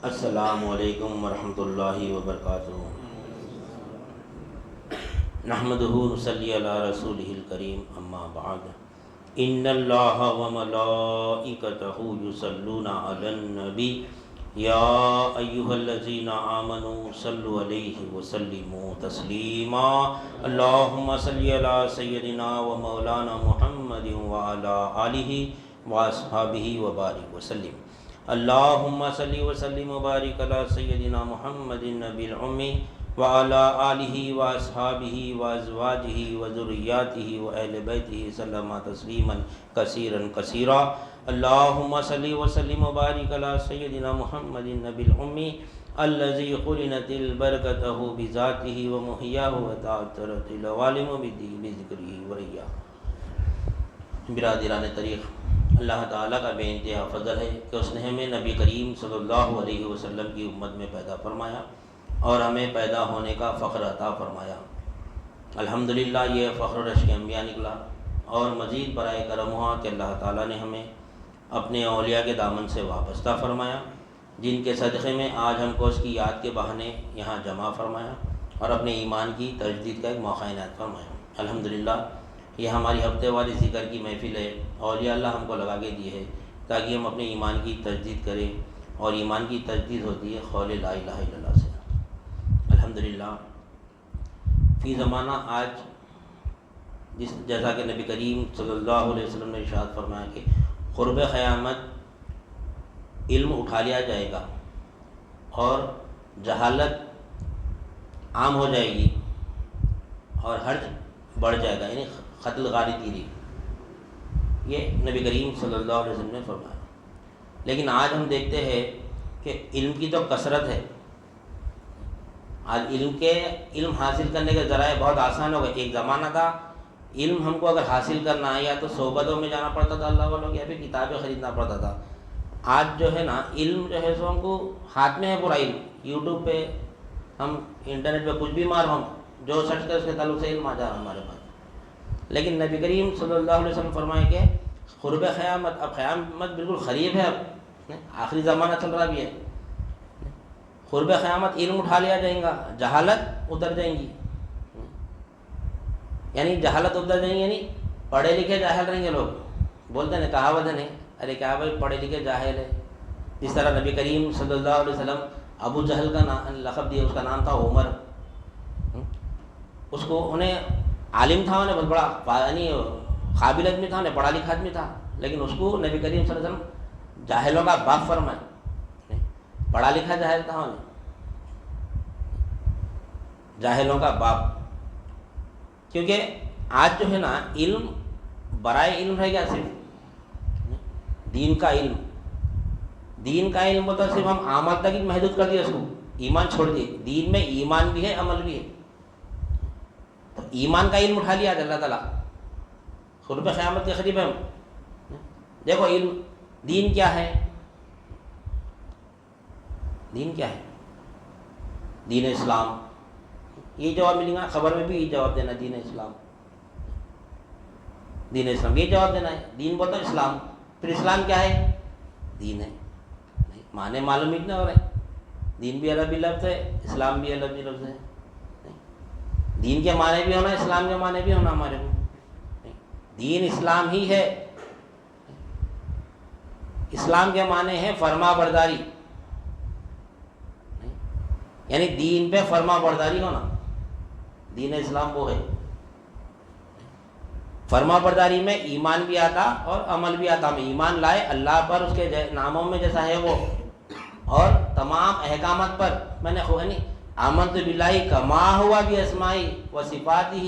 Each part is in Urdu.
السلام علیکم ورحمۃ اللہ وبرکاتہ۔ نحمدہ نصلی علی رسولہ الکریم، اما بعد، ان اللہ وملائکتہ یصلون علی النبی یا ایہا الذین آمنوا صلوا علیہ وسلموا تسلیما۔ اللہم صلی علی سیدنا و مولانا محمد وعلی آلہ واصحابہ وبارک وسلم۔ اللہم صلی وسلم وبارک علی سیدنا محمد النبی الامی وعلی آلہ واصحابہ وازواجہ وذریاتہ واہل بیتہ سلم تسلیما کثیرا کثیرا۔ اللہم صلی وسلم وبارک علی سیدنا محمد النبی الامی الذی قرنت البرکتہ بذاتہ ومحیاہ وتعطرت العوالم بذکرہ وریہ۔ برادران طریق، اللہ تعالیٰ کا بے انتہا فضل ہے کہ اس نے ہمیں نبی کریم صلی اللہ علیہ وسلم کی امت میں پیدا فرمایا اور ہمیں پیدا ہونے کا فخر عطا فرمایا۔ الحمدللہ یہ فخر رشک انبیاء نکلا، اور مزید برائے کرم ہوا کہ اللہ تعالیٰ نے ہمیں اپنے اولیاء کے دامن سے وابستہ فرمایا، جن کے صدقے میں آج ہم کو اس کی یاد کے بہانے یہاں جمع فرمایا اور اپنے ایمان کی تجدید کا ایک موقع عنایت فرمایا۔ الحمدللہ یہ ہماری ہفتے والی ذکر کی محفل ہے، اولیاء اللہ ہم کو لگا کے دی ہے تاکہ ہم اپنے ایمان کی تجدید کریں، اور ایمان کی تجدید ہوتی ہے قول لا الہ الا اللہ سے۔ الحمدللہ فی زمانہ آج جیسا کہ نبی کریم صلی اللہ علیہ وسلم نے ارشاد فرمایا کہ قرب قیامت علم اٹھا لیا جائے گا اور جہالت عام ہو جائے گی اور حرج بڑھ جائے گا، یعنی قتل غاری تیری، یہ نبی کریم صلی اللہ علیہ وسلم نے فرمایا۔ لیکن آج ہم دیکھتے ہیں کہ علم کی تو کثرت ہے، آج علم حاصل کرنے کے ذرائع بہت آسان ہو گئے۔ ایک زمانہ تھا علم ہم کو اگر حاصل کرنا ہے یا تو صحبتوں میں جانا پڑتا تھا اللہ والوں کی، یا پھر کتابیں خریدنا پڑتا تھا۔ آج جو ہے نا علم جو ہے سو ہم کو ہاتھ میں ہے پورا علم، یوٹیوب پہ ہم انٹرنیٹ پہ کچھ بھی مار ہم جو سرچ کر اس کے تعلق سے علم آ جا رہا ہمارے پاس۔ لیکن نبی کریم صلی اللہ علیہ وسلم فرمائے کہ قرب قیامت، اب قیامت بالکل قریب ہے، اب آخری زمانہ چل رہا بھی ہے، قرب قیامت علم اٹھا لیا جائے گا، جہالت اتر جائیں گی، یعنی جہالت اتر جائیں گی، یعنی پڑھے لکھے جاہل رہیں گے لوگ۔ بولتے ہیں کہاوت ہے نہیں، ارے کیا بھائی پڑھے لکھے جاہل ہے۔ جس طرح نبی کریم صلی اللہ علیہ وسلم ابو جہل کا لقب دیا، اس کا نام تھا عمر، اس کو انہیں عالم تھا، انہیں بہت بڑا یعنی قابل آدمی تھا، انہیں پڑھا لکھا آدمی تھا، لیکن اس کو نبی کریم صلی اللہ علیہ وسلم جاہلوں کا باپ فرمائے، پڑھا لکھا جاہل تھا، انہیں جاہلوں کا باپ۔ کیونکہ آج جو ہے نا علم برائے علم رہ گیا، صرف دین کا علم، دین کا علم ہوتا صرف ہم عمل تک ہی محدود کر دیا، اس کو ایمان چھوڑ دیے۔ دین میں ایمان بھی ہے، عمل بھی ہے، تو ایمان کا علم اٹھا لیا اللہ تعالیٰ، قرب قیامت کے قریب ہے ہم۔ دیکھو علم، دین کیا ہے؟ دین کیا ہے؟ دین اسلام، یہ جواب ملے گا، خبر میں بھی یہ جواب دینا، دین اسلام، دین اسلام یہ جواب دینا ہے۔ دین بولتا ہے اسلام، پھر اسلام کیا ہے؟ دین ہے، معنی معلوم ہی نہیں ہو رہے۔ دین بھی عربی لفظ ہے، اسلام بھی عربی لفظ ہے، دین کے معنی بھی ہونا، اسلام کے معنی بھی ہونا ہمارے کو۔ دین اسلام ہی ہے، اسلام کے معنی ہے فرما برداری، یعنی دین پہ فرما برداری ہونا، دین اسلام وہ ہے۔ فرما برداری میں ایمان بھی آتا اور عمل بھی آتا، ہم ایمان لائے اللہ پر، اس کے ناموں میں جیسا ہے وہ، اور تمام احکامات پر۔ میں نے آمنت باللہ کما ہوا باسمائی و صفاتہ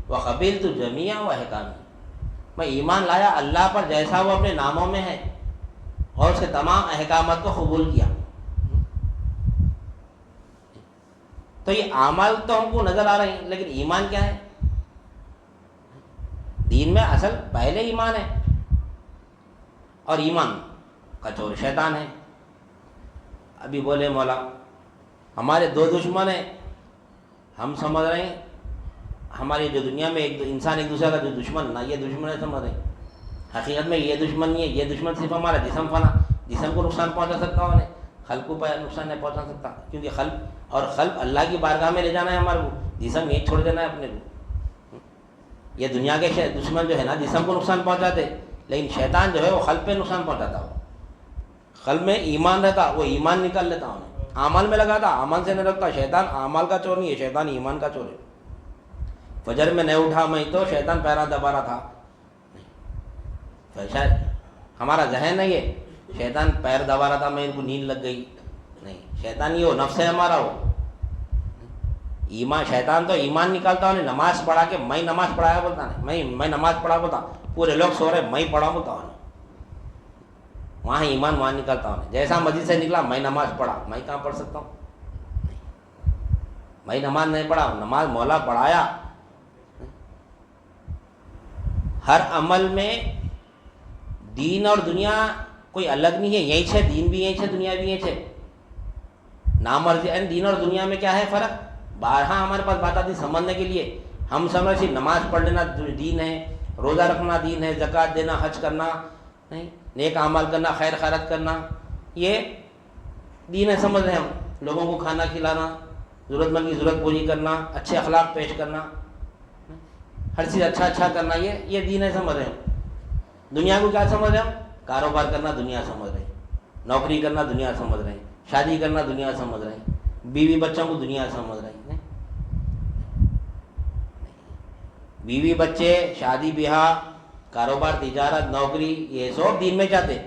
و قبلت جمیع و احکامہ، میں ایمان لایا اللہ پر جیسا وہ اپنے ناموں میں ہے، اور اس کے تمام احکامات کو قبول کیا۔ تو یہ اعمال تو ہم کو نظر آ رہے ہیں، لیکن ایمان کیا ہے؟ دین میں اصل پہلے ایمان ہے، اور ایمان کا چور شیطان ہے۔ ابھی بولے مولا ہمارے دو دشمن ہیں، ہم سمجھ رہے ہیں ہماری جو دنیا میں انسان ایک دوسرے کا جو دشمن نا، یہ دشمن ہے سمجھ رہے ہیں، حقیقت میں یہ دشمن نہیں ہے، یہ دشمن صرف ہمارا جسم فنا، جسم کو نقصان پہنچا سکتا ہو، خلق کو نقصان نہیں پہنچا سکتا، کیونکہ خلق اور خلق اللہ کی بارگاہ میں لے جانا ہے ہمارے کو، جسم یہیں چھوڑ دینا ہے اپنے کو۔ یہ دنیا کے دشمن جو ہے نا جسم کو نقصان پہنچاتے، لیکن شیطان جو ہے وہ خلق پہ نقصان پہنچاتا ہو۔ خلق میں ایمان رہتا، وہ ایمان نکال لیتا انہیں، اعمال میں لگاتا، اعمال سے نہیں رکھتا۔ شیطان اعمال کا چور نہیں ہے، شیطان ایمان کا چور ہے۔ فجر میں نہیں اٹھا میں تو شیطان پیرا دبا رہا تھا، شاید ہمارا ذہن نہیں ہے، شیطان پیر دبا رہا تھا میں ان کو نیند لگ گئی، نہیں، شیطان یہ وہ نفس ہے ہمارا، وہ ایمان۔ شیطان تو ایمان نکالتا ہوں، نماز پڑھا کے میں نماز پڑھایا بولتا نہیں، میں نماز پڑھا بولتا، پورے لوگ سو رہے میں پڑھا بولتا ہوں، وہاں ایمان وہاں نکالتا ہوں۔ جیسا مسجد سے نکلا میں نماز پڑھا، میں کہاں پڑھ سکتا ہوں؟ میں نماز نہیں پڑھا، نماز مولا پڑھایا۔ ہر عمل میں دین اور دنیا کوئی الگ نہیں ہے، یہی ہے، دین بھی یہی ہے، دنیا بھی یہی ہے۔ نامرضی دین اور دنیا میں کیا ہے فرق؟ بارہا ہمارے پاس بات آتی سمجھنے کے لیے، ہم سمجھ صرف نماز پڑھ لینا دین ہے، روزہ رکھنا دین ہے، زکوٰۃ دینا، حج کرنا، نہیں، نیک اعمال کرنا، خیر خیرات کرنا، یہ دین ہے سمجھ رہے ہیں ہم۔ لوگوں کو کھانا کھلانا، ضرورت مند کی ضرورت پوری کرنا، اچھے اخلاق پیش کرنا، ہر چیز اچھا کرنا، یہ دین ہے سمجھ رہے ہیں۔ دنیا کو کیا سمجھ رہے ہیں ہم؟ کاروبار کرنا دنیا سمجھ رہے ہیں، نوکری کرنا دنیا سمجھ رہے ہیں، شادی کرنا دنیا سمجھ رہے ہیں، بیوی بچوں کو دنیا سمجھ رہے ہیں۔ بیوی بچے، شادی بیاہ، کاروبار، تجارت، نوکری، یہ سب دین میں جاتے،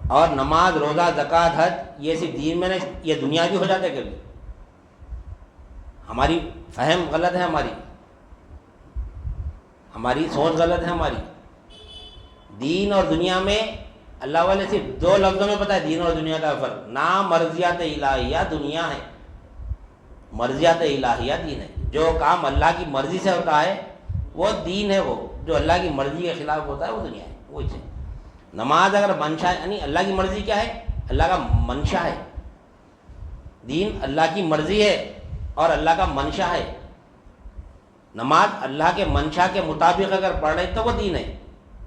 اور نماز، روزہ، زکوٰۃ، حج یہ صرف دین میں نہیں، یہ دنیا بھی ہو جاتے کبھی۔ ہماری فہم غلط ہے، ہماری سوچ غلط ہے ہماری۔ دین اور دنیا میں اللہ والے صرف دو لفظوں میں پتہ ہے دین اور دنیا کا فرق۔ نام مرضیات الہیہ دنیا ہے، مرضیات الہیہ دین ہے۔ جو کام اللہ کی مرضی سے ہوتا ہے وہ دین ہے، وہ جو اللہ کی مرضی کے خلاف ہوتا ہے وہ دنیا ہے، وہ چیز۔ نماز اگر منشا ہے، یعنی اللہ کی مرضی کیا ہے؟ اللہ کا منشا ہے۔ دین اللہ کی مرضی ہے اور اللہ کا منشا ہے۔ نماز اللہ کے منشا کے مطابق اگر پڑھ رہے تو وہ دین ہے۔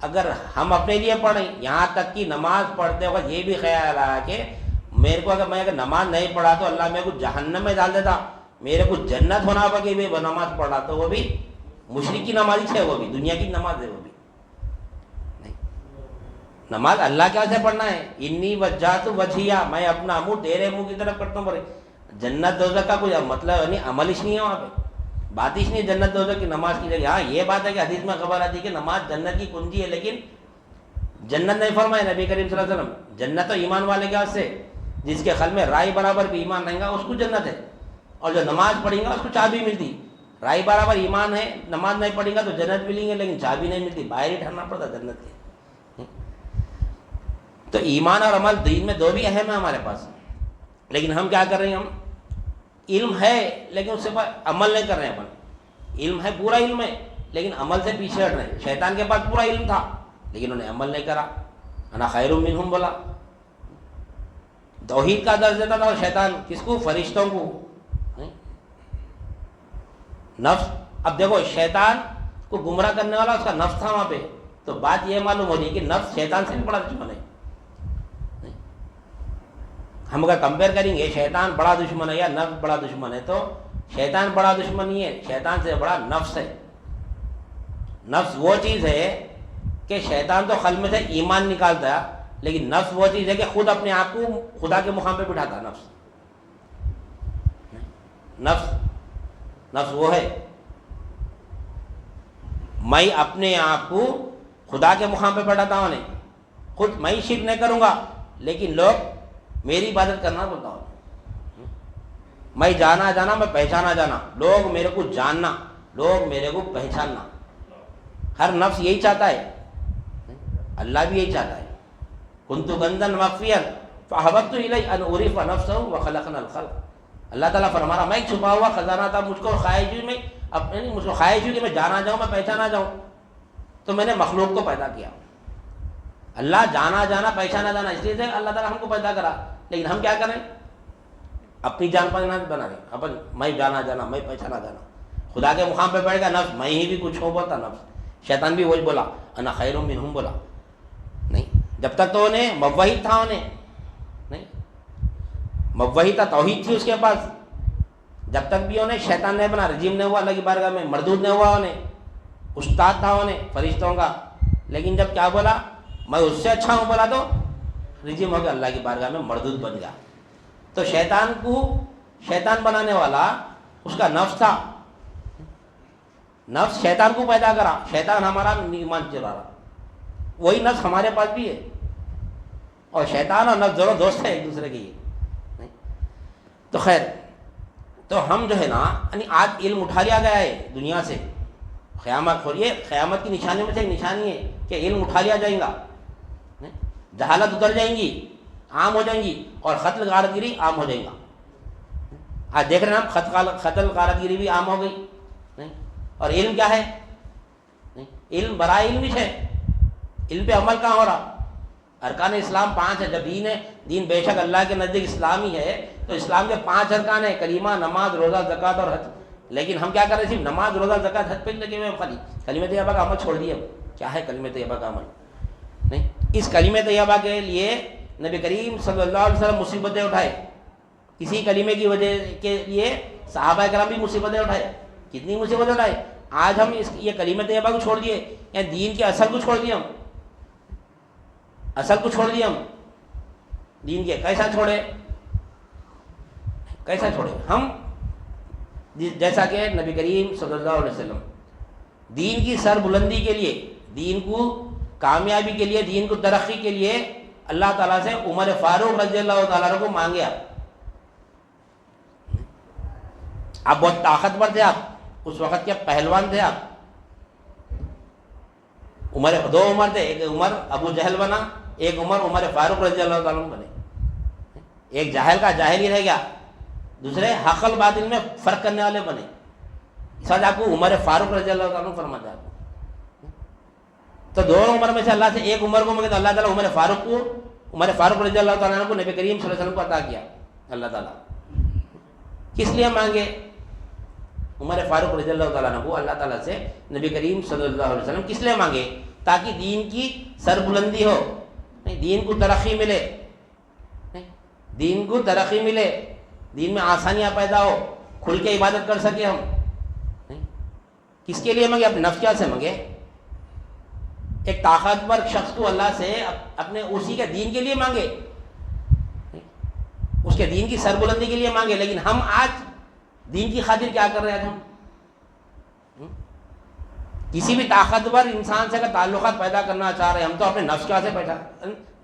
اگر ہم اپنے لیے پڑھ رہے ہیں، یہاں تک کہ نماز پڑھتے وقت یہ بھی خیال آیا کہ میرے کو اگر نماز نہیں پڑھا تو اللہ میرے کو جہنم میں ڈال دیتا، میرے کو جنت ہونا بگے بھی نماز پڑھا، تو وہ بھی مشرک کی نماز ہے، وہ بھی دنیا کی نماز ہے، وہ بھی نہیں۔ نماز اللہ کے واسطے پڑھنا ہے، انی وجہت وجہیہ، میں اپنا منہ تیرے منہ کی طرف کرتا ہوں۔ بڑے جنت دوزخ کا کوئی مطلب یعنی عمل ہی نہیں ہے، وہاں پہ بات ہی نہیں جنت دوزخ کی نماز کی جگہ۔ ہاں یہ بات ہے کہ حدیث میں خبر آتی ہے کہ نماز جنت کی کنجی ہے، لیکن جنت نہیں فرمایا نبی کریم صلی اللہ علیہ وسلم۔ جنت تو ایمان والے کے واسطے، جس کے قلب میں رائے برابر بھی ایمان رہے گا اس کو جنت ہے، اور جو نماز پڑھیں گا اس کو چابی ملتی۔ رائے برابر ایمان ہے، نماز نہیں پڑھیں گا تو جنت ملیں گے لیکن چابی نہیں ملتی، باہر ہی ٹھہرنا پڑتا جنت کے۔ تو ایمان اور عمل دین میں دو بھی اہم ہیں ہمارے پاس، لیکن ہم کیا کر رہے ہیں؟ ہم علم ہے لیکن اس سے عمل نہیں کر رہے ہیں۔ اپن علم ہے، پورا علم ہے، لیکن عمل سے پیچھے ہٹ رہے ہیں۔ شیطان کے پاس پورا علم تھا لیکن انہیں عمل نہیں کرا، انا خیر منہم بولا، توحید کا درس دیتا تھا، اور شیطان کس کو؟ فرشتوں کو، نفس۔ اب دیکھو شیطان کو گمراہ کرنے والا اس کا نفس تھا وہاں پہ، تو بات یہ معلوم ہو رہی ہے کہ نفس شیطان سے بھی بڑا دشمن ہے۔ ہم اگر کمپیئر کریں گے شیطان بڑا دشمن ہے یا نفس بڑا دشمن ہے، تو شیطان بڑا دشمن نہیں ہے، شیطان سے بڑا نفس ہے۔ نفس وہ چیز ہے کہ شیطان تو قلب میں سے ایمان نکالتا ہے، لیکن نفس وہ چیز ہے کہ خود اپنے آپ کو خدا کے مقام پہ بٹھاتا ہے۔ نفس وہ ہے، میں اپنے آپ کو خدا کے مقام پہ بٹھاتا ہوں، خود میں شرک نہیں کروں گا لیکن لوگ میری عبادت کرنا بولتا ہوں، میں جانا میں پہچانا جانا، لوگ میرے کو جاننا، لوگ میرے کو پہچاننا۔ ہر نفس یہی چاہتا ہے، اللہ بھی یہی چاہتا ہے۔ کنت کنزا مخفیا فاحببت الی ان اعرف نفسه وخلقنا الخلق۔ اللہ تعالیٰ فرما رہا میں ایک چھپا ہوا خزانہ تھا، مجھ کو خواہش ہوئی، مجھ کو خواہش ہوئی کہ میں جانا جاؤں، میں پہچانا جاؤں، تو میں نے مخلوق کو پیدا کیا۔ اللہ جانا پہچانا جانا اس لیے سے اللہ تعالیٰ ہم کو پیدا کرا، لیکن ہم کیا کریں؟ اپنی جان پہچان بنا رہے اپن، میں جانا میں پہچانا جانا، خدا کے مقام پہ بیٹھ گا نفس، میں ہی بھی کچھ ہو بولتا نفس۔ شیطان بھی وہی بولا، انا خیر منہم بولا، نہیں جب تک تو انہیں موحد تھا، انہیں نہیں موحد تھا، توحید تھی اس کے پاس، جب تک بھی انہیں شیطان نے بنا، رجیم نے ہوا اللہ کی بارگاہ میں، مردود نے ہوا انہیں، استاد تھا انہیں فرشتوں کا، لیکن جب کیا بولا میں اس سے اچھا ہوں بولا تو رجیم ہو گیا، اللہ کی بارگاہ میں مردود بن گیا۔ تو شیطان کو شیطان بنانے والا اس کا نفس تھا، نفس شیطان کو پیدا کرا، شیطان ہمارا ایمان چرا رہا، وہی نفس ہمارے پاس بھی ہے، اور شیطان اور نفس دونوں دوست ہیں ایک دوسرے کے، یہ تو خیر، تو ہم جو ہے نا یعنی آج علم اٹھا لیا گیا ہے دنیا سے، قیامت ہو رہی ہے، قیامت کی نشانیوں میں سے ایک نشانی ہے کہ علم اٹھا لیا جائے گا، جہالت اتر جائیں گی، عام ہو جائیں گی، اور قتل غارت گیری عام ہو جائے گا۔ آج دیکھ رہے ہیں ہم قتل غارت گیری بھی عام ہو گئی نہیں، اور علم کیا ہے نہیں، علم برائے علم بھی ہے، علم پہ عمل کہاں ہو رہا؟ ارکان اسلام 5 ہے، جب دین بے شک اللہ کے نزدیک اسلام ہی ہے تو اسلام کے 5 ارکان ہیں، کلمہ، نماز، روزہ، زکوٰۃ اور حج، لیکن ہم کیا کر رہے ہیں؟ صرف نماز، روزہ، زکوٰۃ، حج پہ لگے ہوئے، خالی کلمہ طیبہ کا عمل چھوڑ دیا۔ کیا ہے کلمہ طیبہ کا عمل؟ نہیں، اس کلمہ طیبہ کے لیے نبی کریم صلی اللہ علیہ وسلم مصیبتیں اٹھائے، کسی کلمے کی وجہ کے لیے صحابہ کرام بھی مصیبتیں اٹھائے، کتنی مصیبتیں اٹھائے۔ آج ہم یہ کلمہ طیبہ کو چھوڑ دیے، یا دین کے اصل کو چھوڑ دیے، ہم اصل کو چھوڑ دیے، ہم دین کے کیسا چھوڑے؟ کیسا چھوڑے ہم؟ جیسا کہ نبی کریم صلی اللہ علیہ وسلم دین کی سر بلندی کے لیے، دین کو کامیابی کے لیے، دین کو ترقی کے لیے اللہ تعالیٰ سے عمر فاروق رضی اللہ تعالیٰ عنہ کو مانگے۔ آپ بہت طاقتور تھے، آپ اس وقت کے پہلوان تھے، آپ دو عمر تھے، ایک عمر ابو جہل بنا، ایک عمر فاروق رضی اللہ تعالیٰ عنہ بنے، ایک جاہل کا جاہل ہی رہ گیا، دوسرے حق الباطل میں فرق کرنے والے بنے، اس وجہ آپ کو عمر فاروق رضی اللہ تعالیٰ عنہ فرماتا ہے۔ تو دو عمر میں سے اللہ سے ایک عمر کو مانگے تو اللہ تعالیٰ عمر فاروق رضی اللہ تعالیٰ عنہ کو نبی کریم صلی اللہ علیہ وسلم کو عطا کیا۔ اللہ تعالیٰ کس لیے مانگے؟ عمر فاروق رضی اللہ تعالیٰ عنہ کو اللہ تعالیٰ سے نبی کریم صلی اللہ علیہ وسلم کس لیے مانگے؟ تاکہ دین کی سربلندی ہو، دین کو ترقی ملے، دین کو ترقی ملے، دین میں آسانیاں پیدا ہو، کھل کے عبادت کر سکے ہم۔ کس کے لیے مانگے؟ اپنے نفس کیا سے مانگے؟ ایک طاقتور شخص کو اللہ سے اپنے اسی کے دین کے لیے مانگے، اس کے دین کی سربلندی کے لیے مانگے، لیکن ہم آج دین کی خاطر کیا کر رہے ہیں؟ ہم کسی بھی طاقتور انسان سے اگر تعلقات پیدا کرنا چاہ رہے ہیں، ہم تو اپنے نفس کے سے پیدا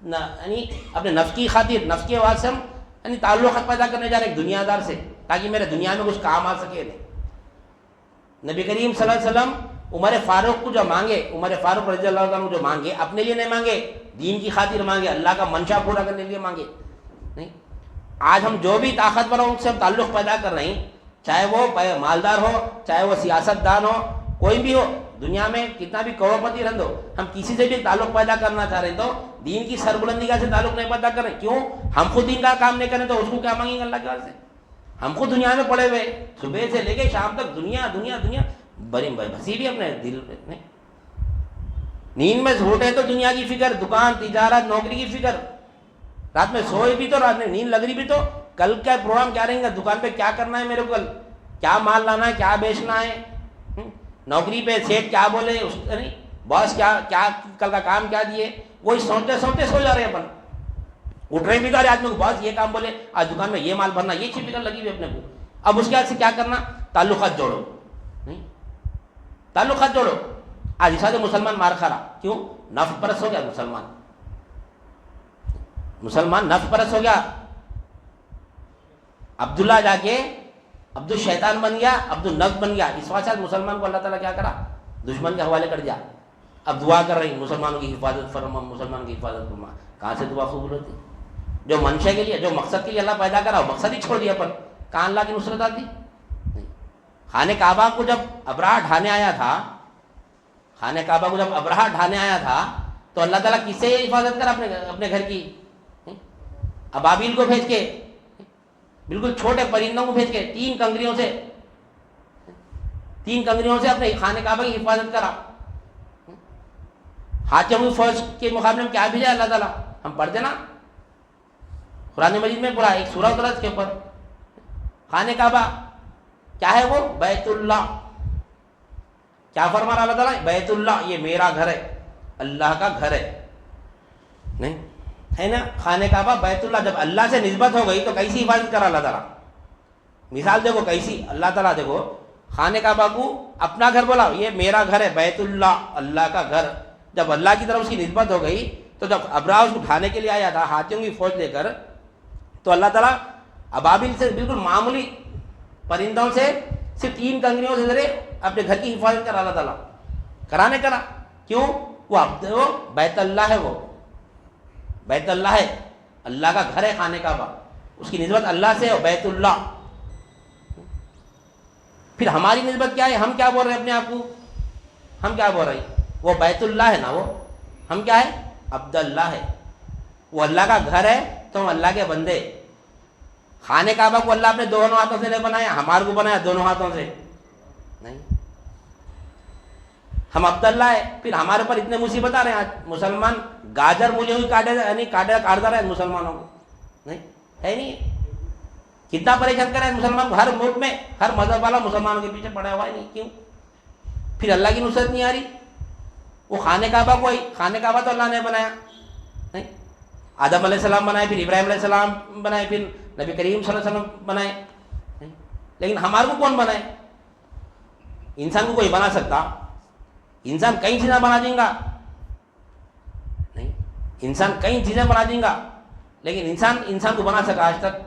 یعنی اپنے نفس کی خاطر، نفس کے واسطے ہم یعنی تعلقات پیدا کرنے جا رہے ہیں دنیا دار سے، تاکہ میرے دنیا میں کچھ کام آ سکے۔ نبی کریم صلی اللہ علیہ وسلم عمر فاروق کو جو مانگے، عمر فاروق رضی اللہ عنہ جو مانگے، اپنے لیے نہیں مانگے، دین کی خاطر مانگے، اللہ کا منشا پورا کرنے کے لیے مانگے۔ نہیں، آج ہم جو بھی طاقتور ہوں ان سے ہم تعلق پیدا کر رہے ہیں، چاہے وہ مالدار ہو، چاہے وہ سیاست دان ہو، کوئی بھی ہو، دنیا میں کتنا بھی کروڑپتی رہن دو، ہم کسی سے بھی تعلق پیدا کرنا چاہ رہے ہیں تو دین کی سربلندی کا سے تعلق نہیں پیدا کریں۔ کیوں؟ ہم خود دین کا کام نہیں کریں تو اس کو کیا مانگیں گے اللہ کے واسطے؟ ہم خود دنیا میں پڑے ہوئے، صبح سے لے کے شام تک دنیا دنیا دنیا بڑی بسی بھی اپنے دل میں، نیند میں اٹھے تو دنیا کی فکر، دکان، تجارت، نوکری کی فکر، رات میں سوئے بھی تو رات میں نیند لگ رہی بھی تو کل کا پروگرام کیا رہیں گا، دکان پہ کیا کرنا ہے میرے کو، کل کیا مال لانا ہے، کیا بیچنا ہے، نوکری پہ سیٹ کیا بولے، باس کیا کل کا کام کیا دیے، وہی سوچتے سوچتے سو جا رہے ہیں۔ اپن اٹھ رہے بھی تو آدمی کو باس یہ کام بولے، آج دکان میں یہ مال بھرنا، یہ چیز فکر لگی ہوئی اپنے کو۔ اب اس کے بعد سے کیا کرنا؟ تعلقات جوڑو، تعلقات جوڑو۔ آج اس مسلمان مار کھا رہا، کیوں؟ نفس پرست ہو گیا مسلمان نفس پرست ہو گیا۔ عبداللہ جا کے عبد الشیطان بن گیا، عبد النفس بن گیا۔ اس وجہ سے مسلمان کو اللہ تعالیٰ کیا کرا؟ دشمن کے حوالے کر دیا۔ اب دعا کر رہی مسلمانوں کی حفاظت فرما، مسلمان کی حفاظت فرما۔ کہاں سے دعا قبول ہوتی؟ جو منشے کے لیے، جو مقصد کے لیے اللہ پیدا کرا، مقصد ہی چھوڑ دیا پر کہاں اللہ کی نصرت آتی؟ نہیں۔ خانہ کعبہ کو جب ابراہ ڈھانے آیا تھا، خانہ کعبہ کو جب ابراہ ڈھانے آیا تھا تو اللہ تعالیٰ کس سے حفاظت کرا؟ اپنے گھر کی، ابابیل کو بھیج کے، بالکل چھوٹے پرندوں کو بھیج کے، تین کنکریوں سے اپنے خانہ کعبہ کی حفاظت کرا۔ ہاتھیوں کی فوج کے مقابلے میں کیا بھیجا اللہ تعالیٰ؟ ہم پڑھتے نا قرآن مجید میں پڑھا، ایک سورہ اترا اس کے اوپر، خانہ کعبہ کیا ہے؟ وہ بیت اللہ. کیا فرما رہا اللہ تعالیٰ؟ بیت اللہ، یہ میرا گھر ہے، اللہ کا گھر ہے. نہیں ہے نا خانہ کعبہ بیت اللہ. جب اللہ سے نسبت ہو گئی تو کیسی حفاظت کرا اللہ تعالیٰ؟ مثال دیکھو کیسی. اللہ تعالیٰ دیکھو خانہ کعبہ کو اپنا گھر بولا، یہ میرا گھر ہے بیت اللہ، اللہ کا گھر. جب اللہ کی طرف اس کی نسبت ہو گئی تو جب ابراہ اس کو اٹھانے کے لیے آیا تھا ہاتھیوں کی فوج لے کر، تو اللہ تعالیٰ ابابیل سے بالکل معمولی پرندوں سے صرف 3 کنگریوں سے ذریعے اپنے گھر کی حفاظت کرا اللہ تعالیٰ کرانے کرا. کیوں؟ وہ بیت اللہ ہے، وہ بیت اللہ ہے، اللہ کا گھر ہے خانہ کعبہ، اس کی نسبت اللہ سے ہے بیت اللہ. پھر ہماری نسبت کیا ہے؟ ہم کیا بول رہے ہیں اپنے آپ کو؟ ہم کیا بول رہے ہیں؟ وہ بیت اللہ ہے نا، وہ ہم کیا ہے؟ عبد اللہ ہے. وہ اللہ کا گھر ہے تو ہم اللہ کے بندے. خانہ کعبہ کو اللہ اپنے دونوں ہاتھوں سے نہیں بنایا، ہمارے کو بنایا دونوں ہاتھوں سے. نہیں، ہم عبد اللہ ہے. پھر ہمارے پر اتنے مصیبت آ رہے ہیں آج مسلمان گاجر مجھے ہوئی کاٹے، یعنی کاٹتا رہے مسلمانوں کو. نہیں ہے نہیں، کتنا پریشان کرے مسلمان کو. ہر ملک میں ہر مذہب والا مسلمانوں کے پیچھے پڑا ہوا ہے. نہیں کیوں؟ پھر اللہ کی نصرت نہیں آ رہی. وہ خانہ کعبہ کو خانہ کعبہ تو اللہ نے بنایا. نہیں، آدم علیہ السلام بنائے، پھر ابراہیم علیہ السلام بنائے، پھر نبی کریم صلی اللہ علیہ وسلم بنائے. لیکن ہمارے کو کون بنائے؟ انسان کو کوئی بنا سکتا؟ انسان کئی چیزیں بنا دیں گا. نہیں، انسان کئی چیزیں بنا دیں گا، لیکن انسان کو بنا سکا آج تک؟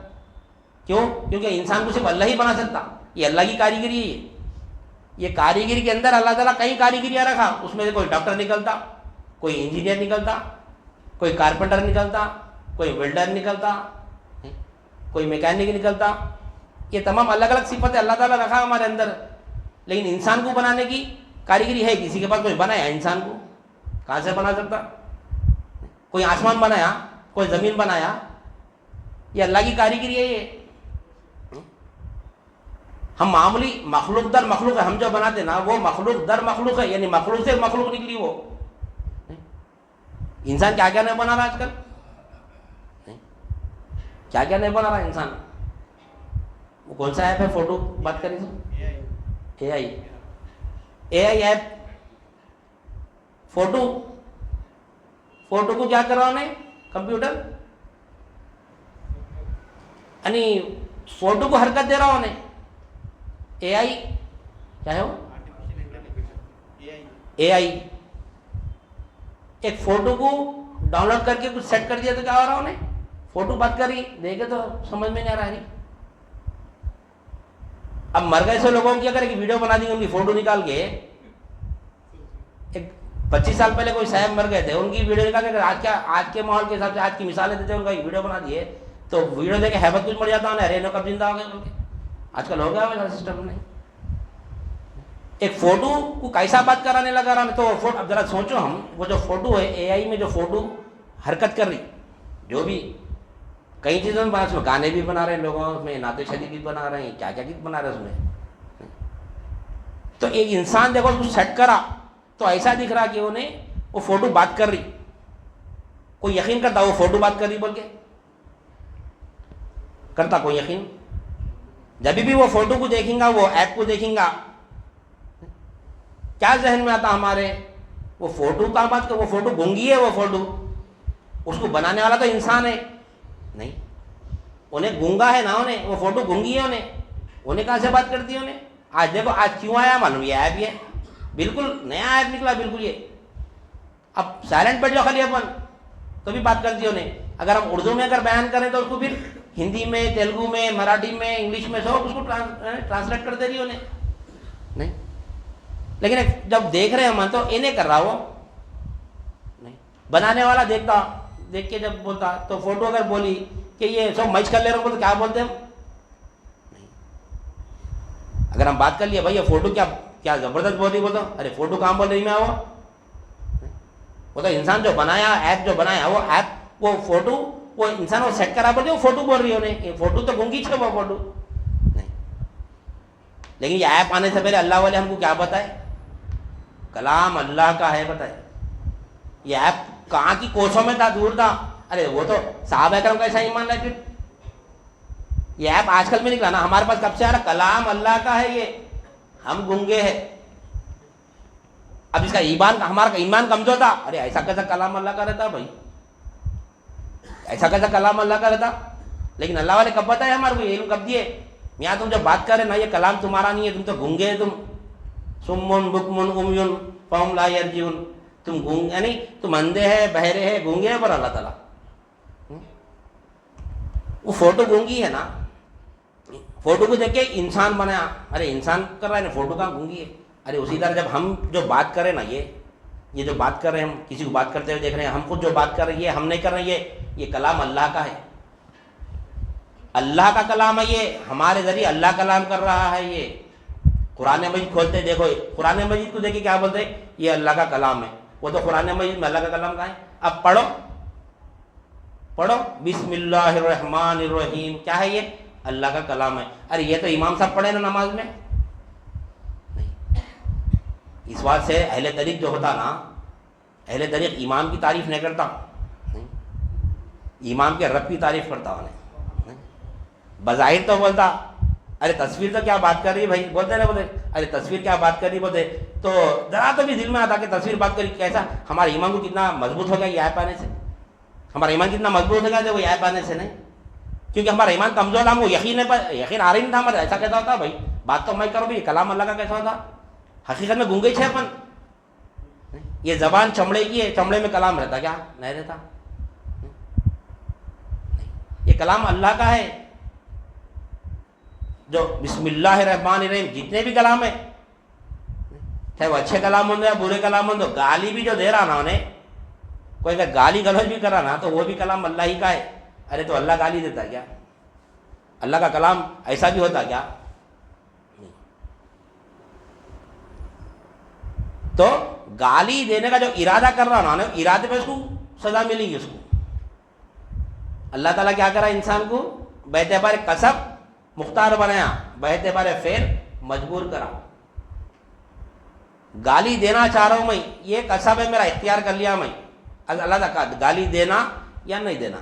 کیوں؟ کیونکہ انسان کو صرف اللہ ہی بنا سکتا. یہ اللہ کی کاریگری ہے. یہ کاریگری کے اندر اللہ تعالیٰ کئی کاریگریاں رکھا. اس میں سے کوئی ڈاکٹر نکلتا، کوئی انجینئر نکلتا، کوئی کارپینٹر نکلتا، کوئی ویلڈر نکلتا، کوئی میکینک نکلتا. یہ تمام الگ الگ صفتیں اللہ تعالیٰ رکھا ہمارے اندر. لیکن انسان کو بنانے کی کاریگری ہے کسی کے پاس؟ کوئی بنایا انسان کو؟ کہاں سے بنا سکتا؟ کوئی آسمان بنایا، کوئی زمین بنایا؟ یہ اللہ کی کاریگری ہے. یہ ہم معمولی مخلوق در مخلوق ہے. ہم جو بناتے نا وہ مخلوق در مخلوق ہے، یعنی مخلوق سے مخلوق نکلی. وہ انسان کیا کیا نہیں بنا رہا آج کل؟ کیا کیا نہیں بنا رہا انسان. وہ کون سا ایپ ہے فوٹو بات کری تو؟ اے آئی ایپ. فوٹو کو کیا کر رہا انہیں؟ کمپیوٹر، یعنی فوٹو کو حرکت دے رہا انہیں. اے آئی کیا ہے؟ وہ اے آئی ایک فوٹو کو ڈاؤن لوڈ کر کے کچھ سیٹ کر دیا تو کیا ہو رہا انہیں؟ فوٹو بات کر رہی، دیکھے تو سمجھ میں نہیں آ رہا ہے. اب مر گئے سے لوگوں کی اگر ایک ویڈیو بنا دیں گے ان کی فوٹو نکال کے. ایک 25 سال پہلے کوئی صاحب مر گئے تھے، ان کی ویڈیو نکال کے آج کے ماحول کے حساب سے آج کی مثالیں دیتے ہیں، ان کا ایک ویڈیو بنا دیے تو ویڈیو دیکھ کے ہیبت کچھ مر جاتا ہے، رہنے کب زندہ ہو گئے بول کے. آج کل ہو گیا ویسا سسٹم. نہیں، ایک فوٹو کو کیسا بات کرانے لگا رہا. تو فوٹو اب ذرا سوچو، ہم وہ جو فوٹو ہے اے آئی میں جو فوٹو حرکت کر رہی، جو بھی کئی چیزوں میں اس میں گانے بھی بنا رہے ہیں لوگوں، اس میں نعت شریف بھی بنا رہے ہیں، کیا کیا چیز بنا رہے ہیں اس میں. تو ایک انسان دیکھو اس کو سیٹ کرا تو ایسا دکھ رہا کہ انہیں وہ فوٹو بات کر رہی. کوئی یقین کرتا وہ فوٹو بات کر رہی بول کے؟ کرتا کوئی یقین؟ جب بھی وہ فوٹو کو دیکھیں گا، وہ ایپ کو دیکھیں گا، کیا ذہن میں آتا ہمارے؟ وہ فوٹو کا بات وہ فوٹو گونگی ہے. وہ فوٹو اس کو بنانے والا تو انسان ہے. نہیں، انہیں گونگا ہے نا، انہیں وہ فوٹو گونگی ہے. انہیں کہاں سے بات کرتی ہے؟ انہیں آج دیکھو آج کیوں آیا معلوم؟ یہ ایپ یہ بالکل نیا ایپ نکلا بالکل. یہ اب سائلنٹ پہ جو خالی اپن تو بھی بات کرتی ہے. انہیں اگر ہم اردو میں اگر بیان کریں تو اس کو پھر ہندی میں، تیلگو میں، مراٹھی میں، انگلش میں سب اس کو ٹرانسلیٹ کر دے رہی انہیں. نہیں، لیکن جب دیکھ رہے ہیں ہم تو انہیں کر رہا وہ نہیں. بنانے والا دیکھ کے جب بولتا تو فوٹو اگر بولی کہ یہ سب میچ کر لے رہے ہو تو کیا بولتے ہم؟ نہیں. اگر ہم بات کر لیے بھائی یہ فوٹو کیا زبردست بول رہی، بولتا ارے فوٹو کہاں بول رہی میں وہ تو انسان جو بنایا، ایپ جو بنایا وہ ایپ وہ فوٹو وہ انسان وہ سیٹ کرا بول وہ فوٹو بول رہی ہے انہیں. یہ فوٹو تو گونگی ہے وہ فوٹو نہیں. لیکن یہ ایپ آنے سے پہلے اللہ والے ہم کو کیا بتائے؟ کلام اللہ کا ہے بتائے. یہ ایپ کہاں کی کوسوں میں تھا، دور تھا. ارے وہ تو صحابہ اکرم کا ایسا ایمان لائے. پھر یہ ایپ آج کل میں نکلا نا، ہمارے پاس کب سے آ رہا؟ کلام اللہ کا ہے یہ، ہم گنگے ہیں. اب اس کا ایمان، ہمارا ایمان کمزور تھا. ارے ایسا کیسا کلام اللہ کا رہتا بھائی، ایسا کیسا کلام اللہ کا رہتا؟ لیکن اللہ والے کب بتائے ہمارے کو، علم کب دیے؟ یہاں تم جو بات کر رہے نا، یہ کلام تمہارا نہیں ہے، تم تو گنگے ہیں. تم سمن بکمن عمیون فہم لا یرجعون. تم گونگ، یعنی تم اندھے ہیں، بہرے ہیں، گونگے ہیں. پر اللہ تعالیٰ وہ فوٹو گونگی ہے نا، فوٹو کو دیکھ کے انسان بنایا. ارے انسان کر رہا ہے نا، فوٹو کا گونگی ہے. ارے اسی طرح جب ہم جو بات کر رہے ہیں نا، یہ جو بات کر رہے ہیں، ہم کسی کو بات کرتے ہوئے دیکھ رہے ہیں، ہم خود جو بات کر رہے ہیں یہ ہم نہیں کر رہے ہیں. یہ کلام اللہ کا ہے، اللہ کا کلام ہے. یہ ہمارے ذریعے اللہ کلام کر رہا ہے. یہ قرآن مجید کھولتے دیکھو، قرآن مجید کو دیکھے کیا بولتے ہیں؟ یہ اللہ کا کلام ہے. وہ تو قرآن مجید میں اللہ کا کلام کہاں ہے؟ اب پڑھو بسم اللہ الرحمن الرحیم، کیا ہے؟ یہ اللہ کا کلام ہے. ارے یہ تو امام صاحب پڑھے نا نماز میں. اس بات سے اہل طریق جو ہوتا نا، اہل طریق امام کی تعریف نہیں کرتا، امام کے رب کی تعریف کرتا. انہیں بظاہر تو بولتا ارے تصویر تو کیا بات کر رہی ہے بھائی، بولتے نا، بولتے ارے تصویر کیا بات کر رہی، بولتے تو ذرا تو بھی دل میں آتا کہ تصویر بات کری. کیسا ہمارے ایمان کو کتنا مضبوط ہو گیا یہ ایپ آنے سے. ہمارا ایمان کتنا مضبوط ہو گیا جب وہ ایپ آنے سے. نہیں، کیونکہ ہمارا ایمان کمزور تھا، ہم کو یقین آ رہی نہیں تھا ہمارا. ایسا کیسا ہوتا بھائی، بات تو میں کروں بھی، کلام اللہ کا کیسا ہوتا؟ حقیقت میں گونگے تھے اپن. یہ زبان چمڑے کی ہے، چمڑے میں کلام رہتا کیا؟ نہیں رہتا. یہ کلام اللہ کا ہے. جو بسم اللہ الرحمن الرحیم، جتنے بھی کلام ہیں، چاہے وہ اچھے کلام ہوں یا برے کلام ہوں، گالی بھی جو دے رہا نا انہیں، کوئی اگر گالی گلوچ بھی کر رہا نا تو وہ بھی کلام اللہ ہی کا ہے. ارے تو اللہ گالی دیتا کیا؟ اللہ کا کلام ایسا بھی ہوتا کیا؟ تو گالی دینے کا جو ارادہ کر رہا نا، ارادے پہ اس کو سزا ملے گی. اس کو اللہ تعالیٰ کیا کرا؟ انسان کو باعتبار کسب مختار بنایا، باعتبار فعل مجبور کرا. گالی دینا چاہ رہا ہوں میں، یہ کسب ہے میرا، اختیار کر لیا میں. اللہ تعالیٰ گالی دینا یا نہیں دینا،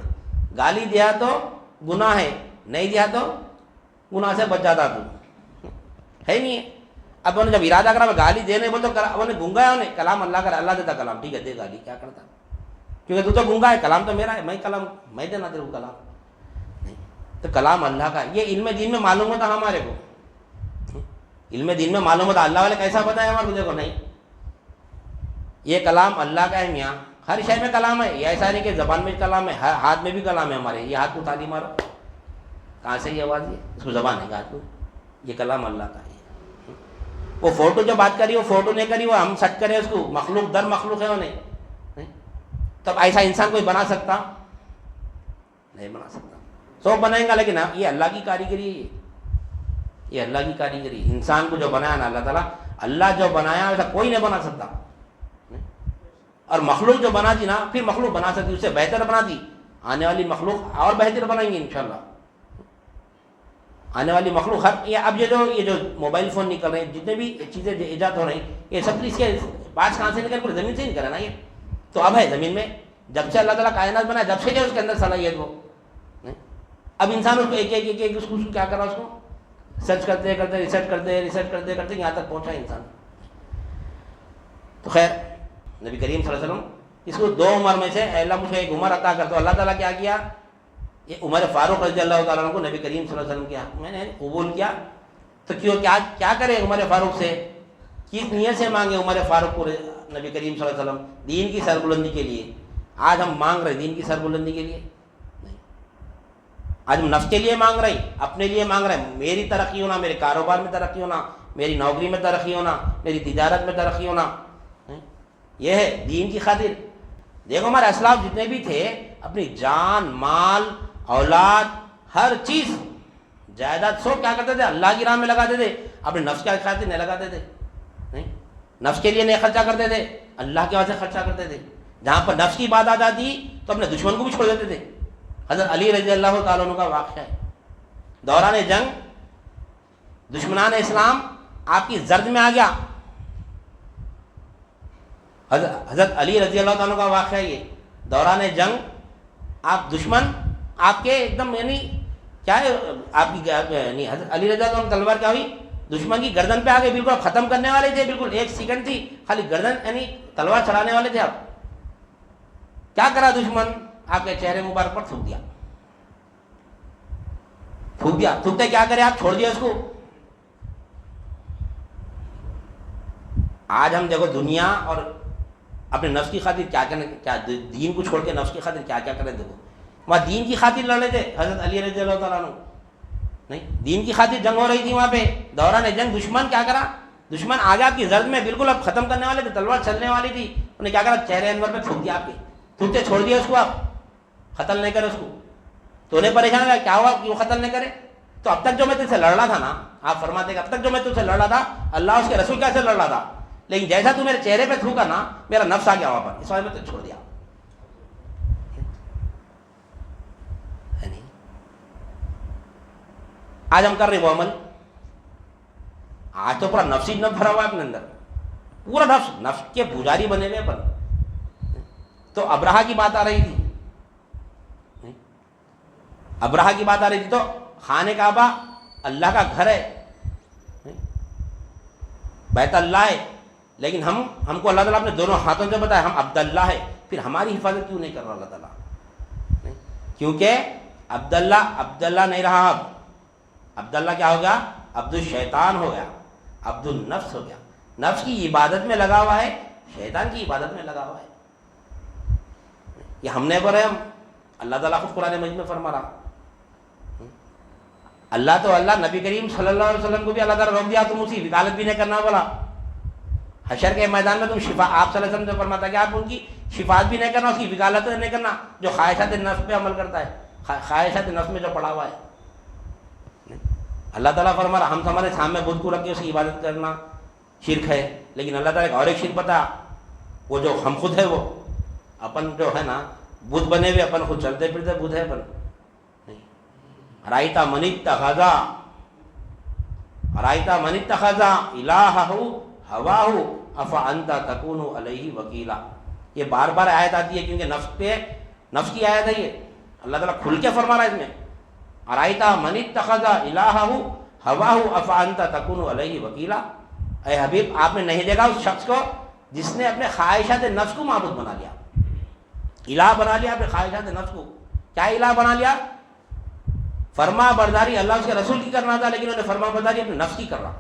گالی دیا تو گناہ ہے، نہیں دیا تو گناہ سے بچ جاتا. تو ہے نہیں ہے. اب انہوں نے جب ارادہ کرا میں گالی دینے بول تو انہوں نے گونگا ہے. انہیں کلام اللہ کا، اللہ دیتا کلام، ٹھیک ہے دے گالی، کیا کرتا؟ کیونکہ تو گونگا ہے، کلام تو میرا ہے، میں کلام میں دینا تیرے کو کلام نہیں. تو کلام اللہ کا. یہ علم دین میں معلوم ہوتا ہمارے کو، علم دین میں معلوم ہوتا. اللہ والے کیسا بتایا ہمارے کو؟ دیکھو نہیں، یہ کلام اللہ کا ہے میاں. ہر شے میں کلام ہے. یہ ایسا نہیں کہ زبان میں کلام ہے، ہاتھ میں بھی کلام ہے ہمارے. یہ ہاتھ کو تعلیم مارو، کہاں سے یہ آواز؟ یہ اس کو زبان ہے ہاتھ کو، یہ کلام اللہ کا ہے. وہ فوٹو جو بات کری وہ فوٹو نہیں کری، وہ ہم سچ کرے اس کو، مخلوق در مخلوق ہے انہیں. تب ایسا انسان کوئی بنا سکتا؟ نہیں بنا سکتا. سو بنائیں گا، لیکن یہ اللہ کی کاریگری ہے. یہ اللہ کی کاریگری. انسان کو جو بنایا نا اللہ تعالیٰ، اللہ جو بنایا ایسا کوئی نہیں بنا سکتا. اور مخلوق جو بنا دی نا، پھر مخلوق بنا سکتی، اس سے بہتر بنا دی. آنے والی مخلوق اور بہتر بنائیں گے انشاءاللہ. آنے والی مخلوق اب یہ جو موبائل فون نکل رہے ہیں، جتنے بھی چیزیں ایجاد ہو رہی ہیں، یہ سب اس کے پاس کہاں سے نکل کر زمین سے ہی نکلا نا. یہ تو اب ہے زمین میں، جب سے اللہ تعالیٰ کائنات بنا، جب سے جو اس کے اندر صلاحیت وہ. اب انسان اس کو ایک اس کو کیا کرا، اس کو سرچ کرتے کرتے ریسرچ کرتے یہاں تک پہنچا انسان. تو خیر نبی کریم صلی اللہ علیہ وسلم اس کو 2 عمر میں سے اللہ مجھے ایک عمر عطا کر. تو اللہ تعالیٰ کیا کیا؟ یہ عمر فاروق رضی اللہ تعالیٰ عنہ کو نبی کریم صلی اللہ علیہ وسلم کیا میں نے قبول کیا. تو کیا کرے عمر فاروق سے؟ کس نیت سے مانگے عمر فاروق کو نبی کریم صلی اللہ علیہ وسلم؟ دین کی سربلندی کے لیے. آج ہم مانگ رہے دین کی سربلندی کے لیے نہیں. آج ہم نفس کے لیے مانگ رہے ہیں، اپنے لیے مانگ رہے ہیں. میری ترقی ہونا، میرے کاروبار میں ترقی ہونا، میری نوکری میں ترقی ہونا، میری تجارت میں ترقی ہونا، یہ ہے دین کی خاطر. دیکھو ہمارے اسلاف جتنے بھی تھے، اپنی جان، مال، اولاد، ہر چیز، جائیداد سو کیا کرتے تھے؟ اللہ کی راہ میں لگاتے تھے. اپنے نفس کے خاطر نہیں لگاتے تھے. نہیں، نفس کے لیے نہیں خرچہ کرتے تھے، اللہ کے واسطے خرچہ کرتے تھے. جہاں پر نفس کی بات آ جاتی تو اپنے دشمن کو بھی چھوڑ دیتے تھے. حضرت علی رضی اللہ تعالیٰ عنہ کا واقعہ ہے. دوران جنگ دشمنان اسلام آپ کی زرد میں آ گیا. حضرت علی رضی اللہ تعالیٰ کا واقعہ یہ دوران جنگ، آپ دشمن آپ کے ایک دم یعنی کیا ہے آپ کی یعنی حضرت علی رضی اللہ عنہ تلوار کیا ہوئی دشمن کی گردن پہ آ گئی، بالکل ختم کرنے والے تھے، بالکل ایک سیکنڈ تھی خالی گردن یعنی تلوار چلانے والے تھے آپ. کیا کرا دشمن؟ آپ کے چہرے مبارک پر تھوک دیا. تھوکتے کیا کرے آپ؟ چھوڑ دیا اس کو. آج ہم دیکھو دنیا اور اپنے نفس کی خاطر کیا دین کو چھوڑ کے نفس کی خاطر کیا کرے. دیکھو وہاں دین کی خاطر لڑے تھے حضرت علی رضی اللہ تعالیٰ عنہ، نہیں دین کی خاطر جنگ ہو رہی تھی وہاں پہ دوران جنگ. دشمن کیا کرا؟ دشمن آگے آپ کی زرد میں بالکل اب ختم کرنے والے تھے، تلوار چلنے والی تھی، انہوں نے کیا کرا؟ چہرے انور پہ تھوک دیا. آپ کے تھوکتے چھوڑ دیا اس کو، آپ قتل نہیں کرے اس کو. تو انہیں پریشان ہوا کیا ہوا کیوں قتل نہیں کرے؟ تو اب تک جو میں تجھ سے لڑ رہا تھا نا، آپ فرماتے کہ اب تک جو میں تجھ سے لڑ رہا تھا اللہ اس کے رسول کیسے لڑ رہا تھا، لیکن جیسا تو میرے چہرے پہ تھوکا نا میرا نفس آ گیا وہاں پر، اس وجہ میں تو چھوڑ دیا. آج ہم کر رہے وہ عمل. آج تو پورا نفس ہی نفس بھرا ہوا ہے اپنے اندر، پورا نفس کے پجاری بنے ہوئے اپن. تو ابرہا کی بات آ رہی تھی، ابرہا کی بات آ رہی تھی. تو خانہ کعبہ اللہ کا گھر ہے، بیت اللہ ہے، لیکن ہم کو اللہ تعالیٰ اپنے دونوں ہاتھوں سے بتایا ہم عبداللہ ہے. پھر ہماری حفاظت کیوں نہیں کر رہا اللہ تعالیٰ؟ کیونکہ عبداللہ نہیں رہا. اب عبداللہ کیا ہو گیا؟ عبد الشیطان ہو گیا، عبد النفس ہو گیا. نفس کی عبادت میں لگا ہوا ہے، شیطان کی عبادت میں لگا ہوا ہے. یہ ہم نے بولے ہم اللہ تعالیٰ خود قرآن مجید میں فرما رہا. اللہ تو اللہ نبی کریم صلی اللہ علیہ وسلم کو بھی اللہ تعالیٰ روک دیا، تم اسی وکالت بھی نہیں کرنا بولا. حشر کے میدان میں تم شفا آپ صلی اللہ علیہ وسلم سے فرماتا کہ آپ ان کی شفاعت بھی نہیں کرنا، اس کی وکالت نہیں کرنا جو خواہشات نفس پہ عمل کرتا ہے، خواہشات نفس میں جو پڑا ہوا ہے. اللہ تعالیٰ فرما رہا ہم ہمارے سامنے بدھ کو رکھ کے اس کی عبادت کرنا شرک ہے. لیکن اللہ تعالیٰ اور ایک شرک بتا، وہ جو ہم خود ہے، وہ اپن جو ہے نا بدھ بنے ہوئے، اپن خود چلتے پھرتے بدھ ہے اپن. رائتا من اتخذ الہہ ہواہ افانت تکون علیہ وکیلا. یہ بار بار آیت آتی ہے کیونکہ نفس کی آیت ہے. یہ اللہ تعالیٰ کھل کے فرما رہا ہے اس میں، ارائیتا من اتخذ الہہ ہواہ افانت تکون علیہ وکیلا. اے حبیب آپ نے نہیں دیکھا اس شخص کو جس نے اپنے خواہشات نفس کو معبود بنا لیا، الہ بنا لیا اپنے خواہشات نفس کو. کیا الہ بنا لیا؟ فرما برداری اللہ اس کے رسول کی کرنا تھا، لیکن انہوں نے فرما برداری اپنے نفس کی کر رہا.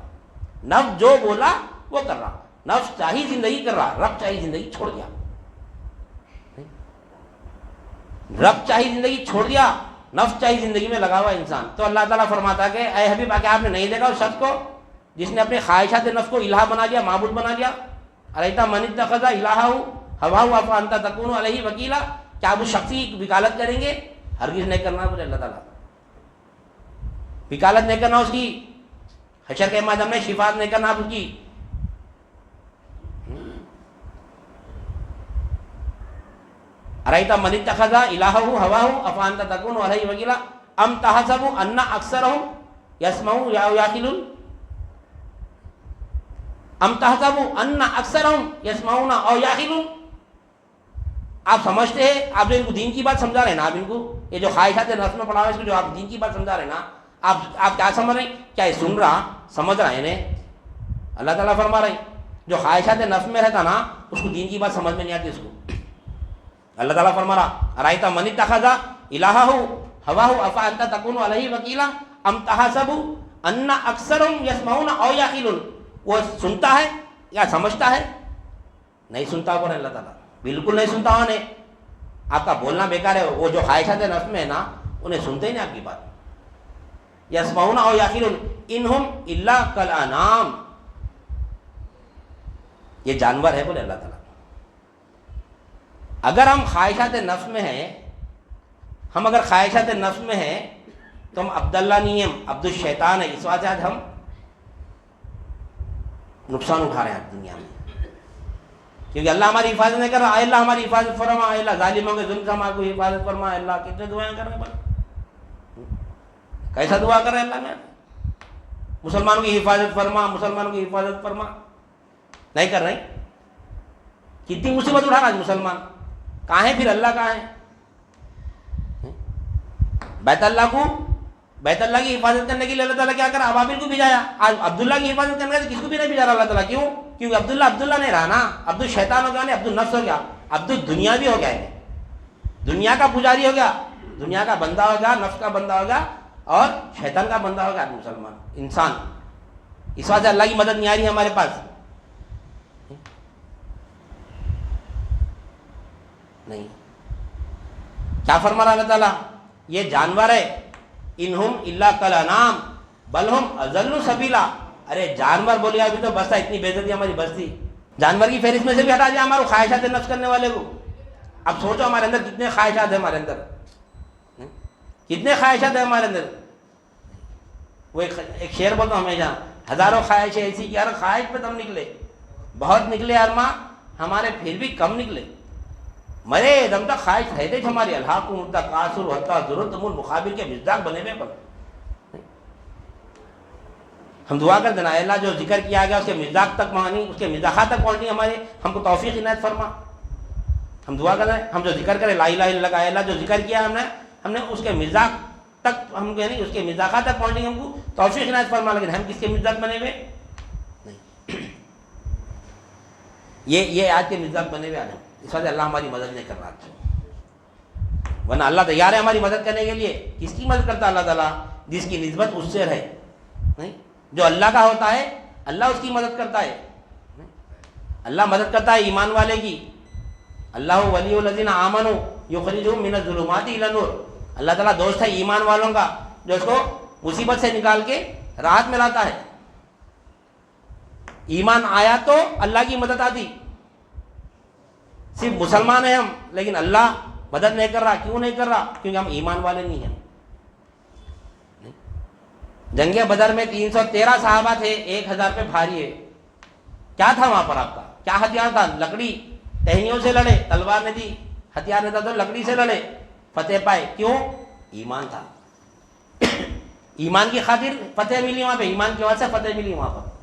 نفس جو بولا وہ کر رہا، نفس چاہی زندگی کر رہا، رب چاہی زندگی چھوڑ دیا. رب چاہی زندگی چھوڑ دیا، نفس چاہی زندگی میں لگا ہوا انسان. تو اللہ تعالیٰ فرماتا کہ اے حبیب آ کے آپ نے نہیں دیکھا اس شخص کو جس نے اپنے خواہشات نفس کو الہ بنا لیا، معبود بنا لیا. ارائیتا من اتخذ الہہ ہواہ افانت تکون علیہ وکیلا. کیا آپ اس شخص کی وکالت کریں گے؟ ہرگز نہیں کرنا. بولے اللہ تعالیٰ وکالت نہیں کرنا اس کی، حشر کے میدان میں شفاعت نہیں کرنا آپ اس کی. ارائیتا من اتخذ الہہ ہواہ افانت تکون علیہ وکیلا ام تحسب ان اکثرہم یسمعون یا یعقلون. ام تحسب ان اکثرہم یسمعون او یعقلون. آپ سمجھتے ہیں، آپ جو ان کو دین کی بات سمجھا رہے ہیں نا، آپ ان کو یہ جو خواہشات نفس میں پڑا ہوا ہے اس کو جو آپ دین کی بات سمجھا رہے ہیں نا، آپ کیا سمجھ رہے ہیں؟ کیا یہ سن رہا سمجھ رہا ہے انہیں؟ اللہ تعالیٰ فرما رہے ہیں جو خواہشات نفس میں رہتا نا اس کو دین کی بات سمجھ میں نہیں آتی اس کو. اللہ تعالیٰ فرما رہا ارائیتا من اتخذ الہہ ہواہ افانت تکون علیہ وکیلا ام تحسب ان اکثرہم یسمعون او یعقلون. وہ سنتا ہے یا سمجھتا ہے؟ نہیں سنتا. بولے اللہ تعالیٰ بالکل نہیں سنتا. انہیں آپ کا بولنا بیکار ہے. وہ جو خواہشات نفس میں ہے نا انہیں سنتے ہی نہیں آپ کی بات. یسمعون او یعقلون انہم الا کالانعام. یہ جانور ہے بولے اللہ تعالیٰ. اگر ہم خواہشات نفس میں ہیں، ہم اگر خواہشات نفس میں ہیں تو ہم عبداللہ نہیں ہیں، ہم عبد الشیطان ہے. اس وجہ سے آج ہم نقصان اٹھا رہے ہیں دنیا میں، کیونکہ اللہ ہماری حفاظت نہیں کر رہا. اے اللہ ہماری حفاظت فرما، اے اللہ ظالموں کے ظلم سے ہمارے کو حفاظت فرما. اے اللہ کتنے دعائیں کر رہے ہیں، کیسا دعا کر رہے ہیں اللہ میں؟ مسلمانوں کی حفاظت فرما، مسلمانوں کی حفاظت فرما. نہیں کر رہے. کتنی مصیبت اٹھا رہا آج مسلمان. کہاں ہے پھر اللہ کہاں ہے؟ بیت اللہ کی حفاظت کرنے کے لیے اللہ تعالیٰ کیا کرا؟ ابابیل کو بھیجایا. آج عبداللہ کی حفاظت کرنے کے کس کو بھی نہیں بھیجا رہا اللہ تعالیٰ. کیوں؟ کیونکہ عبداللہ نہیں رہا نا. عبد الشیطان ہو گیا, نہیں عبد النفس ہو گیا, عبد الدنیا بھی ہو گیا ہے. دنیا کا پجاری ہو گیا, دنیا کا بندہ ہو گیا, نفس کا بندہ ہو گیا اور شیطان کا بندہ ہو گیا مسلمان انسان. اس وجہ سے اللہ کی مدد نہیں آ رہی ہے ہمارے پاس. نہیں, کیا فرما رہا اللہ تعالیٰ؟ یہ جانور ہے, انہم الا کالانعام بل ہم اضل سبیلا. ارے جانور بولے ابھی تو بس تھا, اتنی بے عزتی ہماری بستی. جانور کی فہرست میں سے بھی ہٹا دیا ہمارے خواہشات نفس کرنے والے کو. اب سوچو ہمارے اندر کتنے خواہشات ہیں, ہمارے اندر کتنے خواہشات ہیں ہمارے اندر. وہ ایک شعر بولتا ہوں ہمیشہ, ہزاروں خواہشیں ایسی کہ ہر خواہش پہ تم نکلے, بہت نکلے ارماں ہمارے پھر بھی کم نکلے. مرے دم تک خواہش رہتے تھے ہماری. الحاق التکاثر حتی زرتم المقابر کے مصداق بنے ہوئے پر. ہم دعا کر دینا, اللہ جو ذکر کیا گیا اس کے مصداق تک پہنچی, اس کے مزاحات تک پہنچی ہمارے, ہم کو توفیق عنایت فرما. ہم دعا کر رہے ہیں, ہم جو ذکر کریں لا الہ الا اللہ, اللہ جو ذکر کیا ہم نے اس کے مزاق تک, ہم یعنی اس کے مزاحات تک پہنچیں, ہم کو توفیق عنایت فرما. لیکن ہم کس کے مزاق بنے ہوئے نہیں. یہ آج کے مزاق بنے ہوئے آج ہم. اس وجہ اللہ ہماری مدد نہیں کر رہا. ورنہ اللہ تیار ہے ہماری مدد کرنے کے لیے. کس کی مدد کرتا ہے اللہ تعالیٰ؟ جس کی نسبت اس سے رہے. نہیں, جو اللہ کا ہوتا ہے اللہ اس کی مدد کرتا ہے. اللہ مدد کرتا ہے ایمان والے کی. اللہ ولی الذین آمنوا یخرجہم من الظلمات الی النور. اللہ تعالیٰ دوست ہے ایمان والوں کا, جو اس کو مصیبت سے نکال کے راحت میں لاتا ہے. ایمان آیا تو اللہ کی مدد آتی. صرف مسلمان ہیں ہم, لیکن اللہ مدد نہیں کر رہا. کیوں نہیں کر رہا؟ کیونکہ ہم ایمان والے نہیں ہیں. جنگ بدر میں 313 صحابہ تھے, 1000 پہ بھاری ہے. کیا تھا وہاں پر آپ کا؟ کیا ہتھیار تھا؟ لکڑی, ٹہنیوں سے لڑے, تلوار نے دی, ہتھیار نہیں تھا تو لکڑی سے لڑے, فتح پائے. کیوں؟ ایمان تھا. ایمان کی خاطر فتح ملی وہاں پہ, ایمان کی وجہ سے فتح ملی وہاں پر.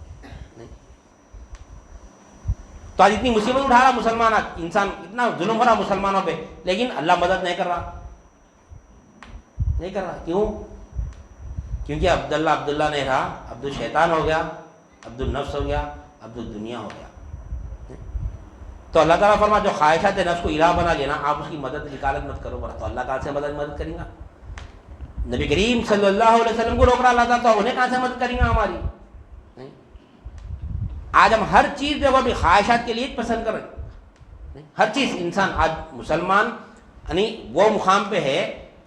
تو آج اتنی مصیبت اٹھا رہا مسلمان, انسان اتنا ظلم ہو رہا مسلمانوں پہ, لیکن اللہ مدد نہیں کر رہا. نہیں کر رہا. کیوں؟ کیونکہ عبداللہ نہیں رہا, عبد الشیطان ہو گیا, عبد النفس ہو گیا, عبد الدنیا ہو گیا. تو اللہ تعالیٰ فرما جو خواہشات نفس کو الہ بنا لینا, آپ اس کی مدد نکالت مت کرو. تو اللہ کہاں سے مدد کریں گا؟ نبی کریم صلی اللہ علیہ وسلم کو روک رہا اللہ تعالیٰ, تو انہیں کہاں سے مدد کریں گا ہماری؟ آج ہم ہر چیز جو بھی خواہشات کے لیے پسند کر رہے ہیں. ہر چیز انسان آج مسلمان یعنی وہ مقام پہ ہے,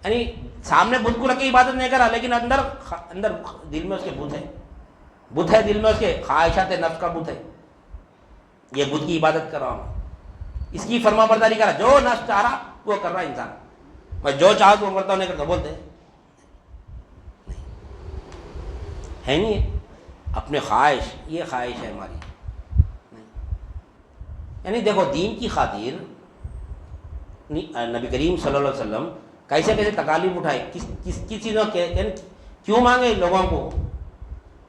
یعنی سامنے بت کو رکھ کے عبادت نہیں کرا, لیکن اندر دل میں اس کے بت ہے, دل میں اس کے خواہشات نفس کا بت ہے. یہ بت کی عبادت کر رہا ہوں, اس کی فرما برداری کر رہا. جو نفس چاہ رہا وہ کر رہا انسان, میں جو چاہا تو وہ کرتا ہوں, نہیں کرتا بولتے ہے نہیں ہے. اپنے خواہش, یہ خواہش ہے ہماری. یعنی دیکھو دین کی خاطر نبی کریم صلی اللہ علیہ وسلم کیسے تکالیف اٹھائے, کس چیزوں کے کیوں مانگے لوگوں کو؟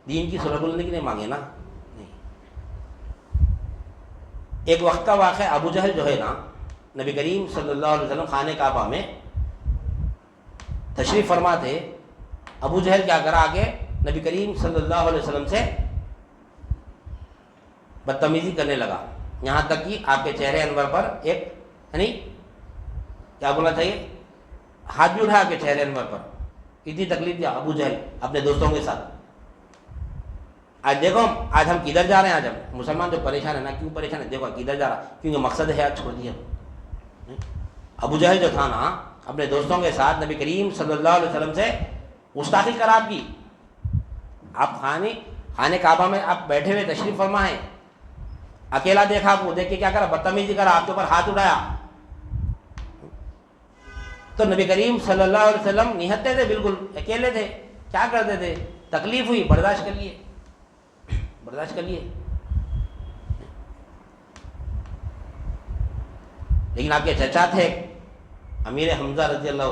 دین کی سلح بولنے کے لیے مانگے نا. نہیں, ایک وقت کا واقعہ, ابو جہل جو ہے نا, نبی کریم صلی اللہ علیہ وسلم خانہ کعبہ میں تشریف فرما تھے. ابو جہل کیا کرا, آگے نبی کریم صلی اللہ علیہ وسلم سے بدتمیزی کرنے لگا, یہاں تک کہ آپ کے چہرے انور پر ایک یعنی کیا بولنا چاہیے, ہاتھ بھی اٹھایا آپ کے چہرے انور پر. اتنی تکلیف دیا ابو جہل اپنے دوستوں کے ساتھ. آج دیکھو آج ہم کدھر جا رہے ہیں, آج ہم مسلمان جو پریشان ہے نا, کیوں پریشان ہے؟ دیکھو کدھر جا رہا, کیونکہ مقصد ہے آج چھوڑ دیا. ابو جہل جو تھا نا, اپنے دوستوں کے ساتھ نبی کریم صلی اللہ علیہ وسلم سے گستاخی کر آپ کی. آپ خانہ کعبہ میں آپ بیٹھے ہوئے تشریف فرما ہیں, اکیلا دیکھا آپ کو, دیکھ کے کیا کرا, بدتمیزی کرا, آپ کے اوپر ہاتھ اٹھایا. تو نبی کریم صلی اللہ علیہ وسلم نہتے تھے, بالکل اکیلے تھے, کیا کرتے تھے؟ تکلیف ہوئی, برداشت کر لیے. لیکن آپ کے چچا تھے امیر حمزہ رضی اللہ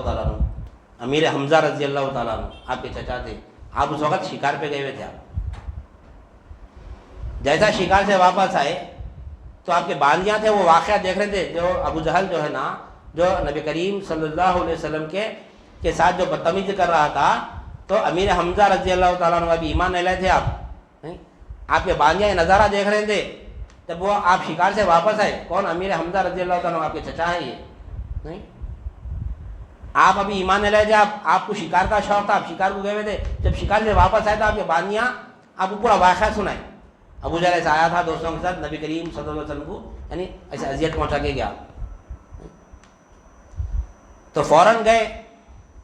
تعالیٰ عنہ, آپ کے چچا تھے. آپ اس وقت شکار پہ گئے ہوئے تھے. آپ جیسا شکار سے واپس آئے تو آپ کے بانجیاں تھے وہ واقعہ دیکھ رہے تھے، جو ابو جہل جو ہے نا، جو نبی کریم صلی اللہ علیہ وسلم کے ساتھ جو بدتمیزی کر رہا تھا، تو امیر حمزہ رضی اللہ تعالیٰ عنہ ابھی ایمان نہیں لائے تھے آپ کے بانجیاں یہ نظارہ دیکھ رہے تھے جب وہ آپ شکار سے واپس آئے. کون؟ امیر حمزہ رضی اللہ تعالیٰ عنہ، آپ کے چچا ہیں یہ. نہیں، آپ ابھی ایمان نہیں لائے تھے، آپ کو شکار کا شوق تھا، آپ شکار کو گئے ہوئے تھے، جب شکار سے واپس آئے تو آپ کے بانجیاں آپ کو پورا واقعہ سنائے. ابو جہل ایسا آیا تھا دوستوں کے ساتھ نبی کریم صلی اللہ علیہ وسلم کو یعنی ایسے اذیت پہنچا کے گیا. تو فوراً گئے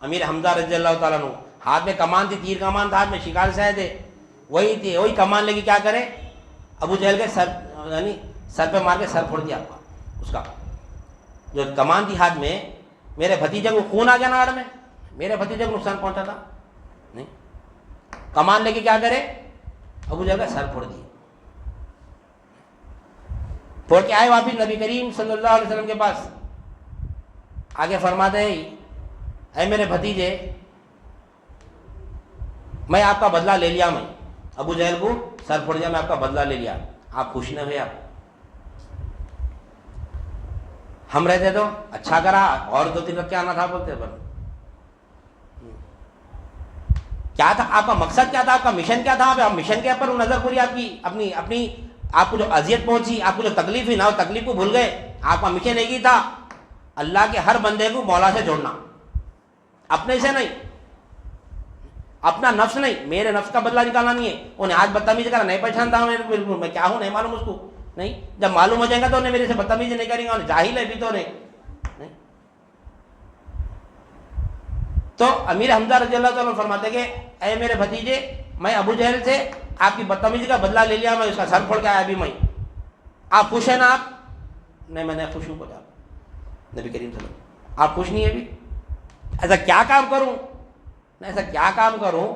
امیر حمزہ رضی اللہ تعالیٰ عنہ، ہاتھ میں کمان تھی، تیر کمان تھا ہاتھ میں، شکار سے آئے تھے، وہی کمان لے کے کیا کرے، ابو جہل کے سر یعنی سر پہ مار کے سر پھوڑ دیا. آپ کا اس کا جو کمان تھی ہاتھ میں، میرے بھتیجے کو خون آ گیا ناڑ میں، میرے بھتیجے کو نقصان پہنچا تھا. نہیں، کمان لے کے کیا کرے، ابو جہل کا سر پھوڑ دیا. پھوڑ کے آئے واپس نبی کریم صلی اللہ علیہ وسلم کے پاس. آگے فرماتے ہیں، اے میرے بھتیجے، میں آپ کا بدلہ لے لیا، میں ابو جہل کو سر پھوڑ دیا، میں آپ کا بدلہ لے لیا. آپ خوش نہ ہوئے؟ آپ ہم رہتے تو اچھا کرا اور 2-3 رکھ کے آنا تھا بولتے. پر کیا تھا آپ کا مقصد، کیا تھا آپ کا مشن، کیا تھا؟ آپ مشن کے اوپر نظر پوری آپ کی اپنی آپ کو جو اذیت پہنچی، آپ کو جو تکلیف ہوئی نا، وہ تکلیف کو بھول گئے. آپ کا مشن ایک ہی تھا، اللہ کے ہر بندے کو مولا سے جوڑنا، اپنے سے نہیں، اپنا نفس نہیں. میرے نفس کا بدلہ نکالنا نہیں ہے. انہیں آج بدتمیزی کرا، نہیں پہچانتا ہوں بالکل میں کیا ہوں، نہیں معلوم اس کو. نہیں، جب معلوم ہو جائے گا تو انہیں میرے سے بدتمیزی نہیں کریں گے. انہیں جاہل ہے بھی تو نہیں. تو امیر حمزہ رضی اللہ تعالیٰ فرماتے کہ اے میرے بھتیجے، میں ابو جہل سے آپ کی بدتمیزی کا بدلہ لے لیا، میں اس کا سر پھوڑ کے آیا ابھی. میں آپ خوش ہیں نا؟ آپ نہیں، میں نے خوش ہوں. بتا نبی کریم صلی اللہ علیہ وسلم، آپ خوش نہیں ہے ابھی؟ ایسا کیا کام کروں، ایسا کیا کام کروں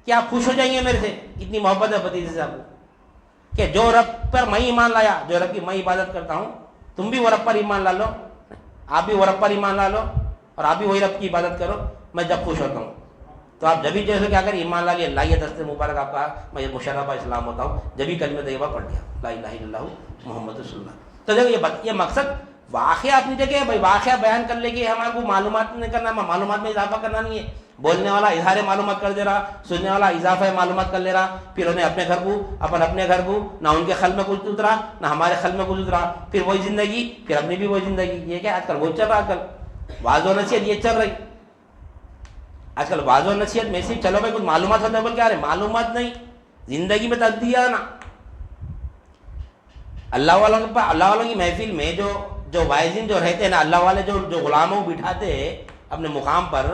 کہ آپ خوش ہو جائیں گے میرے سے؟ اتنی محبت ہے بھتیجے سے آپ کو کہ جو رب پر میں ایمان لایا، جو رب کی میں عبادت کرتا ہوں، تم بھی وہ رب پر ایمان لا لو، آپ بھی وہ رب پر ایمان لا لو، اور آپ بھی وہی رب کی عبادت کرو. میں جب خوش ہوتا ہوں تو آپ جبھی جیسے کیا کریں، ایمان لا لیے، لائیے دستے مبارک آپ کا، میں یہ مشرفہ اسلام ہوتا ہوں، جبھی کلمہ طیبہ پڑھ دیا، لا الہ الا اللہ محمد رسول اللہ. تو دیکھو یہ مقصد واقعہ اپنی جگہ ہے بھائی، واقعہ بیان کر لے گی، ہمارے کو معلومات نہیں کرنا، معلومات میں اضافہ کرنا نہیں ہے. بولنے والا اظہار معلومات کر دے رہا، سننے والا اضافہ معلومات کر لے رہا، پھر انہیں اپنے گھر کو نہ ان کے خل میں کچھ اترا نہ ہمارے خل میں کچھ اترا، پھر وہی زندگی، پھر اپنی بھی وہی زندگی. یہ کیا آج کل وہ چل رہا، آج کل واضح و نصیحت یہ چل رہی. آج کل واضح و نصیحت میں سے چلو بھائی کچھ معلومات ہوتا ہے، بول کیا رہے معلومات نہیں، زندگی میں تبدیلی آنا. اللہ والوں کی محفل میں جو وائزین جو رہتے ہیں نا، اللہ والے جو غلاموں کو بٹھاتے ہیں اپنے مقام پر،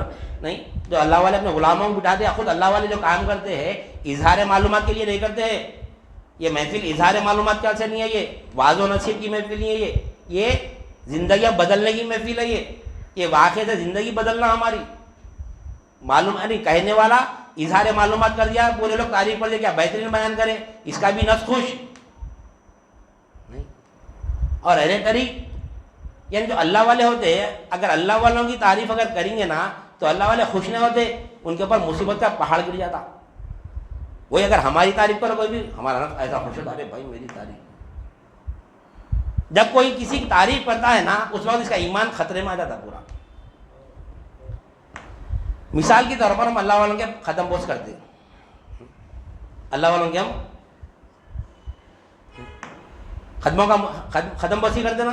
نہیں، جو اللہ والے اپنے غلاموں کو بٹھاتے ہیں، خود اللہ والے جو کام کرتے ہیں اظہار معلومات کے لیے نہیں کرتے ہیں. یہ محفل اظہار معلومات کا سے نہیں ہے، یہ واضح و نصیحت کی محفل نہیں ہے، یہ زندگیاں بدلنے کی محفل ہے. یہ واقعے سے زندگی بدلنا ہماری معلوم ہے نہیں. کہنے والا اظہار معلومات کر دیا، پورے لوگ تعریف کر دیا، کیا بہترین بیان کرے، اس کا بھی نفس خوش نہیں. اور اہل طریق یعنی جو اللہ والے ہوتے ہیں، اگر اللہ والوں کی تعریف اگر کریں گے نا تو اللہ والے خوش نہیں ہوتے، ان کے اوپر مصیبت کا پہاڑ گر جاتا. وہی اگر ہماری تعریف کرو کوئی بھی، ہمارا نفس ایسا خوش ہوتا ہے بھائی میری تعریف. جب کوئی کسی کی تعریف کرتا ہے نا، اس وقت اس کا ایمان خطرے میں آ جاتا پورا. مثال کے طور پر ہم اللہ والوں کے ختم بوس کرتے ہیں، اللہ والوں کے ہم ختم بوسی کرتے نا.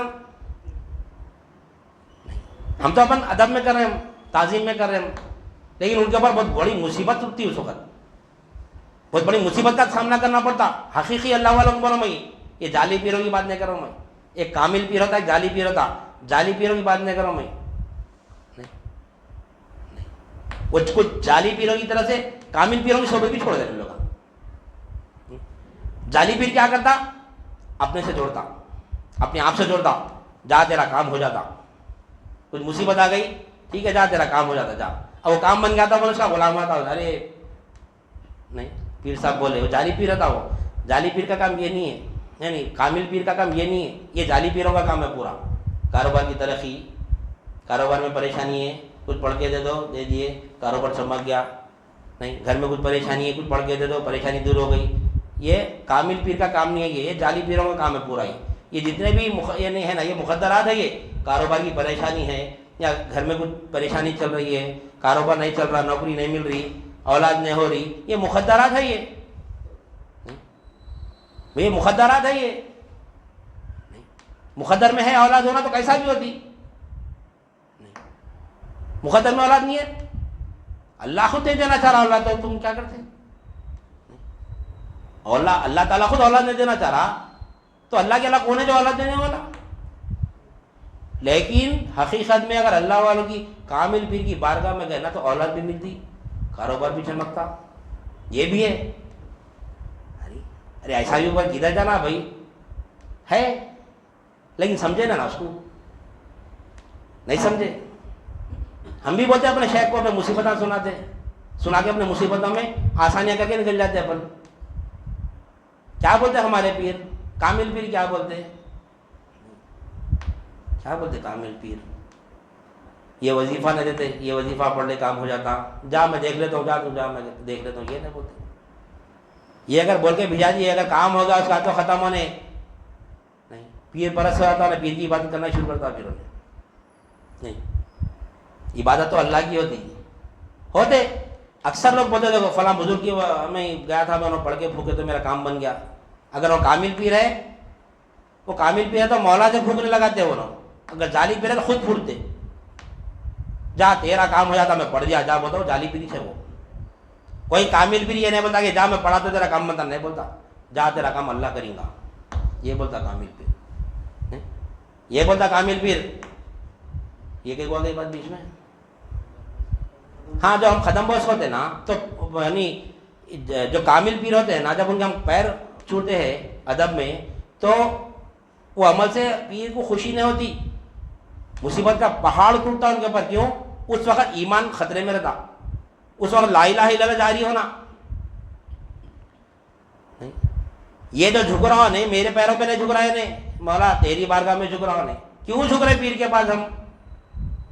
ہم تو اپن ادب میں کر رہے ہیں، تعظیم میں کر رہے ہیں، لیکن ان کے اوپر بہت بڑی مصیبت اٹھتی ہے. اس وقت بہت بڑی مصیبت کا سامنا کرنا پڑتا. حقیقی اللہ والوں کو بولو، میں یہ جعلی پیروں کی بات نہیں کر رہا ہوں. میں ایک کامل پیر ہوتا ہے، ایک جعلی پیر ہوتا. جعلی پیروں کی بات نہیں کر رہا ہوں میں. وہ کچھ جعلی پیروں کی طرح سے کامل پیروں کی صحبت بھی چھوڑ دیتے لوگ. جعلی پیر کیا کرتا، اپنے سے جوڑتا، اپنے آپ سے جوڑتا، جا تیرا کام ہو جاتا. کچھ مصیبت آ گئی، ٹھیک ہے جا تیرا کام ہو جاتا، جا. اب وہ کام بن گیا تھا، اس کا غلام ہوتا. ارے نہیں، پیر صاحب بولے وہ جعلی پیر تھا. وہ جعلی پیر کا کام یہ نہیں ہے، یعنی کامل پیر کا کام یہ نہیں ہے. یہ جعلی پیروں کا کام ہے پورا. کاروبار کی ترقی، کاروبار میں پریشانی ہے، کچھ پڑھ کے دے دو، دے دیے، کاروبار چمک گیا. نہیں، گھر میں کچھ پریشانی ہے، کچھ پڑھ کے دے دو، پریشانی دور ہو گئی. یہ کامل پیر کا کام نہیں ہے، یہ جعلی پیروں کا کام ہے پورا. ہی یہ جتنے بھی یہ نہیں ہے نا، یہ مخدرات ہے، یہ کاروبار کی پریشانی ہے، یا گھر میں کچھ پریشانی چل رہی ہے، کاروبار نہیں چل رہا، نوکری نہیں مل رہی، اولاد نہیں ہو رہی، یہ مخدرات ہے، یہ مخدرات ہے، یہ مخدر میں ہے اولاد ہونا تو کیسا بھی ہوتی، مقدر میں اولاد نہیں ہے، اللہ خود نہیں دینا چاہ رہا اولاد، تو تم کیا کرتے؟ اللہ تعالیٰ خود اولاد نہیں دینا چاہ رہا تو اللہ کے اللہ کون ہے جو اولاد دینے والا؟ لیکن حقیقت میں اگر اللہ والوں کی کامل پیر کی بارگاہ میں گئے نا تو اولاد بھی ملتی، کاروبار بھی چمکتا، یہ بھی ہے۔ ارے ایسا بھی اوپر کدھر جانا بھائی ہے، لیکن سمجھے نا اس کو نہیں سمجھے۔ ہم بھی بولتے ہیں اپنے شیخ کو اپنے مصیبتیں سناتے، سنا کے اپنے مصیبتوں میں آسانیاں کر کے نکل جاتے اپن۔ کیا بولتے ہمارے پیر کامل پیر؟ کیا بولتے کامل پیر؟ یہ وظیفہ نہیں دیتے، یہ وظیفہ پڑھ لے کام ہو جاتا، جا میں دیکھ لیتا ہوں، جا میں دیکھ لیتا ہوں، یہ نہیں بولتے۔ یہ اگر بول کے بھیجا جی اگر کام ہوگا اس کا تو ختم ہونے نہیں، پیر پرست ہو جاتا ہے، پیر کی عبادت کرنا شروع کرتا پھر نہیں، عبادت تو اللہ کی ہوتے۔ اکثر لوگ بولتے دیکھو فلاں بزرگ کی میں گیا تھا، میں انہوں پڑھ کے پھونکے تو میرا کام بن گیا۔ اگر وہ کامل پیر ہے، وہ کامل پیر ہے تو مولا سے پھونکنے لگاتے وہ لوگ، اگر جعلی پیر ہے تو خود پھوٹتے، جا تیرا کام ہو جاتا میں پڑھ دیا، جا بولتا ہوں جعلی پیری سے وہ۔ کوئی کامل پیر یہ نہیں بولتا کہ جا میں پڑھا تو تیرا کام بنتا، نہیں بولتا جا تیرا کام اللہ کریں گا، یہ بولتا کامل پیر، یہ بولتا کامل پیر۔ یہ کہ گئی بات بیچ میں، ہاں جو ہم ختم بوس ہوتے نا تو یعنی جو کامل پیر ہوتے ہیں نا، جب ان کے ہم پیر چھوٹتے ہیں ادب میں تو وہ عمل سے پیر کو خوشی نہیں ہوتی، مصیبت کا پہاڑ ٹوٹتا ان کے اوپر۔ کیوں؟ اس وقت ایمان خطرے میں رہتا، اس وقت لا الہ الا اللہ جاری ہونا۔ یہ جو جھک رہا نہیں، میرے پیروں پہ نہیں جھک رہا ہے، نہیں مولا تیری بارگاہ میں جھک رہا نہیں۔ کیوں جھک رہے پیر کے پاس؟ ہم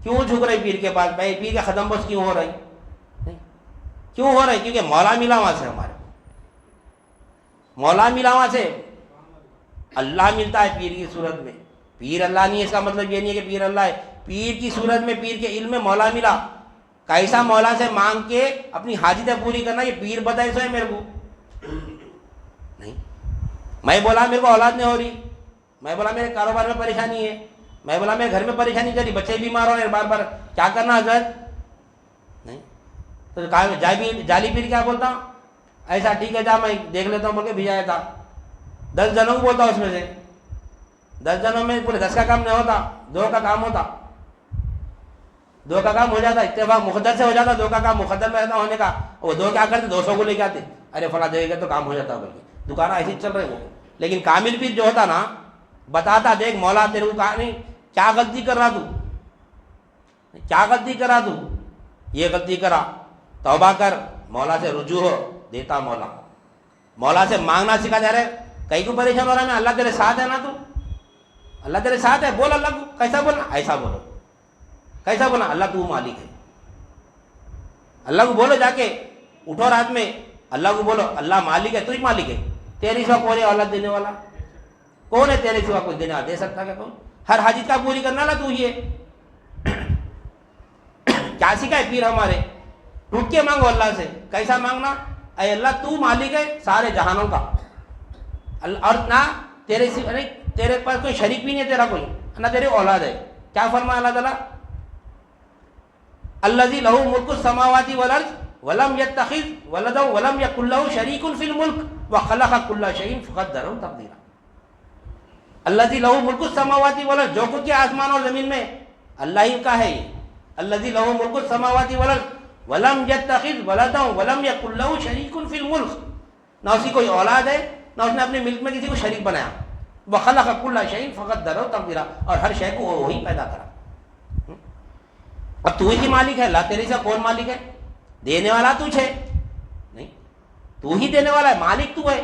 کیوں جھک رہے پیر کے پاس؟ بھائی پیر کے ختم بس کیوں ہو رہی؟ کیوں ہو رہی؟ کیونکہ مولا ملا وہاں سے، ہمارے مولا ملا وہاں سے، اللہ ملتا ہے پیر کی صورت میں۔ پیر اللہ نہیں ہے، اس کا مطلب یہ نہیں ہے کہ پیر اللہ ہے، پیر کی صورت میں، پیر کے علم میں مولا ملا۔ کیسا مولا سے مانگ کے اپنی حاجتیں پوری کرنا، یہ پیر بتائے سو ہے میرے کو نہیں۔ میں بولا میرے کو اولاد نہیں ہو رہی، میں بولا میرے کاروبار میں پریشانی ہے، میں بولا میرے گھر میں پریشانی چل رہی، بچے بیمار ہو رہے ہیں بار بار، کیا کرنا حضرت؟ نہیں تو جعلی پیر کیا بولتا؟ ایسا ٹھیک ہے جا میں دیکھ لیتا ہوں بول کے بھیجایا تھا۔ 10 جنوں کو بولتا، اس میں سے 10 جنوں میں پورے 10 کا کام نہیں ہوتا، 2 کا کام ہوتا، 2 کا کام ہو جاتا، اتفاق مقدر سے ہو جاتا، 2 کا کام مقدر میں رہتا ہونے کا۔ وہ 2 کیا کرتے؟ 200 کو لے کے آتے، ارے فلاں جگہ تو کام ہو جاتا، بلکہ دکان ایسے چل رہے وہ۔ لیکن کامل پیر جو ہوتا نا بتاتا، دیکھ مولا تیرے کو کہا نہیں کیا غلطی کر رہا تو، کیا غلطی کرا تو، یہ غلطی کرا، توبہ کر، مولا سے رجوع ہو، دیتا مولا۔ مولا سے مانگنا سکھا جا رہا ہے۔ کہیں کو پریشان ہو رہا ہے، میں اللہ تیرے ساتھ ہے نا، تو اللہ تیرے ساتھ ہے، بول اللہ کو، کیسا بولنا؟ ایسا بولو، کیسا بولنا؟ اللہ تو مالک ہے، اللہ کو بولو، جا کے اٹھو رات میں اللہ کو بولو اللہ مالک ہے، تو ہی مالک ہے، تیری سوا کون ہے اولاد دینے والا؟ کون ہے تیرے سوا کوئی دینے والا؟ دے سکتا کیا کون؟ ہر حاجت کا پوری کرنا نا تو ہی ہے۔ کیا سکھائے پیر ہمارے؟ ٹوٹ کے مانگو اللہ سے۔ کیسا مانگنا؟ اے اللہ تو مالک ہے سارے جہانوں کا، اور نہ تیرے پاس کوئی شریک بھی نہیں ہے، تیرا کوئی نہ تیرے اولاد ہے۔ کیا فرمایا اللہ تعالیٰ؟ الذی لہ ملک السماوات والارض ولم یتخذ ولدا ولم یکن لہ شریک فی الملک وخلق کل شیء فقدرہ تقدیرا۔ الذی لہ ملک السماوات والارض، جو کچھ آسمان اور زمین میں اللہ ہی کا ہے۔ الذی لہ ملک السماوات والارض ولم یتخذ ولدا ولم یکن لہ شریک فی الملک، نہ اس کی کوئی اولاد ہے نہ اس نے اپنے ملک میں کسی کو شریک بنایا۔ وخلق کل شیء فقدرہ تقدیرا، اور ہر شے کو وہی پیدا کرا۔ اب تو ہی مالک ہے، اللہ تیرے سے کون مالک ہے؟ دینے والا تجھ ہے نہیں، تو ہی دینے والا ہے، مالک تو ہے۔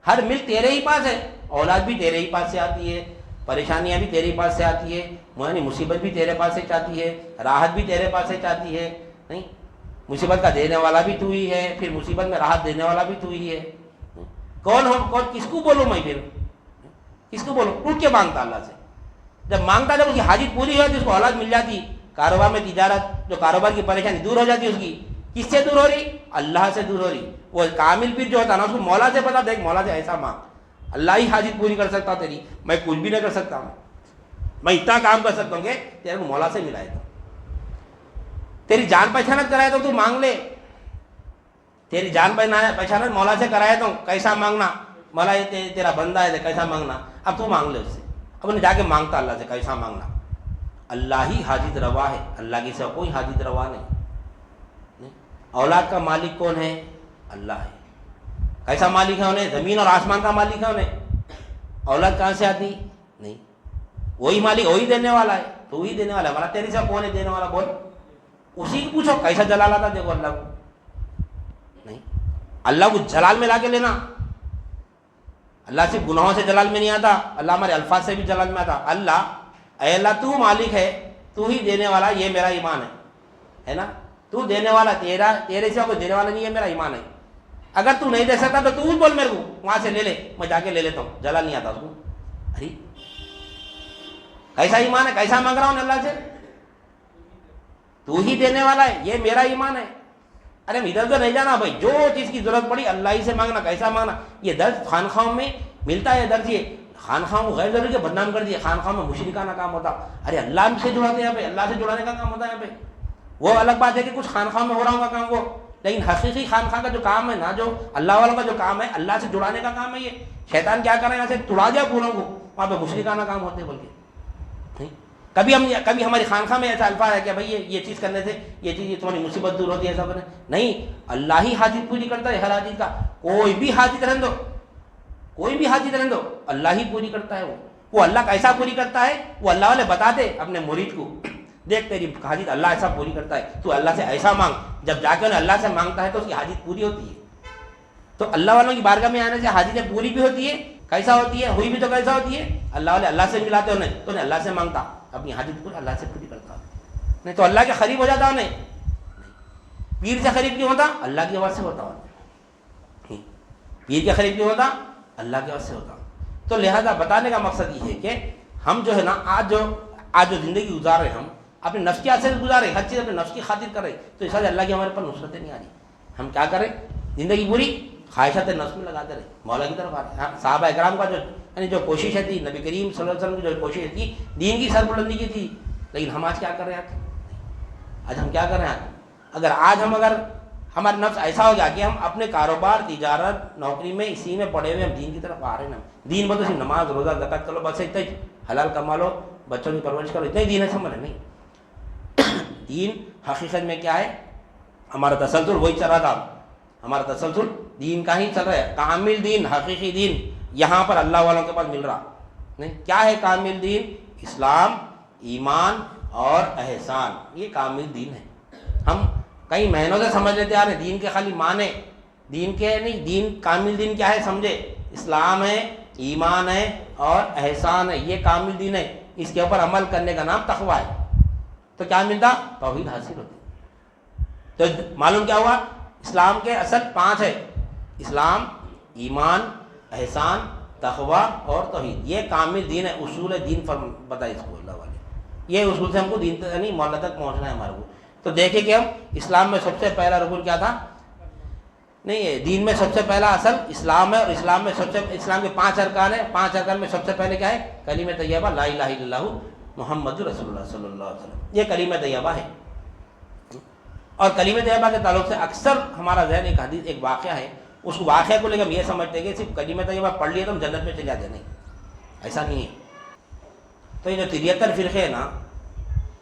ہر ملک تیرے ہی پاس ہے، اولاد بھی تیرے ہی پاس سے آتی ہے، پریشانیاں بھی تیرے ہی پاس سے آتی ہے، یعنی مصیبت بھی تیرے پاس سے چاہتی ہے، راحت بھی تیرے پاس سے چاہتی ہے نہیں۔ مصیبت کا دینے والا بھی تو ہی ہے، پھر مصیبت میں راحت دینے والا بھی تو ہی ہے۔ کون کس کو بولوں میں پھر؟ کس کو بولو؟ ٹوٹ کے مانگتا اللہ سے. جب مانگتا جب اس کی حاجت پوری ہو جاتی اس کو اولاد مل جاتی, کاروبار میں تجارت, جو کاروبار کی پریشانی دور ہو جاتی اس کی. کس سے دور ہو رہی؟ اللہ سے دور ہو رہی. وہ کامل پیر جو ہوتا نا اس کو مولا سے پتا, دیکھ مولا سے ایسا مانگ, اللہ ہی حاجت پوری کر سکتا تیری, میں کچھ بھی نہیں کر سکتا, میں اتنا کام کر سکتا ہوں کہ تیرے کو مولا سے ملائے گا. تیری جان پہچانت کرائے تو مانگ لے, تیری جان پہچانت مولا سے کرائے تو کیسا مانگنا, مولا یہ تیرا بندہ ہے کیسا مانگنا, اب تو مانگ لے اس سے. اب نے جا کے مانگتا اللہ سے کیسا مانگنا. اللہ ہی حاجت روا ہے, اللہ کی سوا کوئی حاجت روا نہیں. اولاد کا مالک کون ہے؟ اللہ ہے. کیسا مالک ہے انہیں؟ زمین اور آسمان کا مالک ہے انہیں. اولاد کہاں سے آتی؟ نہیں, وہی مالک, وہی دینے والا ہے, تو وہی دینے والا ہے. ہمارا تیری سوا کون ہے دینے والا؟ بول, اسی کو پوچھو کیسا جلال آتا دیکھو اللہ کو. نہیں, اللہ کو جلال میں لا کے لینا. اللہ صرف گناہوں سے جلال میں نہیں آتا, اللہ ہمارے الفاظ سے بھی جلال میں آتا. اللہ, اے اللہ تو مالک ہے, تو ہی دینے والا, یہ میرا ایمان ہے نا. تو دینے والا, تیرے سے کوئی دینے والا نہیں ہے, میرا ایمان ہے. اگر تو نہیں دے سکتا تو تو بول میرے کو, وہاں سے لے لے, میں جا کے لے لیتا ہوں. جلال نہیں آتا اس کو. ارے کیسا ایمان ہے, کیسا مانگ رہا ہوں اللہ سے, تو ہی دینے والا ہے, یہ میرا ایمان ہے. ارے ادھر ادھر نہیں جانا بھائی, جو چیز کی ضرورت پڑی اللہ ہی سے مانگنا. کیسا مانگنا؟ یہ درد خانخواہوں میں ملتا ہے, درد یہ خانخواہوں کو غیر ضروری کے بدنام کر دیے. خانخواہوں میں مشرکانہ کام ہوتا. ارے اللہ سے جڑاتے ہیں یہاں پہ, اللہ سے جڑانے کا کام ہوتا ہے یہاں پہ. وہ الگ بات ہے کہ کچھ خانخواہ میں ہو رہا ہوگا کام وہ, لیکن حقیقی خانخواہ کا جو کام ہے نا, جو اللہ والوں کا جو کام ہے, اللہ سے جڑانے کا کام ہے. یہ شیطان کیا کر رہے ہیں, یہاں سے توڑا دیا پوروں کو, وہاں پہ مشرکانہ کام ہوتے ہیں. بلکہ کبھی ہماری خانخواہ میں ایسا الفاظ ہے کہ بھائی یہ چیز کرنے سے یہ چیز تمہاری مصیبت دور ہوتی ہے, ایسا کرنے نہیں. اللہ ہی حاجت پوری کرتا ہے, ہر حاجت کا. کوئی بھی حاجت رہنے دو, کوئی بھی حاجت رہنے دو, اللہ ہی پوری کرتا ہے. وہ اللہ کیسا پوری کرتا ہے, وہ اللہ والے بتاتے اپنے مرید کو, دیکھ تیری حاجت اللہ ایسا پوری کرتا ہے, تو اللہ سے ایسا مانگ. جب جا کے انہیں اللہ سے مانگتا ہے تو اس کی حاجت پوری ہوتی ہے. تو اللہ والوں کی بارگاہ میں آنے سے حاجتیں پوری بھی ہوتی ہے. کیسا ہوتی ہے, ہوئی بھی تو کیسا ہوتی ہے, اللہ والے اللہ سے ملاتے انہیں, تو انہیں اللہ سے مانگتا, اپنی حاجت پوری اللہ سے پوری کرتا. نہیں تو اللہ کے قریب ہو جاتا انہیں. پیر سے قریب کیوں ہوتا؟ اللہ کی آواز سے ہوتا. پیر کے قریب کیوں ہوتا؟ اللہ کی آواز سے ہوتا. تو لہذا بتانے کا مقصد یہ ہے کہ ہم جو ہے نا, آج جو زندگی گزار رہے, ہم اپنے نفس کی اثر گزارے, ہر چیز اپنے نفس کی خاطر کر رہے, تو اس وجہ اللہ کی ہمارے پر نصرتیں نہیں آ رہی. ہم کیا کریں, زندگی پوری خواہشات نفس میں لگاتے رہے, مولا کی طرف آ رہے. صحابہ اکرام کا جو کوشش تھی, نبی کریم صلی اللہ علیہ وسلم کی جو کوشش تھی دین کی سربلندی کی تھی, لیکن ہم آج کیا کر رہے ہیں, آج ہم کیا کر رہے ہیں. اگر ہمارا نفس ایسا ہو گیا کہ ہم اپنے کاروبار, تجارت, نوکری میں, اسی میں پڑے ہوئے ہم دین کی طرف آ رہے ہیں. دین بولتے صرف نماز, روزہ, زکات کرو, بس اتنا ہی, حلال کما لو, بچوں کی پرورش کرو, اتنا ہی دین ہے. سمجھ نہیں, دین حقیقت میں کیا ہے. ہمارا تسلسل وہی چل رہا تھا, ہمارا تسلسل دین کا ہی چل رہا ہے. کامل دین, حقیقی دین یہاں پر اللہ والوں کے پاس مل رہا نہیں. کیا ہے کامل دین؟ اسلام, ایمان اور احسان, یہ کامل دین ہے. ہم کئی مہینوں سے سمجھ لیتے آ رہے دین کے خالی معنی, دین کے نہیں, دین کامل دین کیا ہے سمجھے, اسلام ہے, ایمان ہے اور احسان ہے, یہ کامل دین ہے. اس کے اوپر عمل کرنے کا نام تقویٰ ہے. تو کیا ملتا؟ توحید حاصل ہوتی. تو معلوم کیا ہوا, اسلام کے اصل 5 ہے, اسلام, ایمان, احسان, تقویٰ اور توحید. یہ کامل دین ہے, اصول دین بتائے اس کو اللہ والے. یہ اصول سے ہم کو دین نہیں مولا تک پہنچنا ہے ہمارے کو. تو دیکھیں کہ ہم اسلام میں سب سے پہلا رکن کیا تھا, نہیں دین میں سب سے پہلا اصل اسلام ہے, اور اسلام میں اسلام کے 5 ارکان ہیں. 5 ارکان میں سب سے پہلے کیا ہے؟ کلمہ طیبہ, لا الہ الا اللہ محمد رسول اللہ صلی اللہ علیہ وسلم. یہ کلمہ طیبہ ہے. اور کلمہ طیبہ کے تعلق سے اکثر ہمارا ذہن ایک حدیث, ایک واقعہ ہے, اس واقعہ کو لے کے ہم یہ سمجھتے ہیں کہ صرف کلمہ طیبہ پڑھ لیے تو ہم جنت میں چلے جاتے. نہیں, ایسا نہیں ہے. تو یہ جو 73 فرقے ہیں نا,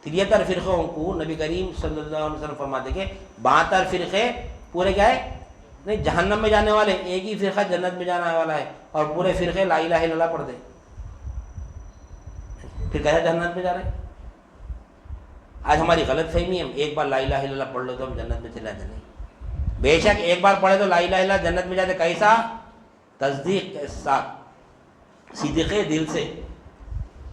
73 فرقوں کو نبی کریم صلی اللہ علیہ وسلم فرماتے کہ 72 فرقے پورے کیا ہے, نہیں جہنم میں جانے والے, ایک ہی فرقہ جنت میں جانے والا ہے, اور پورے فرقے لا الہ الا اللہ پڑھ دے. پھر کیسے جنت میں جا رہے ہیں؟ آج ہماری غلط فہمی ہے, ایک بار لا الہ الا اللہ پڑھ لو تو ہم جنت میں چلے جاتے. نہیں, بے شک ایک بار پڑھے تو لا الہ الا اللہ جنت میں جاتے. کیسا؟ تصدیق کے ساتھ, صدقے دل سے.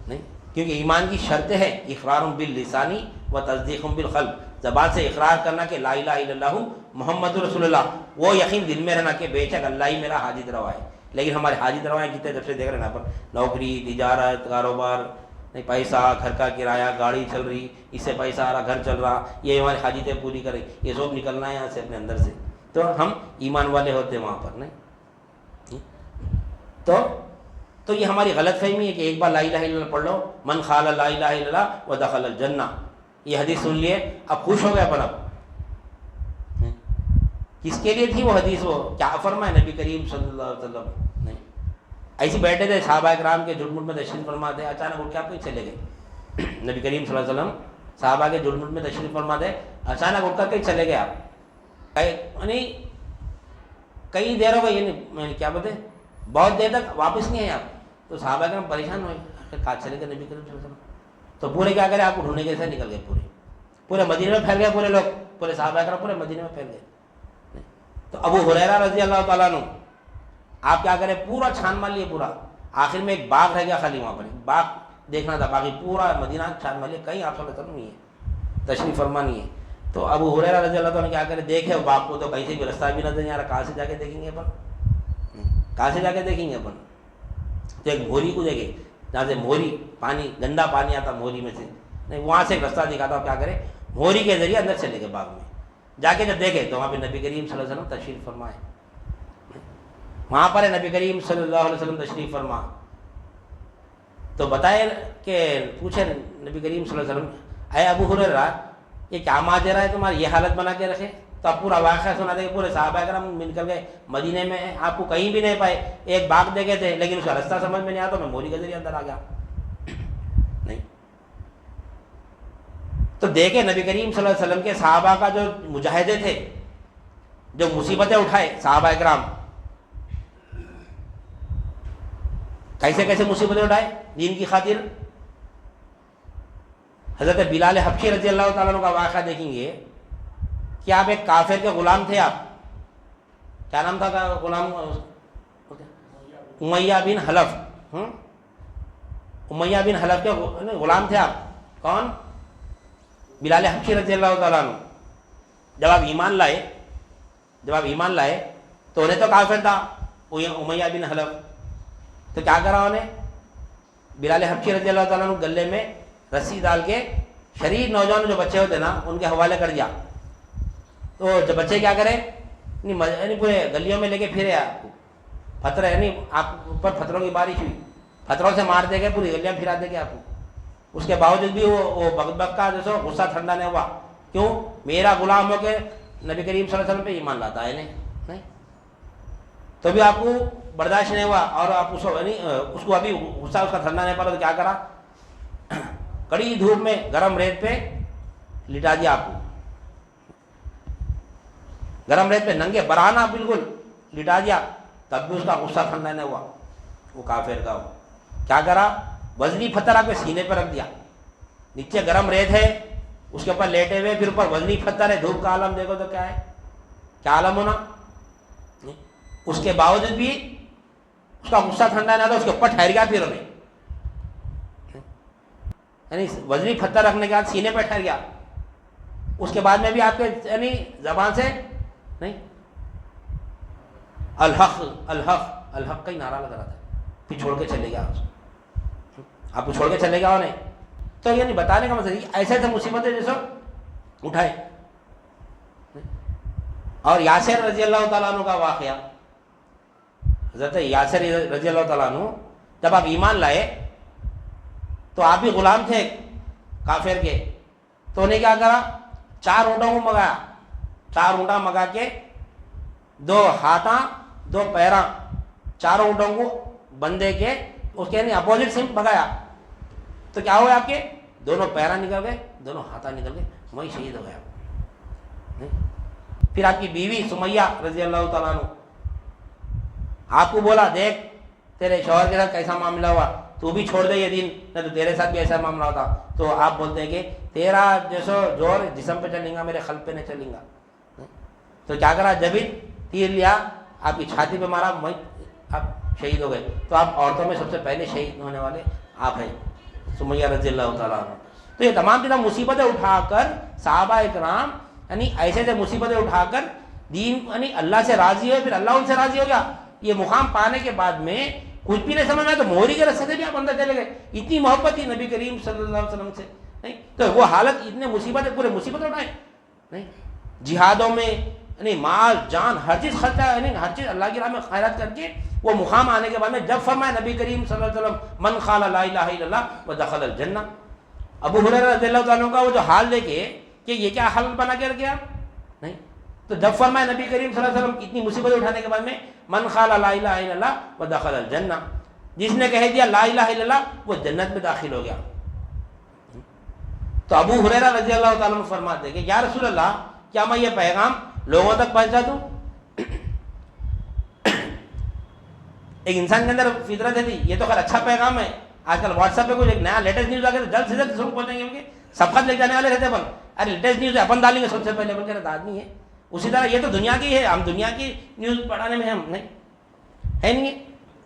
نہیں, کیونکہ ایمان کی شرط ہے اقرار باللسانی و تصدیق بالقلب, زبان سے اقرار کرنا کہ لا الہ الا اللہ محمد رسول اللہ, وہ یقین دل میں رہنا کہ بے شک اللہ ہی میرا حاجت روا ہے. لیکن ہمارے حاجی دروازے جتنے جب سے دیکھ رہے ہیں یہاں پر نوکری تجارت کاروبار نہیں پیسہ گھر کا کرایہ گاڑی چل رہی اس سے پیسہ آ رہا گھر چل رہا یہ ہماری حاجتیں پوری کریں یہ سب نکلنا ہے یہاں سے اپنے اندر سے تو ہم ایمان والے ہوتے ہیں وہاں پر نہیں تو یہ ہماری غلط فہمی ہے کہ ایک بار لا الہ الا اللہ پڑھ لو من قال لا الہ الا اللہ ودخل الجنہ یہ حدیث سن لیے اب خوش ہو گئے اپن اب کس کے لیے تھی وہ حدیث وہ کیا فرمائے نبی کریم صلی اللہ علیہ وسلم نہیں ایسے بیٹھے تھے صحابہ کرام کے جھٹ مٹ میں تشریف فرما تھے اچانک اٹھ کے آپ کہیں چلے گئے نبی کریم صلی اللہ علیہ وسلم صحابہ کے جھٹ مٹ میں تشریف فرما تھے اچانک اٹھ کر کہیں چلے گئے آپ یعنی کئی دیر ہو گئی یعنی کیا بولتے بہت دیر تک واپس نہیں آئے آپ تو صحابہ کرام پریشان ہوئے کہاں چلے گئے نبی کریم صلی اللہ علیہ وسلم تو پورے کیا کرے آپ کو ڈھونڈنے کے سے نکل گئے پورے مدینے میں پھیل گئے پورے لوگ پورے صحابہ کرام پورے مدینے میں پھیل گئے تو ابو ہریرہ رضی اللہ تعالیٰ عنہ آپ کیا کریں پورا چھان مار لیے پورا آخر میں ایک باغ رہ گیا خالی وہاں پر باغ دیکھنا تھا باقی پورا مدینہ چھان مار لیا کہیں آپ صلی اللہ علیہ وسلم نہیں ہے تشریف فرما نہیں ہے تو ابو ہریرہ رضی اللہ تعالیٰ کیا کرے دیکھے باغ کو تو کہیں سے بھی رستہ بھی نظر نہیں آ رہا کہاں سے جا کے دیکھیں گے اپن کہاں سے جا کے دیکھیں گے اپن تو ایک مہوری کو دیکھے جہاں سے مہوری پانی گندا پانی آتا مہوری میں سے نہیں وہاں سے ایک رستہ دکھاتا کیا کرے مہوری کے ذریعے اندر چلے گئے باغ میں جا کے جب دیکھے تو وہاں پہ نبی کریم صلی اللہ علیہ وسلم تشریف فرمائے وہاں پر نبی کریم صلی اللہ علیہ وسلم تشریف فرما تو بتائے کہ پوچھے نبی کریم صلی اللہ علیہ وسلم اے ابو ہریرہ یہ کیا ماجرا ہے تمہاری یہ حالت بنا کے رکھے تو اب پورا واقعہ سنا دے کہ پورے صحابہ کرام مل کر گئے مدینے میں آپ کو کہیں بھی نہیں پائے ایک باغ دیکھے تھے لیکن اس کا رستہ سمجھ میں نہیں آیا تو میں مہوری کے ذریعے اندر آ گیا نہیں تو دیکھے نبی کریم صلی اللہ علیہ وسلم کے صحابہ کا جو مجاہدے تھے جو مصیبتیں اٹھائے صحابہ کرام کیسے کیسے مصیبتیں اٹھائے دین کی خاطر حضرت بلال حبشی رضی اللہ تعالیٰ عنہ کا واقعہ دیکھیں گے کہ آپ ایک کافر کے غلام تھے آپ کیا نام تھا غلام امیہ بن حلف امیہ بن حلف کے غلام تھے آپ کون بلال حبشی رضی اللہ تعالیٰ عنہ جب آپ ایمان لائے تو انہیں تو کافر تھا امیہ بن حلف تو کیا کرا انہیں بلال حبشی رضی اللہ تعالیٰ عنہ گلے میں رسی ڈال کے شریف نوجوان جو بچے ہوتے نا ان کے حوالے کر دیا تو جب بچے کیا کرے یعنی پورے گلیوں میں لے کے پھرے آپ کو پتھر یعنی آپ اوپر پتھروں کی بارش ہوئی پتھروں سے مار دے گئے پوری گلیاں پھرا دے گئے آپ کو اس کے باوجود بھی وہ بغبغ کا جو سو غصہ ٹھنڈا نہیں ہوا کیوں میرا غلام ہو کے نبی کریم صلی اللہ علیہ وسلم پہ ایمان لاتا ہے نہیں تو بھی آپ کو برداشت نہیں ہوا اور آپ اس کو ابھی غصہ اس کا ٹھنڈا نہیں پڑا تو کیا کرا کڑی دھوپ میں گرم ریت پہ لٹا دیا آپ کو گرم ریت پہ ننگے برانا بالکل لٹا دیا تب بھی اس کا غصہ ٹھنڈا نہیں ہوا وہ کافر کا کیا کرا وزنی پتھر آپ کے سینے پہ رکھ دیا نیچے گرم ریت ہے اس کے اوپر لیٹے ہوئے پھر اوپر وزنی پتھر ہے دھوپ کا عالم دیکھو تو کیا ہے کیا عالم ہونا اس کے باوجود بھی اس کا غصہ ٹھنڈا نہیں تھا اس کے اوپر ٹھہر گیا پھر انہیں یعنی وزنی پتھر رکھنے کے بعد سینے پہ ٹھہر گیا اس کے بعد میں بھی آپ کے یعنی زبان سے نہیں الحق الحق الحق کا ہی نعرہ لگ رہا تھا پھر چھوڑ کے چلے گیا آپ کو چھوڑ کے چلے گیا انہیں تو یعنی بتانے کا مطلب ایسے ایسے مصیبتیں جیسے اٹھائے اور یاسر رضی اللہ تعالیٰ عنہ کا واقعہ حضرت یاسر رضی اللہ تعالیٰ عنہ جب آپ ایمان لائے تو آپ بھی غلام تھے کافر کے تو انہیں کیا کرا 4 اونٹوں کو منگایا 4 اونٹا منگا کے 2 ہاتھاں 2 پیراں 4 اونٹوں کو بندے کے اس کے اپوزٹ سمت بھگایا تو کیا ہوا آپ کے دونوں پیرا نکل گئے دونوں ہاتھاں نکل گئے وہی شہید ہو گیا پھر آپ کی بیوی سمیہ رضی اللہ تعالیٰ عنہ آپ کو بولا دیکھ تیرے شوہر کے ساتھ کیسا معاملہ ہوا تو بھی چھوڑ دے یہ دین نہ تو تیرے ساتھ بھی ایسا معاملہ ہوتا تو آپ بولتے ہیں کہ تیرا جیسو زور جسم پہ چلیں گا میرے قلب پہ نہیں چلیں گا تو کیا کرا جبھی تیر لیا آپ کی چھاتی پہ مارا آپ شہید ہو گئے تو آپ عورتوں میں سب سے پہلے شہید ہونے والے آپ ہیں سمیہ رضی اللہ تعالیٰ عنہ تو یہ تمام تمام مصیبتیں اٹھا کر صحابہ اکرام یعنی ایسے ایسے مصیبتیں اٹھا کر دین یعنی اللہ سے راضی ہوئے پھر اللہ ان سے راضی ہو گیا یہ مقام پانے کے بعد میں کچھ بھی نہیں سمجھ میں آیا تو موری کے رستے سے بھی آپ اندر چلے گئے. اتنی محبت تھی نبی کریم صلی اللہ علیہ وسلم سے. نہیں تو وہ حالت اتنے مصیبت پورے مصیبت اٹھائے نہیں. جہادوں میں یعنی مال جان ہر چیز خرچہ یعنی ہر چیز اللہ کی راہ میں خیرات کر کے وہ مقام آنے کے بعد میں جب فرمایا نبی کریم صلی اللہ علیہ وسلم من قال لا الہ الا اللہ ودخل الجنہ. ابو ہریرہ رضی اللہ تعالیٰ کا وہ جو حال دیکھے کہ یہ کیا حال بنا کے رکھ گیا نہیں. تو جب فرمایا نبی کریم صلی اللہ علیہ وسلم اتنی مصیبت اٹھانے کے بعد میں من قال لا الہ الا اللہ ودخل الجنہ, جس نے کہہ دیا لا الہ الا اللہ وہ جنت میں داخل ہو گیا. تو ابو ہریرہ رضی اللہ تعالیٰ عنہ فرماتے کہ یا رسول اللہ کیا میں یہ پیغام لوگوں تک پہنچا دوں؟ ایک انسان کے اندر فطرت ہے تھی یہ تو خیر اچھا پیغام ہے. آج کل واٹس ایپ پہ کچھ ایک نیا لیٹسٹ نیوز آ کے جلد سے جلد سب پہنچیں گے, سبقت لے جانے والے رہتے ہیں. ارے لیٹسٹ نیوز ہے اپن ڈالیں گے سب سے پہلے, بن کے آدمی ہے. اسی طرح یہ تو دنیا کی ہے, ہم دنیا کی نیوز پڑھانے میں ہم نہیں ہے نہیں.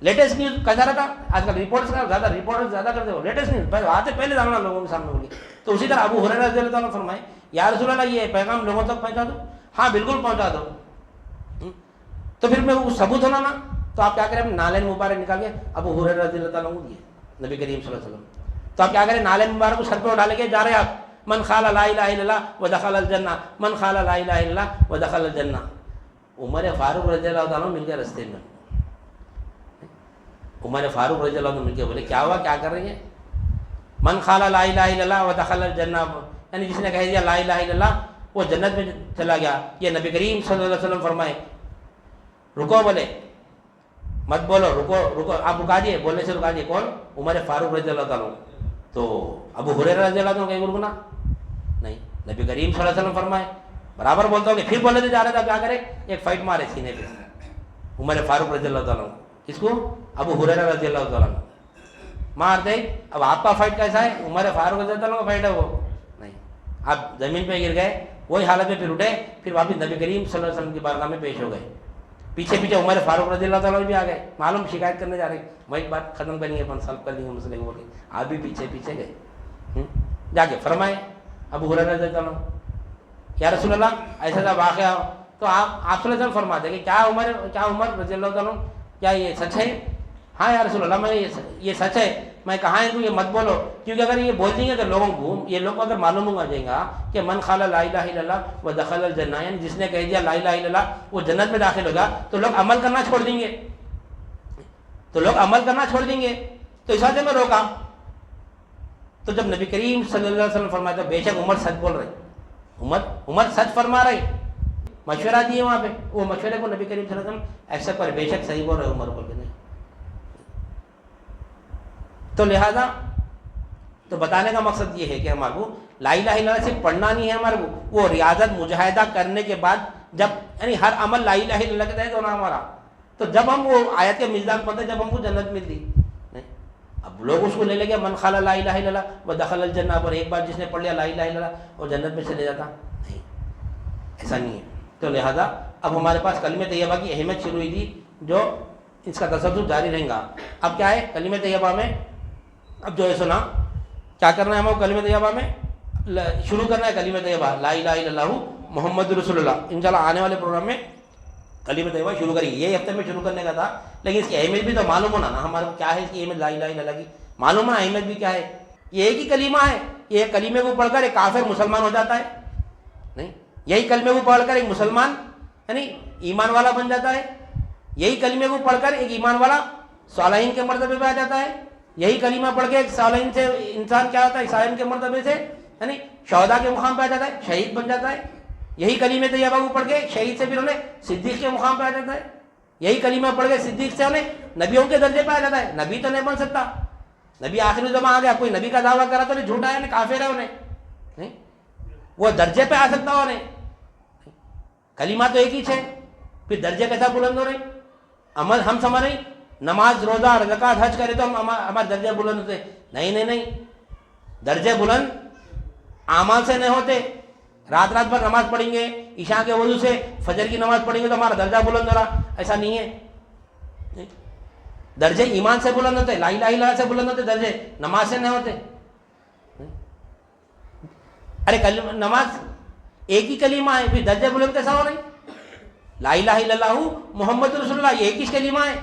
لیٹسٹ نیوز کہتا رہتا آج کل رپورٹس کا زیادہ کرتے ہو. لیٹسٹ نیوز پہلے جاننا لوگوں کے سامنے بولی. تو اسی طرح ابو ہریرہ رضی اللہ عنہ فرمائے یا رسول اللہ یہ پیغام لوگوں تک پہنچا دو؟ ہاں بالکل پہنچا دو. تو پھر میں وہ ثبوت ہونا نا, تو آپ کیا کریں نالین مبارک نکال کے ابو ہریرہ رضی اللہ عنہ دیے نبی کریم صلی اللہ علیہ وسلم. تو آپ کیا کریں نالین مبارک کو سر پہ ڈال کے جا رہے آپ من قال لا الہ الا اللہ ودخل الجنہ من قال لا الہ الا اللہ ودخل الجنہ. عمر فاروق رضی اللہ عنہ مل گئے رستے میں. عمر فاروق رضی اللہ عنہ مل کے بولے کیا ہوا, کیا کر رہی ہیں؟ من قال لا الہ الا اللہ ودخل الجنہ, یعنی جس نے کہہ دیا لا الہ الا اللہ وہ جنت میں چلا گیا. یہ نبی کریم صلی اللہ علیہ وسلم فرمائے رکو, بولے مت بولو, رکو آپ رکا دیے, بولنے سے رکا دیے. کون؟ عمر فاروق رضی اللہ تعالیٰ. تو ابو ہریرہ رضی اللہ عنہ کہیں رکنا نہیں. نبی کریم صلی اللہ علیہ وسلم فرمائے برابر بولتا ہوں کہ پھر بولنے جا رہا تھا کیا کرے, ایک فائٹ مارے سینے پہ عمر فاروق رضی اللہ تعالیٰ. کس کو؟ ابو ہریرہ رضی اللہ تعالیٰ مار دے. اب آپ کا فائٹ کیسا ہے؟ عمر فاروق رضی اللہ کا فائٹ ہے وہ نہیں. آپ زمین پہ گر گئے, وہی حالت میں پھر اٹھے, پھر واپس نبی کریم صلی اللہ علیہ وسلم کی بارگاہ میں پیش ہو گئے. پیچھے پیچھے عمر فاروق رضی اللہ تعالیٰ بھی آ گئے. معلوم شکایت کرنے جا رہے ہیں, وہ ایک بات ختم کریں گے, سالو کر دیں گے مسئلے کو. آپ بھی پیچھے پیچھے گئے جا کے فرمائے ابو ہریرہ رضی اللہ عنہ یا رسول اللہ ایسا ایسا واقعہ. تو آپ صلی اللہ علیہ وسلم فرماتے کہ کیا عمر رضی اللہ عنہ کیا یہ سچ ہے؟ ہاں یا رسول اللہ میں یہ سچ ہے. میں کہاں ہے تو یہ مت بولو, کیونکہ اگر یہ بول دیں گے تو لوگوں کو یہ لوگ کو اگر معلوم ہو جائے گا کہ من قال لا الہ الا اللہ ودخل الجنہ, یعنی جس نے کہہ دیا لا الہ الا اللہ وہ جنت میں داخل ہوگا, تو لوگ عمل کرنا چھوڑ دیں گے. تو اس وجہ میں روکا. تو جب نبی کریم صلی اللہ علیہ وسلم فرمایا تو بے شک عمر سچ بول رہے, عمر سچ فرما رہے. مشورہ دیے وہاں پہ, وہ مشورے کو نبی کریم صلی اللہ علیہ وسلم ایکسپٹ کرے, بے شک صحیح بول رہے عمر بول کے نہیں. تو لہذا تو بتانے کا مقصد یہ ہے کہ ہمارے کو لا الہ الا اللہ صرف پڑھنا نہیں ہے, ہمارے کو وہ ریاضت مجاہدہ کرنے کے بعد جب یعنی ہر عمل لا الہ الا اللہ کے تحت ہونا ہمارا, تو جب ہم وہ آیت کے مزداق پڑھتے جب ہم کو جنت ملتی. اب لوگ اس کو لے گے من قال لا الہ الا اللہ ودخل الجنہ, پر ایک بار جس نے پڑھ لیا لا الہ الا اللہ اور جنت میں چلے جاتا نہیں, ایسا نہیں ہے. تو لہذا اب ہمارے پاس کلمہ طیبہ کی اہمیت شروع ہوئی تھی, جو اس کا تسلسل جاری رہے گا. اب کیا ہے کلمہ طیبہ میں, اب جو ہے سنا کیا کرنا ہے ہم کو کلمہ طیبہ میں شروع کرنا ہے کلمہ طیبہ لا الہ الا اللہ محمد رسول اللہ. انشاءاللہ آنے والے پروگرام میں کلمہ طیبہ شروع کریں گے. یہ ہفتے میں شروع کرنے کا تھا, لیکن اس کی اہمیت بھی تو معلوم ہونا نا ہمارے کو, کیا ہے اس کی اہمیت لا الہ الا اللہ کی معلوم ہے, اہمیت بھی کیا ہے. یہ ایک ہی کلمہ ہے, یہ کلمے کو پڑھ کر ایک کافر مسلمان ہو جاتا ہے نہیں, یہی کلمے کو پڑھ کر ایک مسلمان یعنی ایمان والا بن جاتا ہے. یہی کلمے کو پڑھ کر ایک ایمان والا صالحین کے مرتبے پہ آ جاتا ہے. یہی کلمہ پڑھ کے ایک صالحین سے انسان کیا ہوتا ہے, صالحین کے مرتبے سے یعنی شہداء کے مقام پہ آ جاتا ہے, شہید بن جاتا ہے. یہی کلمہ طیبہ کو پڑھ کے شہید سے پھر انہیں صدیق کے مقام پہ آ جاتا ہے. یہی کلمہ پڑھ کے صدیق سے انہیں نبیوں کے درجے پہ آ جاتا ہے. نبی تو نہیں بن سکتا, نبی آخری زمان آ گیا, کوئی نبی کا دعویٰ کرا تو نہیں, جھوٹا ہے, کافر ہے انہیں, وہ درجے پہ آ سکتا انہیں. کلمہ تو ایک ہی ہے, پھر درجے کیسا بلند ہو رہے. عمل ہم سمجھ رہے نماز روزہ زکات حج کرے تو ہمارے درجے بلند ہوتے, نہیں, درجے بلند اعمال سے نہیں ہوتے. رات بھر نماز پڑھیں گے, عشاء کے وضو سے فجر کی نماز پڑھیں گے تو ہمارا درجہ بلند ہو رہا, ایسا نہیں ہے. درجے ایمان سے بلند ہوتے, لا الہ الا اللہ سے بلند ہوتے, درجے نماز سے نہیں ہوتے. ارے نماز ایک ہی کلمہ ہے, پھر درجے بلند کیسا ہو رہے. لا الہ الا اللہ محمد رسول اللہ، یہ کس کلمہ ہے؟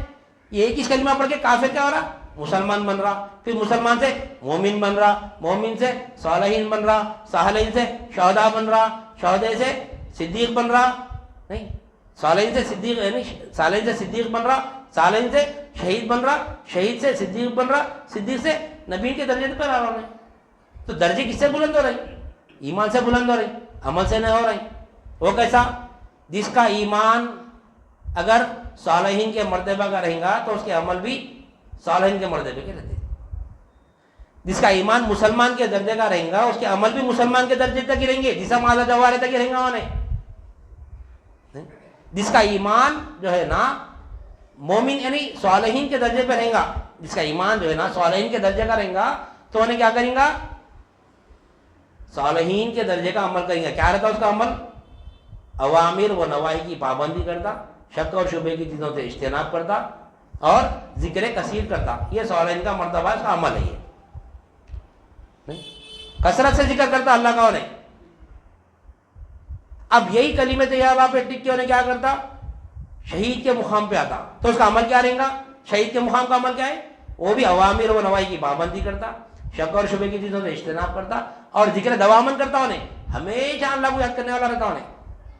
یہ کس کلمہ پڑھ کے کافر کیا ہو رہا؟ مسلمان بن رہا، پھر مسلمان سے مومن بن رہا، مومن سے صالحین بن رہا، صالحین سے شہداء بن رہا، شہداء سے صدیق بن رہا، نہیں صالحین سے صدیق، یعنی صالحین سے صدیق بن رہا، صالحین سے شہید بن رہا، شہید سے صدیق بن رہا، صدیق سے نبی کے درجے پر آ رہا ہے۔ تو درجے کس سے بلند ہو رہے؟ ایمان سے بلند ہو رہے، عمل سے نہیں ہو رہے۔ وہ کیسا؟ جس کا ایمان اگر صالحین کے مرتبہ کا رہے گا تو اس کے عمل بھی صالحین کے مرتبے کے رہتے۔ جس کا ایمان مسلمان کے درجے کا رہے گا اس کے عمل بھی مسلمان کے درجے تک ہی رہیں گے، جسم آدھا جوارے تک ہی رہیں گا انہیں۔ جس کا ایمان جو ہے نا مومن یعنی صالحین کے درجے پہ رہے گا، جس کا ایمان جو ہے نا صالحین کے درجے کا رہے گا تو انہیں کیا کریں گا؟ صالحین کے درجے کا عمل کریں گا۔ کیا رہتا اس کا عمل؟ اوامر و نواہی کی پابندی کرتا، شک اور شبے کی چیزوں سے اجتناب کرتا اور ذکر کثیر کرتا۔ یہ صالحین کا مرتبہ، اس کا عمل ہے۔ یہ کثرت سے ذکر کرتا اللہ کا انہیں۔ اب یہی کلمہ طیبہ پہ ٹک کے انہیں کیا کرتا؟ شہید کے مقام پہ آتا تو اس کا عمل کیا رہے گا؟ شہید کے مقام کا عمل کیا ہے؟ وہ بھی اوامر و نواہی کی پابندی کرتا، شک اور شبے کی چیزوں سے اجتناب کرتا اور ذکر دوامن کرتا انہیں، ہمیشہ اللہ کو یاد کرنے والا رہتا انہیں،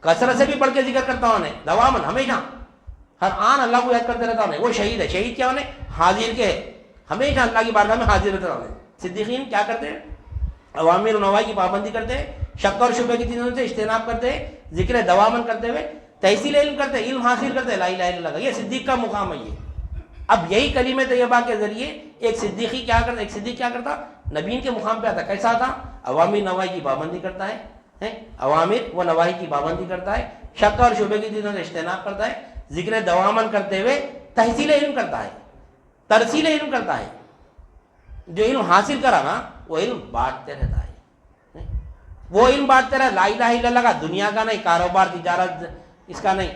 کثرت سے بھی پڑھ کے ذکر کرتا انہیں، دوامن ہمیشہ ہر آن اللہ کو یاد کرتے رہتا انہیں۔ وہ شہید ہے، شہید کیا انہیں؟ حاضر کے ہے، ہمیشہ اللہ کی بارگاہ میں حاضر رہتا انہیں۔ صدیقین کیا کرتے ہیں؟ اوامر و نواہی کی پابندی کرتے ہیں، شک اور شبے کی چیزوں سے اجتناب کرتے ہیں، ذکر دوامن کرتے ہوئے تحصیل علم کرتے ہیں، علم حاصل کرتے ہیں لا الہ الا اللہ کا۔ یہ صدیق کا مقام ہے۔ یہ اب یہی کلمہ طیبہ کے ذریعے ایک صدیق کیا کرتا؟ نبیین کے مقام پہ آتا۔ کیسا تھا؟ اوامر نواہی کی پابندی کرتا ہے، اوامر و نواہی کی پابندی کرتا ہے، شک اور شبے کی چیزوں سے اجتناب کرتا ہے، ذکر دوامن کرتے ہوئے تحصیل علم کرتا ہے، ترسیل علم کرتا ہے۔ جو علم حاصل کرا نا وہ علم بانٹتے رہتا ہے، وہ علم بانٹتے رہا، لا الہ الا اللہ کا، دنیا کا نہیں، کاروبار تجارت اس کا نہیں،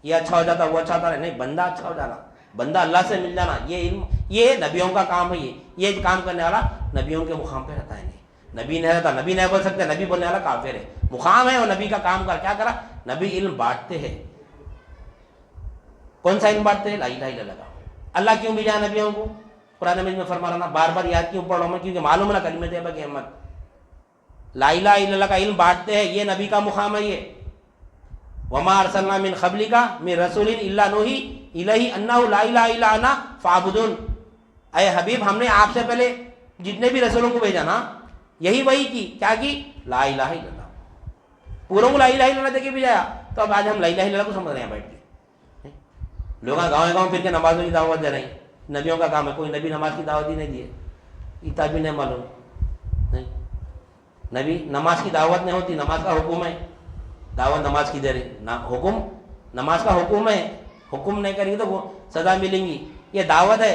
یہ اچھا ہو جاتا وہ اچھا ہوتا نہیں، بندہ اچھا ہو جانا، بندہ اللہ سے مل جانا، یہ علم یہ نبیوں کا کام ہے۔ یہ کام کرنے والا نبیوں کے مقام پہ رہتا ہے۔ نبی نہیں رہتا، نبی نہیں بول سکتے، نبی بولنے والا کافر ہے۔ مقام ہے وہ نبی کا، کام کر کیا کرا؟ نبی علم بانٹتے ہیں۔ کون سا علم بانٹتے ہیں؟ لا الہ الا اللہ کا۔ اللہ کیوں بھیجا نبیوں کو؟ قرآن مجید میں فرما رہا نا، بار بار یاد کیوں پڑھ رہا ہوں میں؟ کیونکہ معلوم ہے نا کلمہ طیبہ کی اہمیت۔ لا الہ الا اللہ کا علم بانٹتے ہیں، یہ نبی کا مقام ہے۔ یہ وما ارسلنا من قبلک من رسول الا نوحی الیہ انہ لا الہ الا انا فاعبدون۔ اے حبیب ہم نے آپ سے پہلے جتنے بھی رسولوں کو بھیجا نا یہی وہی کی، کیا کی؟ لا الہ الا اللہ، پوروں کو لا الہ الا اللہ دے کے بھیجایا۔ تو اب آج ہم لا الہ الا اللہ کو سمجھ رہے ہیں بیٹھ کے، لوگ گاؤں پھر کے نمازوں کی دعوت دے رہے ہیں۔ نبیوں کا کام ہے، کوئی نبی نماز کی دعوت ہی نہیں دی ہے، اتنا بھی نہیں معلوم نہیں۔ نبی نماز کی دعوت نہیں ہوتی، نماز کا حکم ہے، دعوت نماز کی دے رہی، حکم نماز کا حکم ہے، حکم نہیں کریں گے تو وہ سزا ملیں گی۔ یہ دعوت ہے،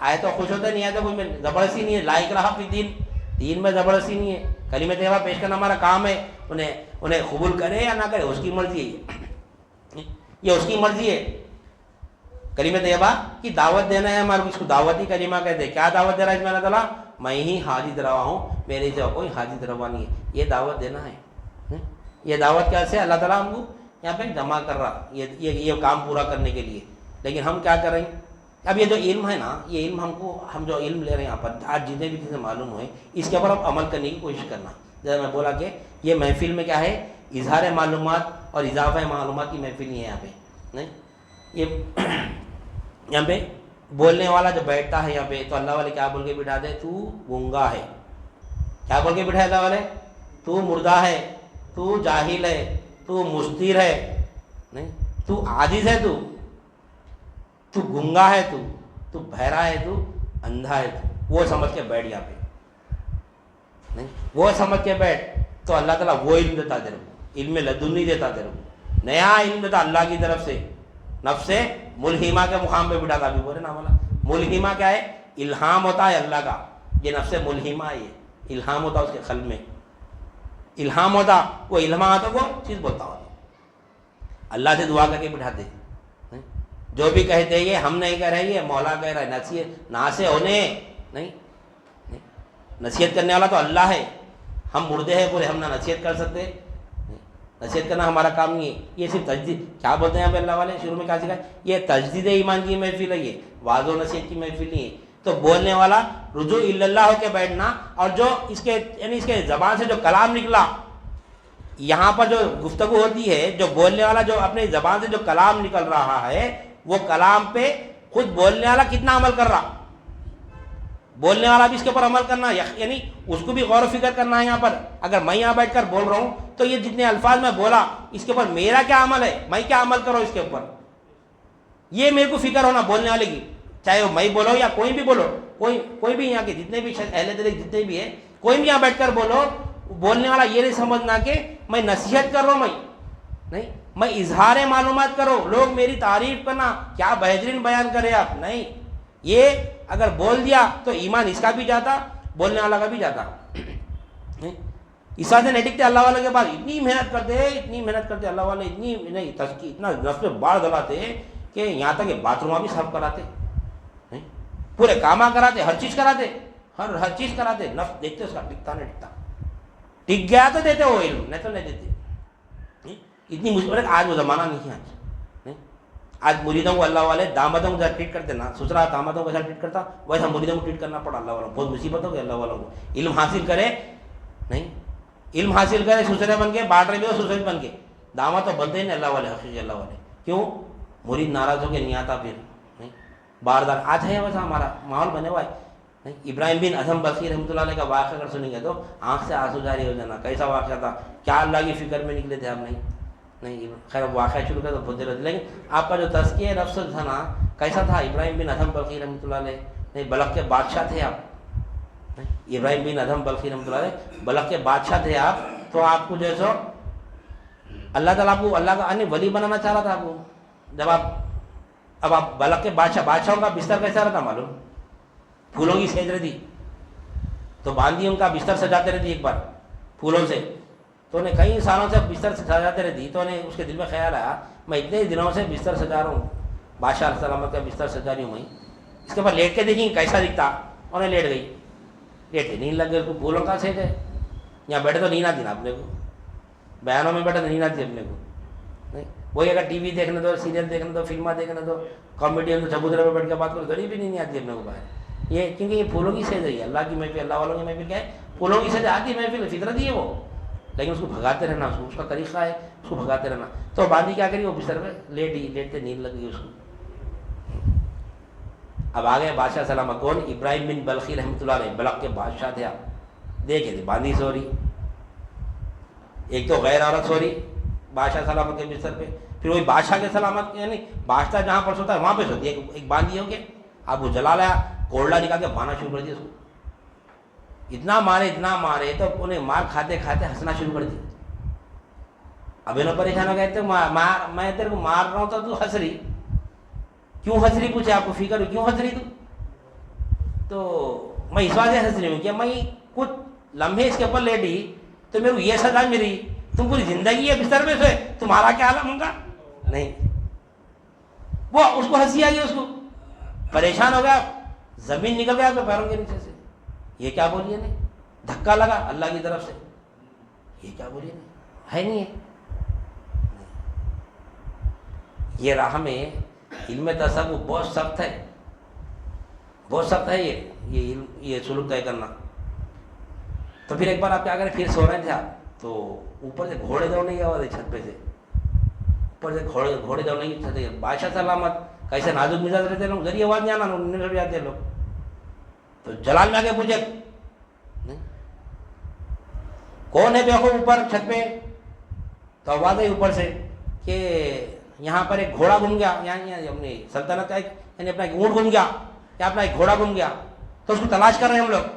آئے تو خوش ہوتے نہیں، آئے تو کوئی زبردستی نہیں ہے، لا اکراہ فی الدین، دین میں زبردستی نہیں ہے۔ کلمہ طیبہ پیش کرنا ہمارا کام ہے، انہیں قبول کرے یا نہ کرے اس کی مرضی ہے، یہ اس کی مرضی ہے۔ کلمہ طیبہ کی دعوت دینا ہے ہمارے کو، اس کو دعوتی کلمہ کہتے ہیں۔ کیا دعوت دے رہا ہے اس میں اللہ تعالیٰ؟ میں ہی حاجت روا ہوں، میرے سے کوئی حاجت روا نہیں ہے، یہ دعوت دینا ہے۔ یہ دعوت کیسے اللہ تعالیٰ ہم کو یہاں پہ جمع کر رہا یہ کام پورا کرنے کے لیے، لیکن ہم کیا کر رہے ہیں؟ اب یہ جو علم ہے نا، یہ علم ہم جو علم لے رہے ہیں یہاں پر، آج جتنے بھی چیزیں معلوم ہوئے اس کے اوپر اب عمل کرنے کی کوشش کرنا۔ جیسے میں بولا کہ یہ محفل میں کیا ہے؟ اظہار معلومات اور اضافہ معلومات کی محفل نہیں ہے یہاں پہ، نہیں یہ یہاں پہ بولنے والا جو بیٹھتا ہے یہاں پہ تو اللہ والے کیا بول کے بٹھا دے؟ تو گنگا ہے، کیا بول کے بٹھائے اللہ والے؟ تو مردہ ہے، تو جاہل ہے، تو مستر ہے، نہیں تو عاجز ہے، تو گنگا ہے، تو بہرا ہے، تو اندھا ہے، وہ سمجھ کے بیٹھ یہاں پہ، نہیں وہ سمجھ کے بیٹھ تو اللہ تعالیٰ وہ علم دیتا تیرے کو، علم لدنی دیتا تیرے کو، نیا علم دیتا اللہ کی طرف سے، نفس ملہمہ کے مقام پہ بٹھاتا۔ ابھی بولے نا مولا، ملہمہ کیا ہے؟ الہام ہوتا ہے اللہ کا، یہ نفس ملہمہ ہے، یہ الہام ہوتا ہے اس کے قلب میں، الہام ہوتا، وہ الہام آتا وہ چیز بولتا ہوتا، اللہ سے دعا کر کے بٹھاتے، جو بھی کہتے یہ ہم نہیں کہہ رہے، یہ مولا کہہ رہا ہے، نصیحت ناسے ہونے نہیں، نصیحت کرنے والا تو اللہ ہے، ہم مردے ہیں پورے، ہم نہ نصیحت کر سکتے، نصیحت کرنا ہمارا کام نہیں ہے. یہ صرف تجدید کیا بولتے ہیں یہاں پہ اللہ والے شروع میں کیا سکھائے, یہ تجدید ایمان کی محفل ہے, یہ واضح و نصیحت کی محفل نہیں ہے. تو بولنے والا رجوع اللہ ہو کے بیٹھنا, اور جو اس کے یعنی اس کے زبان سے جو کلام نکلا, یہاں پر جو گفتگو ہوتی ہے, جو بولنے والا جو اپنی زبان سے جو کلام نکل رہا ہے, وہ کلام پہ خود بولنے والا کتنا عمل کر رہا, بولنے والا بھی اس کے اوپر عمل کرنا, یعنی اس کو بھی غور و فکر کرنا ہے. یہاں پر اگر میں یہاں بیٹھ کر بول رہا ہوں تو یہ جتنے الفاظ میں بولا اس کے اوپر میرا کیا عمل ہے, میں کیا عمل کروں اس کے اوپر, یہ میرے کو فکر ہونا بولنے والے کی. چاہے وہ میں بولو یا کوئی بھی بولو, کوئی بھی یہاں کے جتنے بھی اہل دل جتنے بھی ہیں, کوئی بھی یہاں بیٹھ کر بولو, بولنے والا یہ نہیں سمجھنا کہ میں نصیحت کر رہا ہوں, میں نہیں, میں اظہار معلومات کرو, لوگ میری تعریف کرنا کیا بہترین بیان کرے آپ, نہیں. یہ اگر بول دیا تو ایمان اس کا بھی جاتا, بولنے والا کا بھی جاتا. اس وجہ سے نہیں ٹکتے اللہ والے کے بعد, اتنی محنت کرتے اللہ والے, اتنا نفس پہ باڑ دلاتے کہ یہاں تک کہ باتھ روم بھی صاف کراتے, پورے کاما کراتے, ہر چیز کراتے, ہر چیز کراتے. نفس دیکھتے اس کا ٹکتا نہیں ٹکتا, ٹک گیا تو دیتے وہ علم, نہیں تو نہیں دیتے. اتنی مشکل, آج وہ زمانہ نہیں ہے. آج مریدوں کو اللہ والے دامادوں کو جیسا ٹریٹ کرتے نا, سسرا دامادوں کو جیسا ٹریٹ کرتا, ویسا مریدوں کو ٹریٹ کرنا پڑا اللہ والوں. بہت مصیبت ہو گئی اللہ والوں کو. علم حاصل کرے نہیں, علم حاصل کرے سسرے بن کے, بانٹ رہے بھی ہو سسرے بن کے, داماد تو بنتے ہی نہیں اللہ والے, حقیقی اللہ والے. کیوں؟ مرید ناراض ہو کے نہیں آتا پھر, نہیں بار بار. آج ہے ویسا ہمارا ماحول بنے ہوا ہے. ابراہیم بن ادھم بصری رحمۃ اللہ علیہ کا واقعہ اگر سنیں گے تو آنکھ سے آنسو جاری ہو جانا. کیسا واقعہ تھا, کیا اللہ کی فکر میں نکلے تھے آپ, نہیں. خیر واقعہ شروع کر تو بہت دیر ہوتی, لیکن آپ کا جو تزکیہ نفس تھا نا, کیسا تھا؟ ابراہیم بن ادھم بلخی رحمۃ اللہ علیہ, نہیں بلخ کے بادشاہ تھے آپ. ابراہیم بن ادھم بلخی رحمۃ اللہ علیہ بلخ کے بادشاہ تھے آپ. تو آپ کو جو ہے سو اللہ تعالیٰ آپ کو اللہ کا ولی بنانا چاہ رہا تھا آپ کو. جب اب آپ بلخ کے بادشاہوں کا بستر کیسا رہتا معلوم, پھولوں کی سیج رہتی, تو باندھی ان کا بستر سجاتے رہتی ایک بار پھولوں سے. تو انہیں کئی سالوں سے بستر سجاتے رہتی, تو انہیں اس کے دل میں خیال آیا میں اتنے دنوں سے بستر سجا رہا ہوں, بادشاہ علیہ السلام کا بستر سجا رہی ہوں میں, اس کے بعد لیٹ کے دیکھیں کیسا دکھتا. انہیں لیٹ گئی, لیٹے نیند لگ گئی, اس کو پھولوں کا سیج ہے. یہاں بیٹھے تو نیند آتی نا اپنے کو, بیانوں میں بیٹھے تو نیند آتی اپنے کو, نہیں. وہی اگر ٹی وی دیکھنے دو, سیریل دیکھنے دو, فلمیں دیکھنے دو, کامیڈین تو چبوترے پہ بیٹھ کے بات کرو, ذریعہ بھی نہیں آتی اپنے کو باہر. یہ کیونکہ یہ پھولوں کی سیج ہے, اللہ کی محفل, اللہ والوں کی محفل کیا ہے, پھولوں کی سیج آتی محفل, فطرت ہی ہے وہ, لیکن اس کو بھگاتے رہنا, اس کا طریقہ ہے, اس کو بھگاتے رہنا. تو باندھی کیا کری, وہ بستر پہ لیٹتے نیند لگ گئی اس کو. اب آگئے بادشاہ سلامہ کون, ابراہیم بن بلخی رحمۃ اللہ علیہ, بلخ کے بادشاہ تھے آپ. دیکھے تھے باندھی سو رہی, ایک تو غیر عورت سو رہی بادشاہ سلامت کے بستر پہ, پھر وہی بادشاہ کے سلامت, یعنی بادشاہ جہاں پر سوتا ہے وہاں پہ سوتی ہے, ایک باندھی ہو کے. اب وہ جلا لایا, کوڑلا نکال کے مارنا شروع کر دیا اس کو. اتنا مارے تو انہیں مار کھاتے کھاتے ہنسنا شروع کر دیا. اب انہوں پریشان ہو گئے, میں تیرے کو مار رہا ہوں تو ہنس رہی, کیوں ہنس رہی پوچھے, آپ کو فکر ہوئی کیوں ہنس رہی تو میں اس وجہ سے ہنس رہی ہوں کہ میں کچھ لمحے اس کے اوپر لیٹی تو میرے کو یہ سزا ملی, تم پوری زندگی ہے بستر میں سوئے, تمہارا کیا عالم ہوگا. نہیں, وہ اس کو ہنسی آئی, اس کو پریشان ہو گیا, زمین نکل گیا تو پیروں کے نیچے سے. یہ کیا بولیے نہیں, دھکا لگا اللہ کی طرف سے, یہ کیا بولیے نہیں ہے, نہیں ہے. یہ راہ میں علم تصوف بہت سخت ہے, بہت سخت ہے یہ سلوک طے کرنا. تو پھر ایک بار آپ کیا کریں, پھر سو رہے تھے آپ, تو اوپر سے گھوڑے دوڑنے کی آواز ہے چھت پہ سے, اوپر سے گھوڑے دوڑنے کی چھت. بادشاہ سلامت کیسے نازک مزاج رہتے لوگ, ذریعے آواز نہیں آنا, نکل جاتے لوگ. تو جلال میں آ کے پوچھے کون ہے دیکھو اوپر چھت پہ, تو آواز آئی اوپر سے کہ یہاں پر ایک گھوڑا گم گیا, یعنی اپنی سلطنت کا ایک, یعنی اپنا ایک اونٹ گم گیا یا اپنا ایک گھوڑا گم گیا, تو اس کو تلاش کر رہے ہیں ہم لوگ.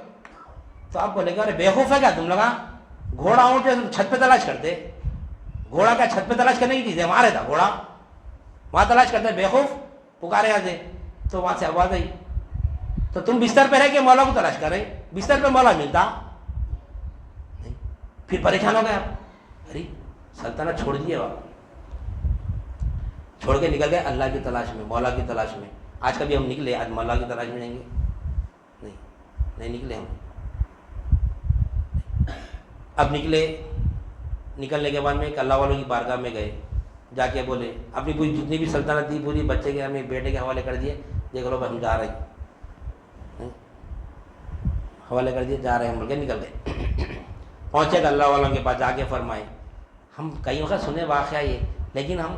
تو آپ کو لے کے ارے بیوقوف ہے کیا تم لوگ, گھوڑا اونٹ چھت پہ تلاش کرتے, گھوڑا کیا چھت پہ تلاش کرنے کی چیز ہے, وہاں رہتا گھوڑا, وہاں تلاش کرتے, بیوقوف پکارے یہاں سے. تو وہاں سے آواز آئی, تو تم بستر پہ رہ کے مولا کو تلاش کر رہے, بستر پہ مولا ملتا نہیں. پھر پریشان ہو گیا, ارے سلطنت چھوڑ دیے, وہاں چھوڑ کے نکل گئے اللہ کی تلاش میں, مولا کی تلاش میں. آج کبھی ہم نکلے, آج مولا کی تلاش میں جائیں گے, نہیں نکلے ہم. اب نکلے نکلنے کے بعد میں ایک اللہ والوں کی بارگاہ میں گئے، جا کے بولے اپنی پوری جتنی بھی سلطنت تھی پوری بچے کے ہمیں بیٹے کے حوالے کر دیے، دیکھ لو بھائی ہم جا رہے ہیں، حوالے کر دیے، جا رہے ہیں بول کے نکل گئے۔ پہنچے گا اللہ والوں کے پاس، جا کے فرمائے ہم کئی وقت سنے واقعہ یہ، لیکن ہم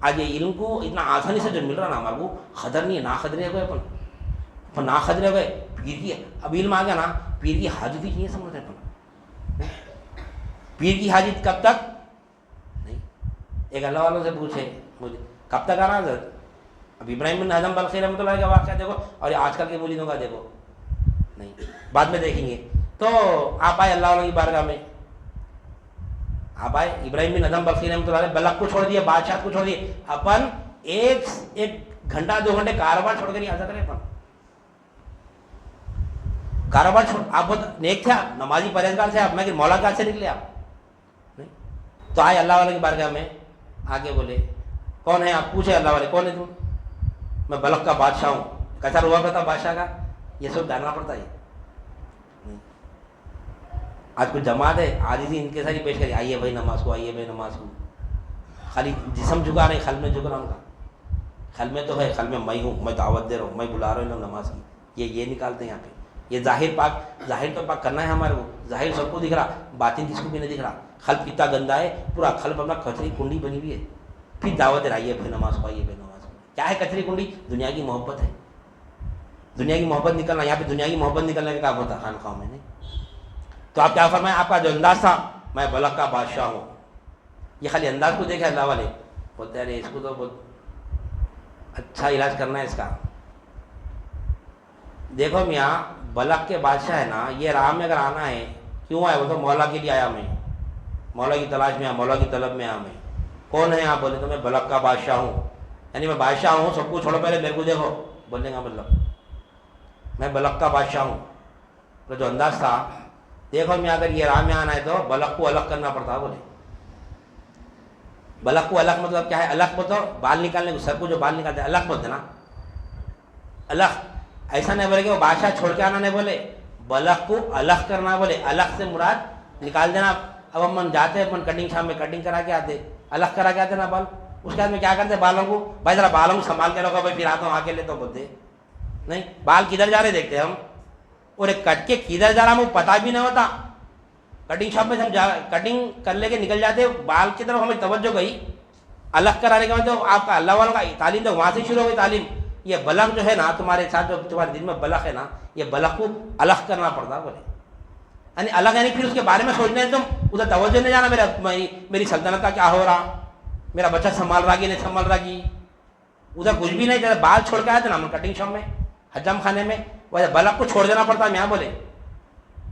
آج یہ علم کو اتنا آسانی سے جو مل رہا نا ہمارے کو، قدر نہیں ہے، نا قدرے ہوئے اپن نا قدرے ہوئے پیر کی، اب علم آ گیا نا، پیر کی حاجت ہی نہیں سمجھ رہے اپن، پیر کی حاجت کب تک نہیں۔ ایک اللہ والوں سے پوچھے مجھے کب تک آنا حضرت، اب ابراہیم بن حزم بلخی رحمۃ اللہ کا واقعہ دیکھو اور آج کل کے مولیدوں کا دیکھو، نہیں بعد میں دیکھیں گے۔ تو آپ آئے اللہ والوں کی بارگاہ میں، آپ آئے ابراہیم بن حزم بلخی رحمۃ اللہ علیہ، بلخ کو چھوڑ دیا، بادشاہ کو چھوڑ دیا، اپن ایک گھنٹہ 2 گھنٹے کاروبار چھوڑ کر نہیں آ سکتے اپن، کاروبار چھوڑ، آپ بہت نیک تھے، آپ نمازی پرہیزگار تھے آپ، میں مولا کہاں سے نکلے آپ، نہیں۔ تو آئے اللہ والوں کی بارگاہ میں، آگے بولے کون ہے آپ، پوچھے اللہ والے کون ہے تم، میں بلخ کا بادشاہ ہوں، کیسا ہوا پتا بادشاہ کا، یہ سب جاننا پڑتا ہے۔ آج کچھ جماعت ہے آج ہی ان کے ساتھ ہی پیش کری، آئیے بھائی نماز کو، آئیے بھائی نماز کو، خالی جسم جھکا رہے، قلب میں جھک رہا ان کا، قلب میں تو ہے، قلب میں میں ہوں، میں دعوت دے رہا ہوں، میں بلا رہا ہوں لوگ نماز کی، یہ نکالتے ہیں یہاں پہ۔ یہ ظاہر پاک، ظاہر تو پاک کرنا ہے ہمارے کو، ظاہر سب کو دکھ رہا، باطن کس کو بھی نہیں دکھ رہا، قلب کتنا گندا ہے، پورا قلب اپنا کچری کنڈی بنی ہوئی ہے، پھر دعوت دے رہا، آئیے بھائی نماز کو، آئیے بھائی نماز کو۔ کیا ہے کچری کنڈی؟ دنیا کی محبت ہے، دنیا کی محبت نکلنا، یہاں پہ دنیا کی محبت نکلنے کا کام ہوتا ہے خانقاہوں میں، نہیں۔ تو آپ کیا فرمائیں، آپ کا جو انداز تھا میں بلخ کا بادشاہ ہوں، یہ خالی انداز کو دیکھے اللہ والے، بولتے ہیں ارے اس کو تو بہت اچھا علاج کرنا ہے اس کا۔ دیکھو میاں بلخ کے بادشاہ ہے نا، یہ راہ میں اگر آنا ہے کیوں آئے، وہ تو مولا کے لیے آیا، میں مولا کی تلاش میں آیا، مولا کی طلب میں آیا میں۔ کون ہے آپ، بولے تو میں بلخ کا بادشاہ ہوں، یعنی میں بادشاہ ہوں، سب کو چھوڑو پہلے میرے کو دیکھو، بولنے کا مطلب میں بلخ کا بادشاہ ہوں۔ تو جو انداز تھا دیکھو میں، اگر یہ راہ میں آنا ہے تو بلخ کو الگ کرنا پڑتا ہے، بولے بلخ کو الگ مطلب کیا ہے، الگ مطلب بال نکالنے کو، سر کو جو بال نکالتے ہیں الگ بولتے نا، الگ ایسا نہیں بولے کہ وہ بادشاہ چھوڑ کے آنا نہیں بولے، بلخ کو الگ کرنا بولے، الگ سے مراد نکال دینا۔ اب ہم جاتے ہیں اپن کٹنگ شام میں کٹنگ کرا کے آتے، الگ کرا کے آتے نا بال، اس کے بعد میں کیا کرتے بالوں کو، بھائی ذرا بالوں کو سنبھال کے رکھو بھائی، پھر آتا ہوں آ کے لے تو بولتے نہیں، بال کدھر جا رہے دیکھتے ہم، اور ایک کٹ کے کدھر جا رہا ہمیں پتہ بھی نہیں ہوتا، کٹنگ شاپ میں ہم کٹنگ کر لے کے نکل جاتے، بال کی طرف ہمیں توجہ گئی، الگ کرانے کے بعد تو آپ کا اللہ والوں کا تعلیم تو وہاں سے شروع ہو گئی تعلیم۔ یہ بلخ جو ہے نا تمہارے ساتھ، جو تمہارے دل میں بلخ ہے نا، یہ بلخ کو الگ کرنا پڑتا بولے، یعنی الگ یعنی پھر اس کے بارے میں سوچنے تم ادھر توجہ نہیں جانا، میری سلطنت کا کیا ہو رہا، میرا بچہ سنبھال رہا کہ نہیں سنبھال رہا کی، ادھر کچھ بھی نہیں، جیسے بال چھوڑ کے آئے تھے نا ہم کٹنگ شاپ میں، حجام خانے میں، ویسے بلخ کو چھوڑ دینا پڑتا ہے۔ یہاں بولے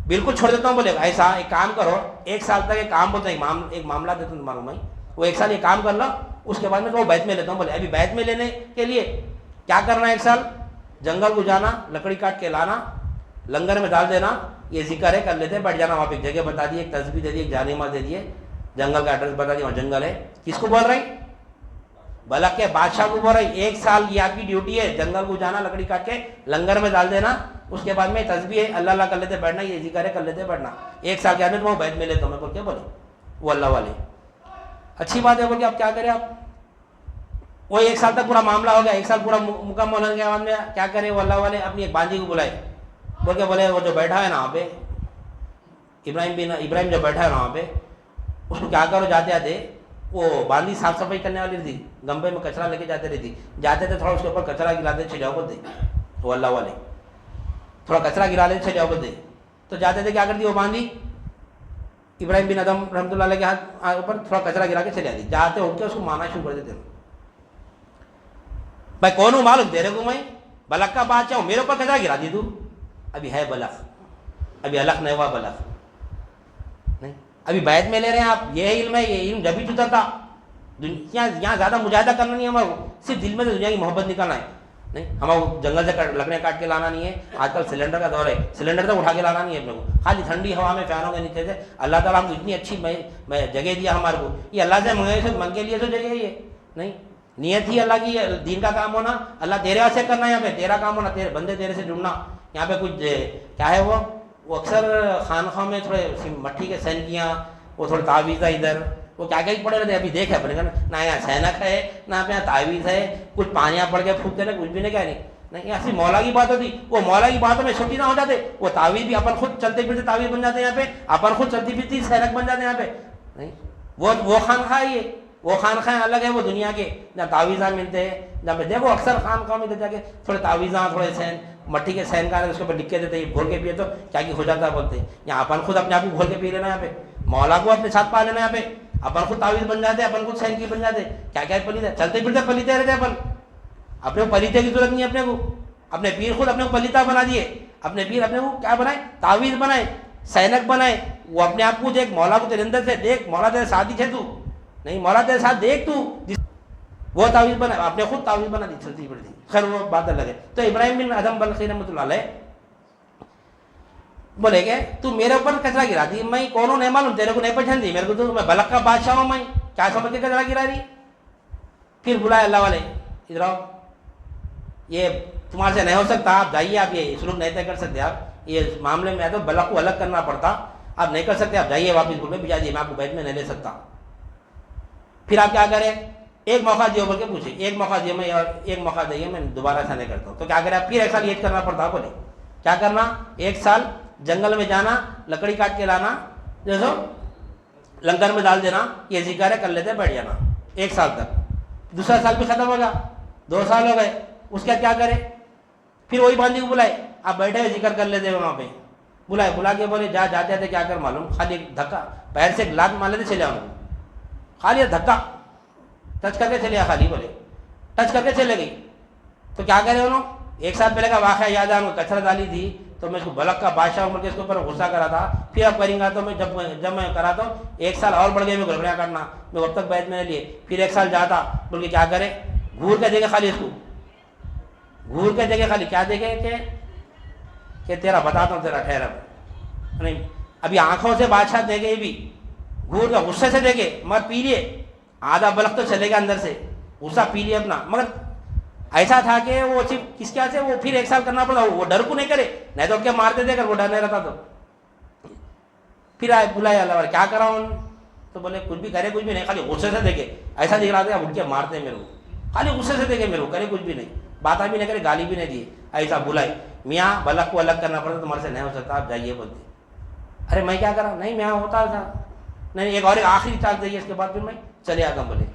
بالکل چھوڑ دیتا ہوں، بولے ایسا ایک کام کرو، 1 سال تک ایک کام بولتا ہے، ایک معاملہ دیتا ہوں تمہارا میں، وہ 1 سال یہ کام کر لو، اس کے بعد میں وہ بیت میں لیتا ہوں، بولے ابھی بیت میں لینے کے لیے کیا کرنا ہے، 1 سال جنگل کو جانا، لکڑی کاٹ کے لانا، لنگر میں ڈال دینا، یہ ذکر ہے کر لیتے، بیٹھ جانا، وہاں پہ ایک جگہ بتا دی، ایک تسبیح دے دی، ایک جانماز دے دیے، جنگل کا ایڈریس بتا دیا، وہاں جنگل ہے، کس کو بول رہی، بلخ کے بادشاہ کو بول رہی، 1 سال یہ آپ کی ڈیوٹی ہے، جنگل کو جانا، لکڑی کاٹ کے لنگر میں ڈال دینا، اس کے بعد میں تسبیح ہے اللہ اللہ کر لیتے بیٹھنا، یہ ذکر ہے کر لیتے بیٹھنا، 1 سال کے بعد میں وہ بیت میں لیتا ہوں میں، بول کے بولے وہ اللہ والے، اچھی بات ہے، بول کے آپ کیا کریں، آپ وہ 1 سال تک پورا معاملہ ہو گیا، 1 سال پورا مکمل ہونے کے بعد میں کیا کرے وہ اللہ والے، اپنی ایک باندھی کو بلائے، بول کے بولے وہ جو بیٹھا ہے نا وہاں پہ، ابراہیم جو بیٹھا ہے نا وہاں پہ، اس کو کیا کرو، جاتے آتے وہ باندھی صاف صفائی کرنے والی تھی، گمبے میں کچرا لے کے جاتے رہتی، جاتے تھے تھوڑا اس کے اوپر کچرا گراتے چلے جاؤ بولتے وہ اللہ والے، تھوڑا کچرا گرا لیتے چلے جاؤ بولتے، تو جاتے تھے کیا کرتی وہ باندھی، ابراہیم بن ادم رحمۃ اللہ علیہ کے ہاتھ اوپر تھوڑا کچرا گرا کے چلے جاتی، جاتے ہو کے اس کو مارنا شروع کر دیتے، بھائی کون ہوں معلوم تیرے کو، میں بلخ کا بادشاہ ہوں، میرے اوپر کچرا گرا دی تو، ابھی ہے بلخ، ابھی الگ نہیں ہوا بلخ، نہیں ابھی بیت میں لے رہے ہیں آپ، یہ علم ہے، یہ علم جبھی جدا تھا، یہاں زیادہ مجاہدہ کرنا نہیں ہے ہمارا، صرف دل میں سے دنیا کی محبت نکالنا ہے، نہیں ہمیں جنگل سے لکڑیاں کاٹ کے لانا نہیں ہے، آج کل سلنڈر کا دور ہے، سلنڈر سے اٹھا کے لانا نہیں ہے اپنے کو، خالی ٹھنڈی ہوا میں فینوں کے نیچے سے، اللہ تعالیٰ ہم کو اتنی اچھی جگہ دیا ہمارے کو، یہ اللہ سے منگ کے لیے تو جگہ ہے یہ، نہیں نیت ہی اللہ کی دین کا کام ہونا، اللہ تیرے واسطے کرنا ہے، یہاں پہ تیرا کام ہونا، تیرے بندے تیرے سے جڑنا، یہاں پہ کچھ کیا ہے وہ اکثر خانخواہ میں تھوڑے مٹی کے سینکیاں، وہ تھوڑا تعویذ ہے ادھر، وہ کیا کیا پڑے رہتے. ابھی دیکھے اپنے نہ یہاں سینک ہے نہ یہاں تعویذ ہے، کچھ پانیاں پڑھ کے پھونکتے نا کچھ بھی نہیں کہہ رہی. نہیں ایسی مولا کی بات ہوتی، وہ مولا کی باتوں میں چھٹی نہ ہو جاتے. وہ تعویذ بھی اپن خود چلتے پھرتے تعویذ بن جاتے یہاں پہ، اپن خود چلتی پھرتی سینک بن جاتے یہاں پہ. نہیں وہ خانخواہ ہے، یہ وہ خانخواہ الگ ہے، وہ دنیا کے جہاں تعویذاں ملتے ہیں. جہاں پہ دیکھو اکثر خانخواہ میں جا کے تھوڑے تعویذاں تھوڑے سین مٹی کے سین کا اس کے اوپر لکھ کے دیتے ہیں، گھول کے پیے تو کیا ہو جاتا ہے بولتے ہیں. یہاں اپن خود اپنے آپ کو گھول کے پی لینا، یہاں پہ مولا کو اپنے ساتھ پا لینا. یہاں پہ اپن خود تعویذ بن جاتے ہیں، اپن خود سین کی بن جاتے. کیا کیا پلیتے چلتے پھرتے پلیتے رہتے اپن. اپنے کو پلیتے کی ضرورت نہیں ہے. اپنے کو اپنے پیر خود اپنے کو پلیتا بنا دیے. اپنے پیر اپنے کو کیا بنائے؟ تعویذ بنائے، سینک بنائے. وہ اپنے آپ کو دیکھ مولا کو تیرے اندر سے دیکھ، مولا تیرے ساتھ ہی تھے تو نہیں، مولا تیرے ساتھ دیکھ تو وہ تعویذ بنا، اپنے خود تعویذ بنا دی چلتی پڑتی. خیر وہ بات الگ ہے. تو ابراہیم بن ادم بلخی رحمۃ اللہ علیہ بولے کہ تو میرے اوپر کچرا گرا دی، میں کونوں نہیں معلوم، تیرے کو نہیں پہچان دی، میرے کو تو میں بلک کا بادشاہ ہوں، میں کیا سمجھ کے کچرا گرا دی. پھر بلائے اللہ والے ادھر آؤ، یہ تمہارے سے نہیں ہو سکتا، آپ جائیے، آپ یہ سلوک نہیں طے کر سکتے، آپ یہ معاملے میں ہے تو بلک کو الگ کرنا پڑتا، آپ نہیں کر سکتے، آپ جائیے واپس گھر میں بھجا دیے، میں آپ کو بیت میں نہیں لے سکتا. پھر آپ کیا کریں؟ ایک موقع دیو بول کے پوچھے، ایک موقع دیے میں اور ایک موقع دئیے میں دوبارہ ایسا نہیں کرتا ہوں. تو کیا کریں آپ؟ پھر ایک سال یہ کرنا پڑتا. بولے کیا کرنا؟ ایک سال جنگل میں جانا، لکڑی کاٹ کے لانا، جو سو لنگر میں ڈال دینا، یہ ذکر ہے کر لیتے بیٹھ جانا ایک سال تک. دوسرا سال بھی ختم ہوگا، 2 سال ہو گئے، اس کا کیا کرے؟ پھر وہی باندھی کو بلائے، آپ بیٹھے ہوئے ذکر کر لیتے وہاں پہ. بلائے بلا کے بولے جاتے تھے کیا کر معلوم، خالی ایک دھکا پیر سے ایک لات مار لیتے چلے آؤں، خالی دھکا ٹچ کر کے چلے آ، خالی بولے ٹچ کر کے چلے گئی. تو کیا کرے انہوں؟ ایک سال پہلے کا واقعہ یاد ہے، ان کو کچرا ڈالی تھی تو میں اس کو بلک کا بادشاہ عمر کے اس کے اوپر غصہ کرا تھا. پھر اب کریں گا تو میں جب میں کرا تو ایک سال اور بڑھ گئے، میں گھڑبڑیاں کرنا، میں اب تک بیت میں لیے. پھر ایک سال جاتا بول کے کیا کرے؟ گھور کے دیکھے خالی، اس کو گھور کے دیکھے خالی، کیا دیکھے کہ تیرا بتاتا ہوں، تیرا ٹھہرا نہیں. ابھی آنکھوں سے بادشاہ دیکھے، بھی گھور کا غصے سے دیکھے، مگر پی لیے آدھا بلک تو چلے گا اندر سے، غصہ پی لیے اپنا. مگر ایسا تھا کہ وہ صرف کس کیا سے وہ پھر ایک سال کرنا پڑا، وہ ڈر کو نہیں کرے، نہیں تو کیا مارتے تھے اگر وہ ڈر نہیں رہتا تو. پھر آئے بلائے اللہ والے کیا کرا ہوں، تو بولے کچھ بھی کرے کچھ بھی نہیں، خالی غصے سے دیکھے. ایسا دکھ رہا تھا اٹھ کے مارتے میرے کو، خالی غصے سے دیکھے میرے کو، کرے کچھ بھی نہیں، باتیں بھی نہیں کرے، گالی بھی نہیں دیے. ایسا بلائے میاں بلک کو الگ کرنا پڑتا، تمہارے سے نہیں ہو سکتا، آپ جائیے. بولتے ارے میں کیا کرا؟ نہیں میاں ہوتا تھا، نہیں ایک اور آخری چال دئیے، اس کے بعد پھر میں چلے آتا. بولے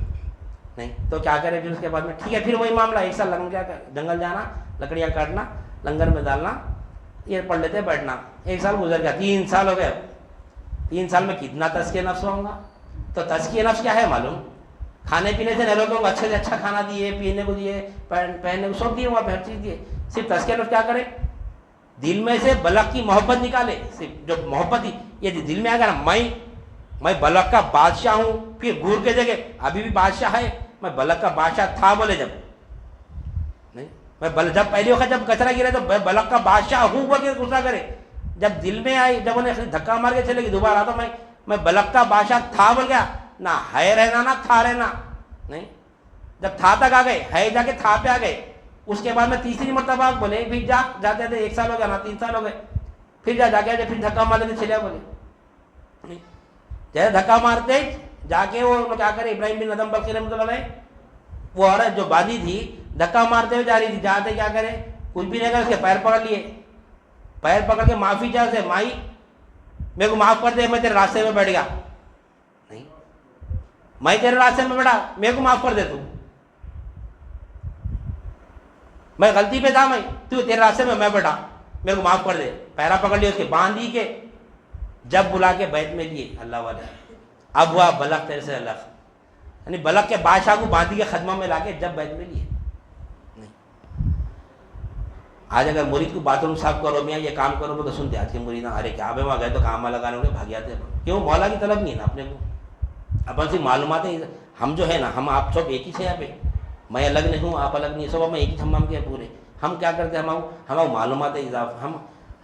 نہیں تو کیا کرے پھر اس کے بعد میں ٹھیک ہے. پھر وہی معاملہ، ایک سال جنگل جانا، لکڑیاں کاٹنا، لنگر میں ڈالنا، یہ پڑھ لیتے بیٹھنا. ایک سال گزر گیا، 3 سال ہو گئے. 3 سال میں کتنا تزکیہ نفس ہوگا؟ تو تزکیہ نفس کیا ہے معلوم؟ کھانے پینے سے نہیں لوگوں کو اچھے سے اچھا کھانا دیے، پینے کو دیے، پہننے کو سب دیے، وہاں پہ ہر چیز دیے. صرف تزکیہ نفس کیا کرے؟ دل میں سے بلک کی محبت نکالے. صرف جو محبت یہ دل میں آ گیا نا، میں بلک کا بادشاہ ہوں. پھر گور کے جگہ ابھی بھی بادشاہ ہے، میں بلک کا بادشاہ تھا. بولے جب نہیں میں جب پہلی وقت جب کچرا گرا تو میں بلک کا بادشاہ ہوں بول کے غصہ کرے. جب دل میں آئی، جب انہیں دھکا مار کے چلے گی دوبارہ، تو میں بلک کا بادشاہ تھا بول گیا. نہ ہے رہنا نہ تھا رہنا. نہیں جب تھا تک آ گئے، ہے جا کے تھا پہ آ گئے. اس کے بعد میں تیسری مرتبہ بولے پھر جاتے تھے، 1 سال ہو گیا نا، 3 سال ہو گئے. پھر جا کے پھر دھکا مار دیتے چلے. بولے جیسے دھکا مارتے جا کے وہ کیا کرے؟ ابراہیم بن ادم بلخی رحمۃ اللہ علیہ، وہ عورت جو باندھی تھی دھکا مارتے ہوئے جا رہی تھی، جاتے کیا کرے؟ کچھ بھی نہیں کرے، اس کے پیر پکڑ لیے. پیر پکڑ کے معافی چاہ سے، مائی میرے کو معاف کر دے، میں تیرے راستے میں بیٹھ گیا. نہیں میں تیرے راستے میں بیٹھا، میرے کو معاف کر دے، میں غلطی پہ تھا، تو تیرے راستے میں بیٹھا، میرے کو معاف کر دے. پیرا پکڑ لیا، اس کے باندھی کے جب بلا کے بیت میں لیے اللہ والے، اب ہوا بلک تیرے سے الگ. یعنی بلک کے بادشاہ کو باندھی کے خدمہ میں لا کے جب بیت میں لیے. آج اگر مرید کو باتھ روم صاف کرو، میاں یہ کام کرو تو سنتے آج کے مرید، ارے کیا بھائی وہاں گئے تو کام لگانے والے بھاگ جاتے ہیں. کیوں؟ مولا کی طلب نہیں ہے نا اپنے کو. اپن سے معلومات ہیں، ہم جو ہے نا، ہم آپ سب ایک ہی سے یہاں پہ، میں الگ نہیں ہوں، آپ الگ نہیں، سب ہم ایک ہی ہم کے پورے. ہم کیا کرتے ہیں؟ ہمارا معلومات اضافہ،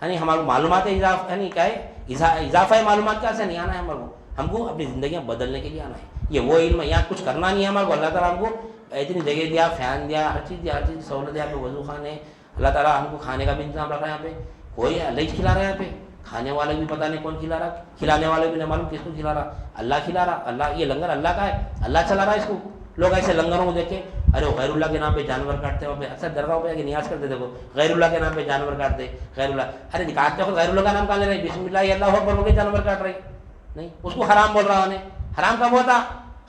یعنی ہمارا معلومات اضافہ، یعنی کیا ہے؟ اضافہ معلومات کیا سے نہیں آنا ہے ہمارے کو، ہم کو اپنی زندگیاں بدلنے کے لیے آنا ہے. یہ وہ علم ہے، یہاں کچھ کرنا نہیں ہے ہمارے کو. اللہ تعالیٰ ہم کو اتنی جگہ دیا، فین دیا، ہر چیز دیا، ہر چیز سہولت دیا. وضو خانے، اللہ تعالیٰ ہم کو کھانے کا بھی انتظام رکھا ہے یہاں پہ، کوئی اللہ ہی کھلا رہا ہے یہاں پہ. کھانے والے بھی پتہ نہیں کون کھلا رہا, کھلانے والے بھی نہیں معلوم کس کو کھلا رہا. اللہ کھلا رہا, اللہ, یہ لنگر اللہ کا ہے, اللہ چلا رہا ہے اس کو. لوگ ایسے لنگروں کو دیکھ کے ارے وہ غیر اللہ کے نام پہ جانور کاٹتے ہیں, اکثر درگاہوں پہ کہ نیاز کرتے دیکھو غیر اللہ کے نام پہ جانور کاٹتے, غیر اللہ, ارے کاٹتے ہو غیر اللہ کا نام کہاں لے رہے, بسم اللہ اللہ اکبر بول کے جانور کاٹ رہے, نہیں اس کو حرام بول رہا. انہیں حرام کب ہوتا,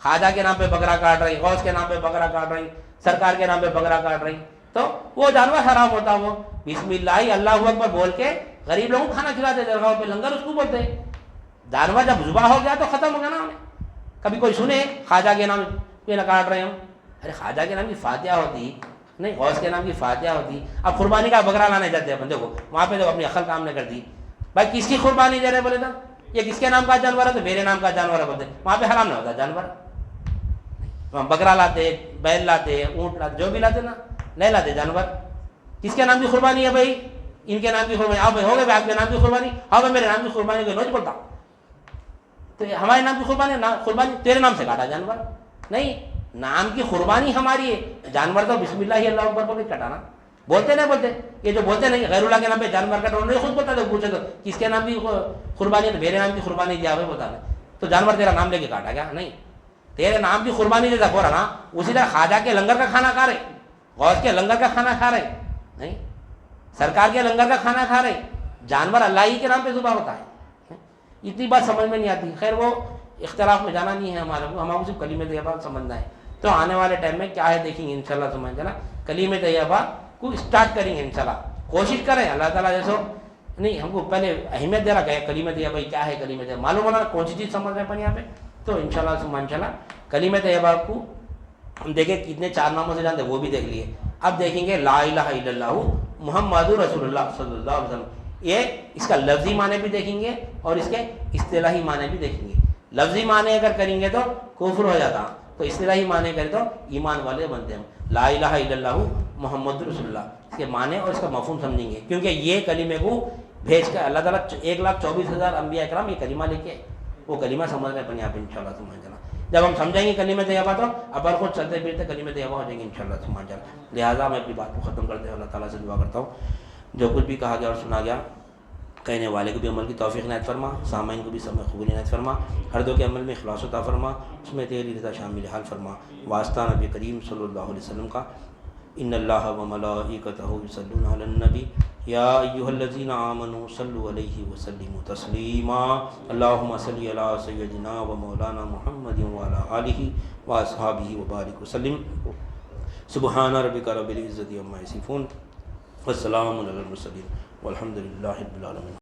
خواجہ کے نام پہ بکرا کاٹ رہی, غوث کے نام پہ بکرا کاٹ رہی, سرکار کے نام پہ بکرا کاٹ رہی, تو وہ جانور حرام ہوتا. وہ بسم اللہ اللہ اکبر بول کے غریب لوگوں کو کھانا کھلاتے درگاہوں پہ, لنگر اس کو بولتے. جانور جب ذبح ہو گیا تو ختم ہو گیا نا. کبھی کوئی سنے خواجہ کے نام پہ نہ کاٹ رہے ہوں, ارے خواجہ کے نام کی فاتحہ ہوتی نہیں, غوث کے نام کی فاتحہ ہوتی. اب قربانی کا بکرا لانے جاتے ہیں, دیکھو وہاں پہ تو اپنی عقل کام نہیں کرتی. بھائی کس کی قربانی دے رہے بولے تو یہ کس کے نام کا جانور ہے, تو میرے نام کا جانور ہے بولتے. وہاں پہ حرام نہ ہوتا جانور, وہاں بکرا لاتے, بیل لاتے, اونٹ لاتے, جو بھی لاتے نا, نہیں لاتے جانور. کس کے نام کی قربانی ہے بھائی, ان کے نام کی قربانی. آپ ہو گئے آپ کے نام کی قربانی, ہاں بھائی میرے نام کی قربانی کو نوچ بولتا, تو ہمارے نام کی قربانی, قربانی تیرے نام سے کاٹا جانور نہیں, نام کی قربانی ہماری ہے. جانور تو بسم اللہ اللہ اکبر بول کے کٹانا, بولتے نہیں بولتے. یہ جو بولتے نہیں غیر اللہ کے نام پہ جانور کٹا, انہوں نے خود بتا دو, پوچھے تو کس کے نام کی قربانی ہے, تو میرے نام کی قربانی دیا ہوئے بتا دیں. تو جانور تیرا نام لے کے کاٹا گیا نہیں, تیرے نام کی قربانی جیسا ہو رہا نا, اسی طرح خواجہ کے لنگر کا کھانا کھا رہے, غوث کے لنگر کا کھانا کھا رہے نہیں, سرکار کے لنگر کا کھانا کھا رہے. جانور اللہ ہی کے نام پہ ذبح ہوتا ہے. اتنی بات سمجھ میں نہیں آتی. خیر وہ اختلاف میں جانا نہیں ہے ہمارے کو, ہمارے کو صرف کلمہ طیبہ سمجھنا ہے. تو آنے والے ٹائم میں کیا ہے دیکھیں گے انشاءاللہ. سمجھ جانا کلمہ طیبہ کو اسٹارٹ کریں گے انشاءاللہ. کوشش کریں اللہ تعالیٰ جیسو نہیں, ہم کو پہلے اہمیت دے رہا کہ کلمہ طیبہ کیا ہے, کلمہ طیبہ معلوم ہونا کون سی چیز سمجھ رہے ہیں اپن یہاں پہ. تو انشاءاللہ سبحان اللہ کلمہ طیبہ کو ہم دیکھیں کتنے چار ناموں سے جانتے ہیں وہ بھی دیکھ لیے. اب دیکھیں گے لا الہ الا اللہ محمد رسول اللہ صلی اللہ علیہ وسلم, یہ اس کا لفظی معنی بھی دیکھیں گے اور اس کے اصطلاحی معنی بھی دیکھیں گے. لفظی معنی اگر کریں گے تو کفر ہو جاتا, تو اصطلاحی معنی کریں تو ایمان والے بنتے ہیں. لا الہ الا اللہ محمد رسول اللہ, اس کے معنی اور اس کا مفہوم سمجھیں گے, کیونکہ یہ کلمے کو بھیج کر اللہ تعالیٰ 1,24,000 انبیاء کرام یہ کلمہ لے کے وہ کلمہ سمجھ رہے ہیں یہاں پہ انشاءاللہ سمجھ جانا. جب ہم سمجھیں گے کلمہ طیبہ تو اپن خود چلتے پھرتے کلمہ طیبہ ہو جائیں گے انشاءاللہ سبحان اللہ. لہٰذا میں اپنی بات کو ختم کرتے ہوئے اللہ تعالیٰ سے دعا کرتا ہوں جو کچھ بھی کہا گیا اور سنا گیا, کہنے والے کو بھی عمل کی توفیق عنایت فرما, سامعین کو بھی سب میں قبول عنایت فرما, ہر دو کے عمل میں اخلاص عطا فرما, اس میں تیری رضا شامل حال فرما. واسطہ نبی کریم صلی اللہ علیہ وسلم کا, ان اللہ و ملائکتہ یصلون علی النبی یا ایھا الذین آمنوا صلوا علیہ وسلموا تسلیما. اللہم صل علی سیدنا و مولانا محمد وعلی آلہ واصحابہ وبارک وسلم. سبحان ربک رب العزۃ عما یصفون والسلام علی المرسلین والحمد للہ رب العالمین.